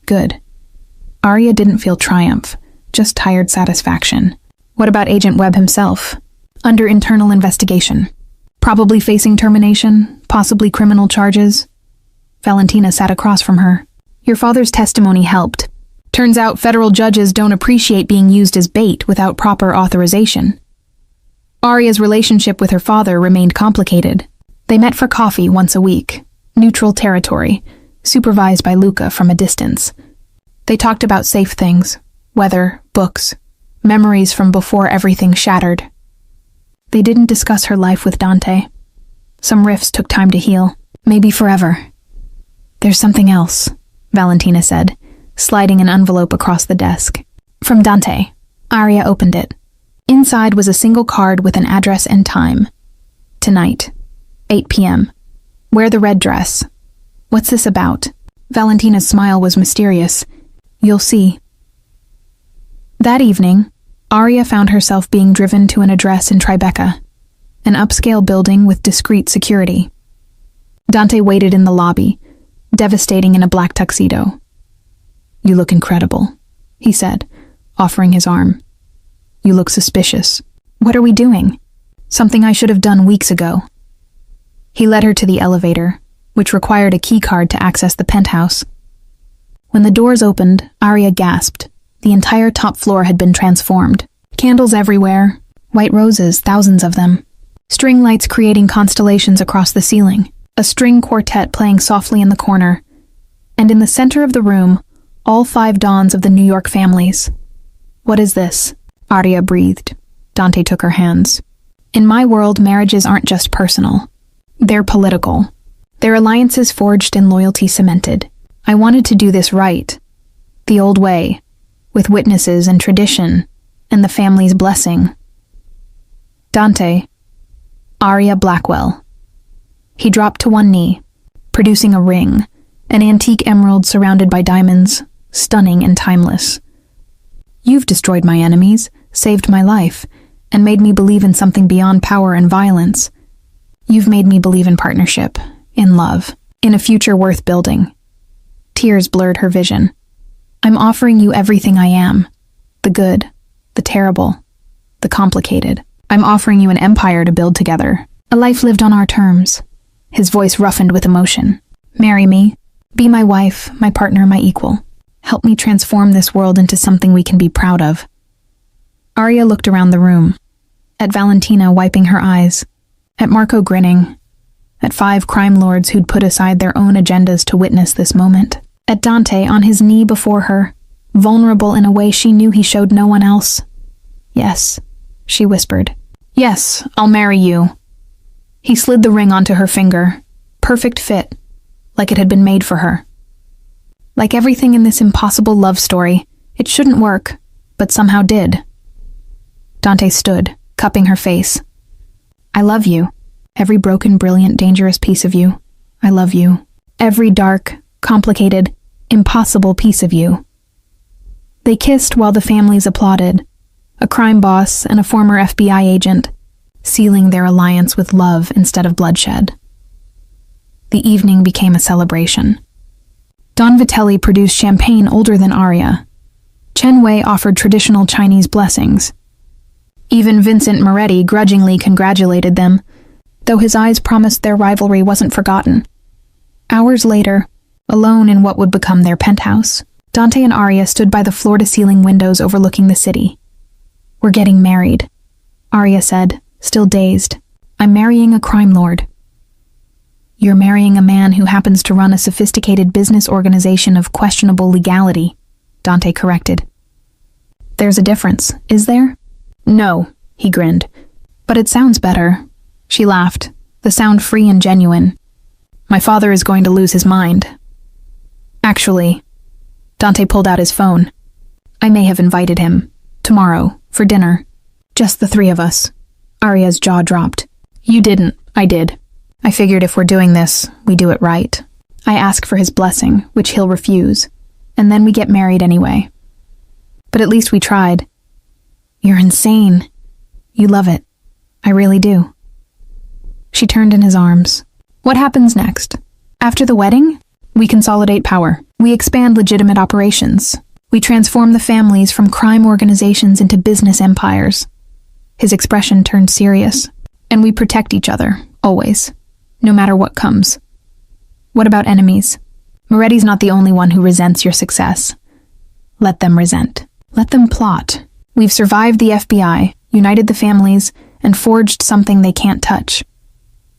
Good. Arya didn't feel triumph, just tired satisfaction. What about Agent Webb himself? Under internal investigation. Probably facing termination, possibly criminal charges. Valentina sat across from her. "Your father's testimony helped. Turns out federal judges don't appreciate being used as bait without proper authorization." Arya's relationship with her father remained complicated. They met for coffee once a week, neutral territory, supervised by Luca from a distance. They talked about safe things, weather, books, memories from before everything shattered. They didn't discuss her life with Dante. Some rifts took time to heal, maybe forever. "There's something else," Valentina said, sliding an envelope across the desk. From Dante. Arya opened it. Inside was a single card with an address and time. "Tonight, 8 p.m. Wear the red dress." "What's this about?" Valentina's smile was mysterious. "You'll see." That evening, Arya found herself being driven to an address in Tribeca, an upscale building with discreet security. Dante waited in the lobby, devastating in a black tuxedo. "You look incredible," he said, offering his arm. "You look suspicious." "What are we doing?" "Something I should have done weeks ago." He led her to the elevator, which required a key card to access the penthouse. When the doors opened, Arya gasped. The entire top floor had been transformed. Candles everywhere, white roses, thousands of them. String lights creating constellations across the ceiling. A string quartet playing softly in the corner. And in the center of the room, all 5 dawns of the New York families. "What is this?" Arya breathed. Dante took her hands. "In my world, marriages aren't just personal. They're political. They're alliances forged and loyalty cemented. I wanted to do this right. The old way, with witnesses and tradition, and the family's blessing." Dante. Arya Blackwell. He dropped to one knee, producing a ring, an antique emerald surrounded by diamonds, stunning and timeless. "You've destroyed my enemies, saved my life, and made me believe in something beyond power and violence. You've made me believe in partnership, in love, in a future worth building." Tears blurred her vision. "I'm offering you everything I am. The good, the terrible, the complicated. I'm offering you an empire to build together, a life lived on our terms." His voice roughened with emotion. "Marry me. Be my wife, my partner, my equal. Help me transform this world into something we can be proud of." Arya looked around the room. At Valentina wiping her eyes. At Marco grinning. At 5 crime lords who'd put aside their own agendas to witness this moment. At Dante on his knee before her, vulnerable in a way she knew he showed no one else. "Yes," she whispered. "Yes, I'll marry you." He slid the ring onto her finger. Perfect fit, like it had been made for her. Like everything in this impossible love story, it shouldn't work, but somehow did. Dante stood, cupping her face. "I love you. Every broken, brilliant, dangerous piece of you. I love you. Every dark, complicated, impossible piece of you." They kissed while the families applauded. A crime boss and a former FBI agent, sealing their alliance with love instead of bloodshed. The evening became a celebration. Don Vitelli produced champagne older than Arya. Chen Wei offered traditional Chinese blessings. Even Vincent Moretti grudgingly congratulated them, though his eyes promised their rivalry wasn't forgotten. Hours later, alone in what would become their penthouse, Dante and Arya stood by the floor-to-ceiling windows overlooking the city. "We're getting married," Arya said, still dazed. "I'm marrying a crime lord." "You're marrying a man who happens to run a sophisticated business organization of questionable legality," Dante corrected. "There's a difference, is there?" "No," he grinned. "But it sounds better." She laughed, the sound free and genuine. "My father is going to lose his mind." "Actually," Dante pulled out his phone. "I may have invited him. Tomorrow, for dinner. Just the three of us. Arya's jaw dropped. You didn't. I did. I figured if we're doing this, we do it right. I ask for his blessing, which he'll refuse, and then we get married anyway. But at least we tried. You're insane. You love it. I really do. She turned in his arms. What happens next? After the wedding, we consolidate power. We expand legitimate operations. We transform the families from crime organizations into business empires. His expression turned serious. And we protect each other, always, no matter what comes. What about enemies? Moretti's not the only one who resents your success. Let them resent. Let them plot. We've survived the FBI, united the families, and forged something they can't touch.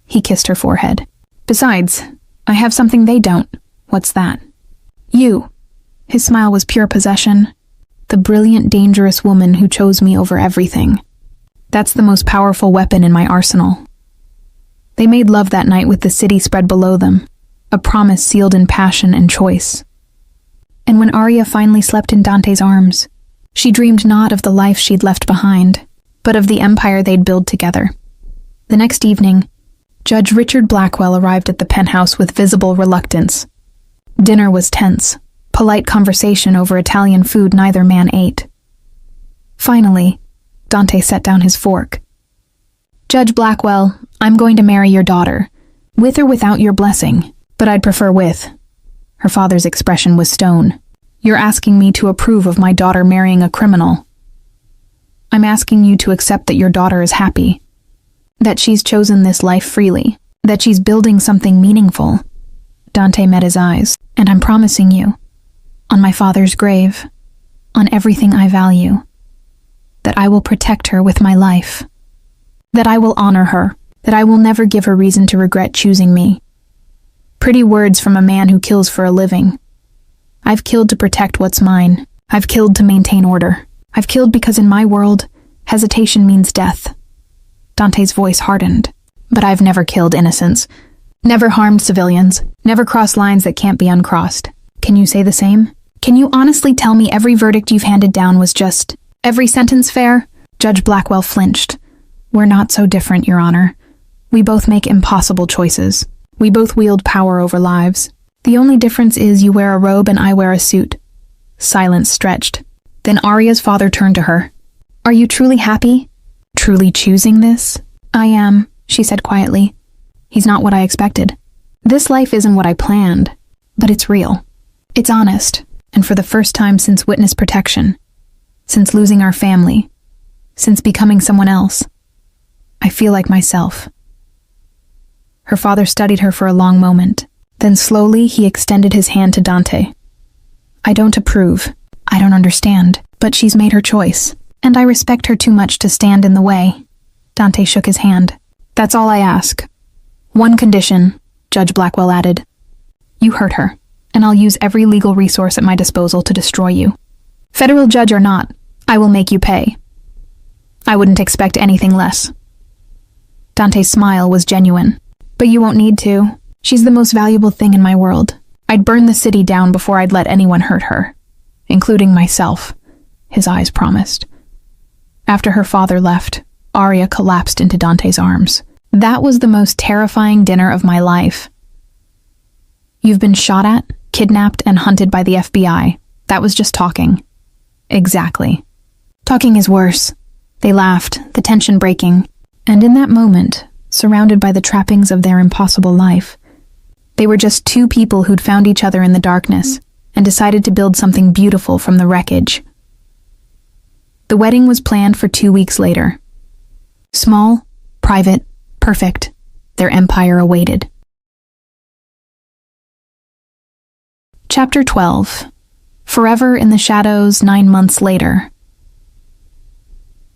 He kissed her forehead. Besides, I have something they don't. What's that? You. His smile was pure possession. The brilliant, dangerous woman who chose me over everything. That's the most powerful weapon in my arsenal. They made love that night with the city spread below them, a promise sealed in passion and choice. And when Arya finally slept in Dante's arms, she dreamed not of the life she'd left behind, but of the empire they'd build together. The next evening, Judge Richard Blackwell arrived at the penthouse with visible reluctance. Dinner was tense, polite conversation over Italian food neither man ate. Finally, Dante set down his fork. Judge Blackwell, I'm going to marry your daughter, with or without your blessing, but I'd prefer with. Her father's expression was stone. You're asking me to approve of my daughter marrying a criminal. I'm asking you to accept that your daughter is happy, that she's chosen this life freely, that she's building something meaningful. Dante met his eyes, and I'm promising you, on my father's grave, on everything I value, that I will protect her with my life, that I will honor her, that I will never give her reason to regret choosing me. Pretty words from a man who kills for a living. I've killed to protect what's mine. I've killed to maintain order. I've killed because in my world, hesitation means death. Dante's voice hardened. But I've never killed innocents. Never harmed civilians. Never crossed lines that can't be uncrossed. Can you say the same? Can you honestly tell me every verdict you've handed down was just every sentence fair? Judge Blackwell flinched. We're not so different, Your Honor. We both make impossible choices. We both wield power over lives. The only difference is you wear a robe and I wear a suit. Silence stretched. Then Arya's father turned to her. Are you truly happy? Truly choosing this? I am, she said quietly. He's not what I expected. This life isn't what I planned, but it's real. It's honest, and for the first time since witness protection, since losing our family, since becoming someone else, I feel like myself. Her father studied her for a long moment. Then slowly he extended his hand to Dante. I don't approve. I don't understand, but she's made her choice, and I respect her too much to stand in the way. Dante shook his hand. That's all I ask. One condition, Judge Blackwell added. You hurt her, and I'll use every legal resource at my disposal to destroy you. Federal judge or not, I will make you pay. I wouldn't expect anything less. Dante's smile was genuine. But you won't need to. She's the most valuable thing in my world. I'd burn the city down before I'd let anyone hurt her, including myself, his eyes promised. After her father left, Arya collapsed into Dante's arms. That was the most terrifying dinner of my life. You've been shot at, kidnapped, and hunted by the FBI. That was just talking. Exactly. Talking is worse. They laughed, the tension breaking, and in that moment, surrounded by the trappings of their impossible life, they were just two people who'd found each other in the darkness and decided to build something beautiful from the wreckage. The wedding was planned for 2 weeks later. Small, private, perfect, their empire awaited. Chapter 12. Forever in the Shadows 9 months later.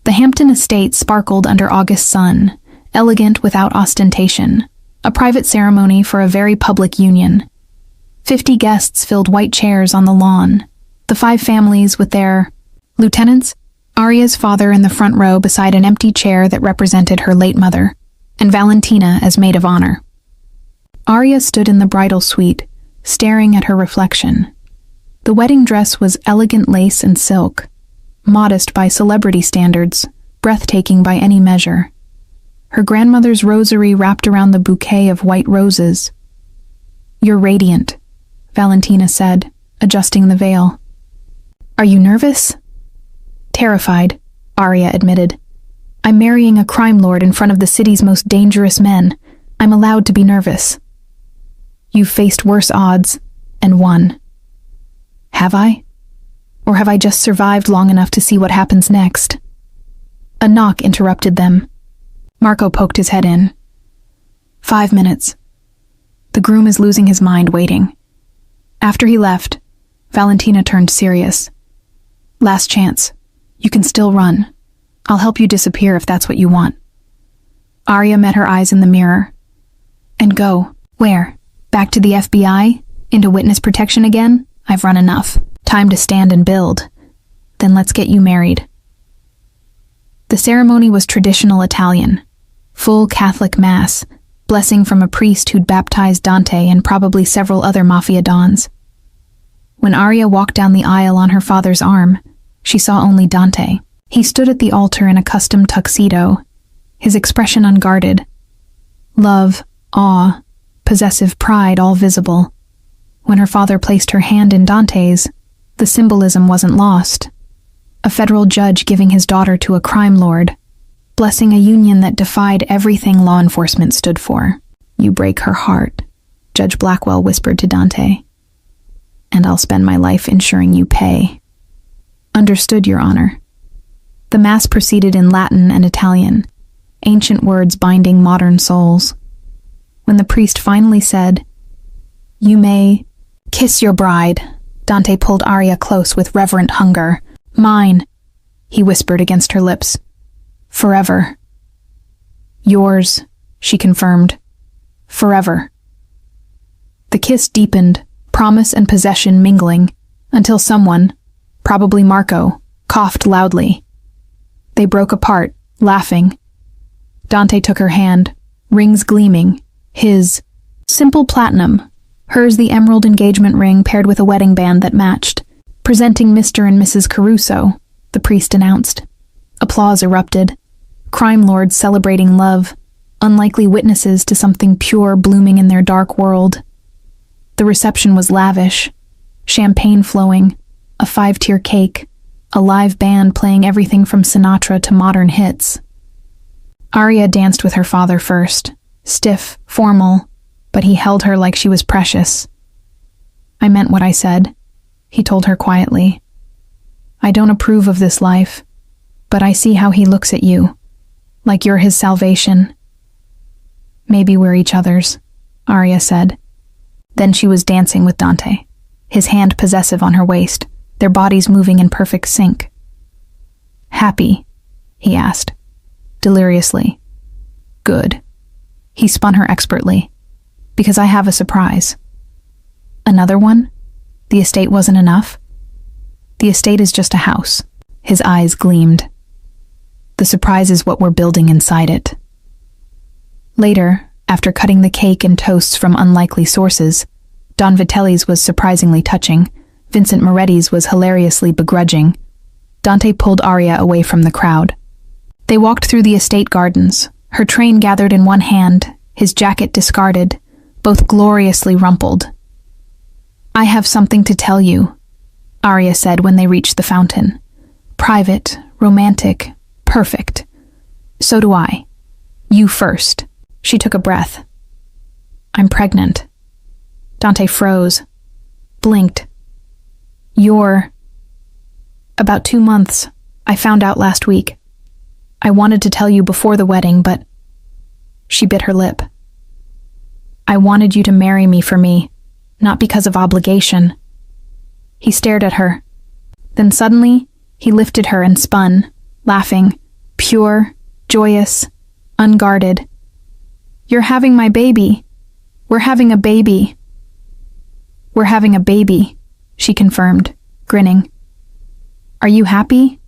The Hampton estate sparkled under August sun, elegant without ostentation, a private ceremony for a very public union. 50 guests filled white chairs on the lawn, the 5 families with their lieutenants, Arya's father in the front row beside an empty chair that represented her late mother, and Valentina as maid of honor. Arya stood in the bridal suite, staring at her reflection. The wedding dress was elegant lace and silk, modest by celebrity standards, breathtaking by any measure. Her grandmother's rosary wrapped around the bouquet of white roses. "You're radiant," Valentina said, adjusting the veil. "Are you nervous?" "Terrified," Arya admitted. "I'm marrying a crime lord in front of the city's most dangerous men. I'm allowed to be nervous." "You've faced worse odds, and won." "Have I? Or have I just survived long enough to see what happens next?" A knock interrupted them. Marco poked his head in. 5 minutes. The groom is losing his mind waiting. After he left, Valentina turned serious. "Last chance. You can still run. I'll help you disappear if that's what you want." Arya met her eyes in the mirror. "And go. Where? Back to the FBI? Into witness protection again? I've run enough. Time to stand and build. Then let's get you married." The ceremony was traditional Italian. Full Catholic Mass, blessing from a priest who'd baptized Dante and probably several other Mafia dons. When Arya walked down the aisle on her father's arm, she saw only Dante. He stood at the altar in a custom tuxedo, his expression unguarded. Love, awe, possessive pride all visible. When her father placed her hand in Dante's, the symbolism wasn't lost. A federal judge giving his daughter to a crime lord, blessing a union that defied everything law enforcement stood for. "You break her heart," Judge Blackwell whispered to Dante. "And I'll spend my life ensuring you pay." "Understood, Your Honor." The Mass proceeded in Latin and Italian, ancient words binding modern souls. When the priest finally said, "You may kiss your bride," Dante pulled Arya close with reverent hunger. "Mine," he whispered against her lips. "Forever." "Yours," she confirmed. "Forever." The kiss deepened, promise and possession mingling, until someone, probably Marco, coughed loudly. They broke apart, laughing. Dante took her hand, rings gleaming, his simple platinum, hers the emerald engagement ring paired with a wedding band that matched. "Presenting Mr. and Mrs. Caruso," the priest announced. Applause erupted. Crime lords celebrating love, unlikely witnesses to something pure blooming in their dark world. The reception was lavish, champagne flowing, a 5-tier cake, a live band playing everything from Sinatra to modern hits. Arya danced with her father first, stiff, formal, but he held her like she was precious. "I meant what I said," he told her quietly. "I don't approve of this life, but I see how he looks at you, like you're his salvation." "Maybe we're each other's," Arya said. Then she was dancing with Dante, his hand possessive on her waist, their bodies moving in perfect sync. "Happy?" he asked, deliriously. "Good." He spun her expertly. "Because I have a surprise." "Another one? The estate wasn't enough?" "The estate is just a house." His eyes gleamed. "The surprise is what we're building inside it." Later, after cutting the cake and toasts from unlikely sources, Don Vitelli's was surprisingly touching, Vincent Moretti's was hilariously begrudging. Dante pulled Arya away from the crowd. They walked through the estate gardens, her train gathered in one hand, his jacket discarded, both gloriously rumpled. "I have something to tell you," Arya said when they reached the fountain. "Private, romantic, perfect. So do I. You first." She took a breath. "I'm pregnant." Dante froze, blinked. "You're..." "About 2 months. I found out last week. I wanted to tell you before the wedding, but..." She bit her lip. "I wanted you to marry me for me, not because of obligation." He stared at her. Then suddenly, he lifted her and spun, laughing, pure, joyous, unguarded. "You're having my baby. We're having a baby." "We're having a baby," she confirmed, grinning. "Are you happy?"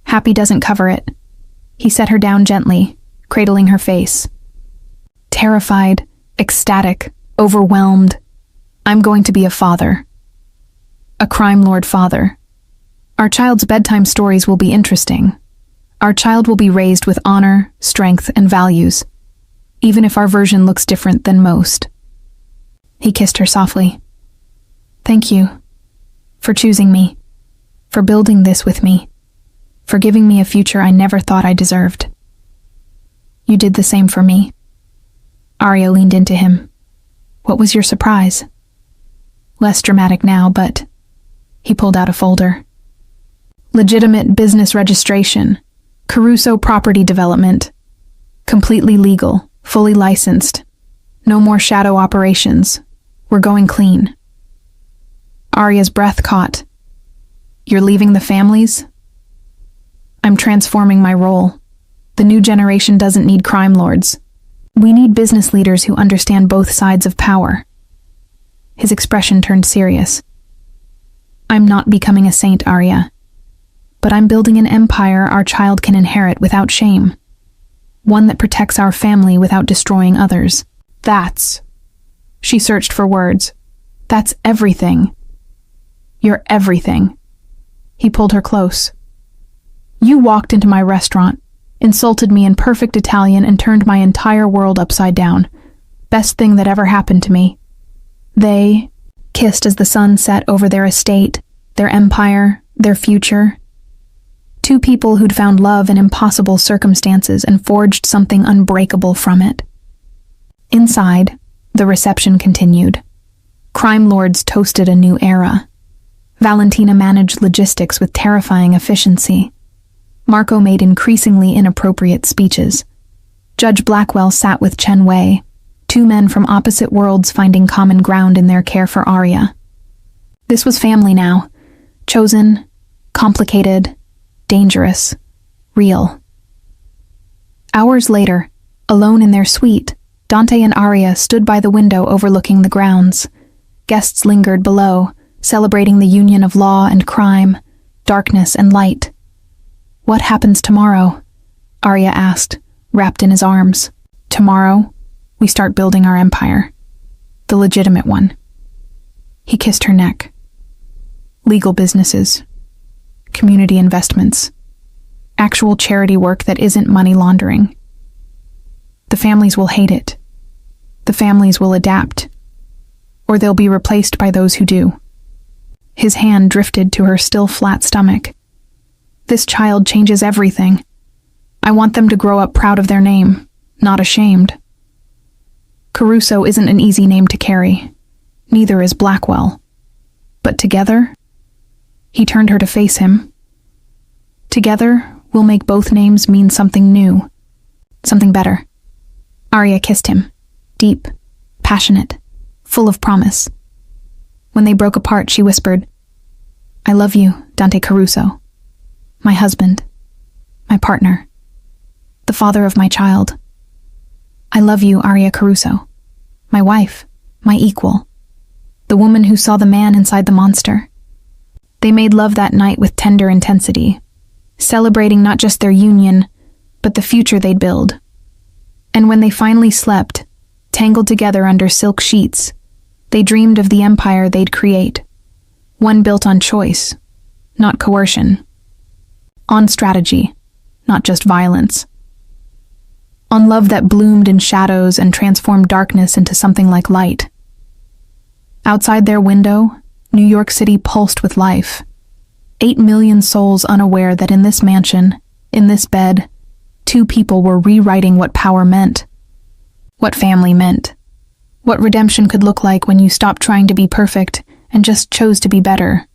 "Happy doesn't cover it." He set her down gently, cradling her face. "Terrified, ecstatic, overwhelmed. I'm going to be a father. A crime lord father. Our child's bedtime stories will be interesting. Our child will be raised with honor, strength, and values, even if our version looks different than most. He kissed her softly. Thank you for choosing me, for building this with me, for giving me a future I never thought I deserved. You did the same for me. Arya leaned into him. What was your surprise? Less dramatic now, but he pulled out a folder. Legitimate business registration, Caruso Property Development, completely legal, fully licensed. No more shadow operations. We're going clean. Arya's breath caught. You're leaving the families? I'm transforming my role. The new generation doesn't need crime lords. We need business leaders who understand both sides of power. His expression turned serious. I'm not becoming a saint, Arya, but I'm building an empire our child can inherit without shame. One that protects our family without destroying others. She searched for words. That's everything. You're everything. He pulled her close. You walked into my restaurant, insulted me in perfect Italian, and turned my entire world upside down. Best thing that ever happened to me. They kissed as the sun set over their estate, their empire, their future. Two people who'd found love in impossible circumstances and forged something unbreakable from it. Inside, the reception continued. Crime lords toasted a new era. Valentina managed logistics with terrifying efficiency. Marco made increasingly inappropriate speeches. Judge Blackwell sat with Chen Wei, two men from opposite worlds finding common ground in their care for Arya. This was family now. Chosen, complicated, dangerous, real. Hours later, alone in their suite, Dante and Arya stood by the window overlooking the grounds. Guests lingered below, celebrating the union of law and crime, darkness and light. What happens tomorrow? Arya asked, wrapped in his arms. Tomorrow, we start building our empire. The legitimate one. He kissed her neck. Legal businesses. Community investments. Actual charity work that isn't money laundering. The families will hate it. The families will adapt. Or they'll be replaced by those who do. His hand drifted to her still flat stomach. This child changes everything. I want them to grow up proud of their name, not ashamed. Caruso isn't an easy name to carry. Neither is Blackwell. But together, he turned her to face him. Together, we'll make both names mean something new, something better. Arya kissed him, deep, passionate, full of promise. When they broke apart, she whispered, I love you, Dante Caruso. My husband, my partner, the father of my child. I love you, Arya Caruso, my wife, my equal, the woman who saw the man inside the monster. They made love that night with tender intensity, celebrating not just their union, but the future they'd build. And when they finally slept, tangled together under silk sheets, they dreamed of the empire they'd create, one built on choice, not coercion. On strategy, not just violence. On love that bloomed in shadows and transformed darkness into something like light. Outside their window, New York City pulsed with life. 8 million souls unaware that in this mansion, in this bed, two people were rewriting what power meant. What family meant. What redemption could look like when you stopped trying to be perfect and just chose to be better.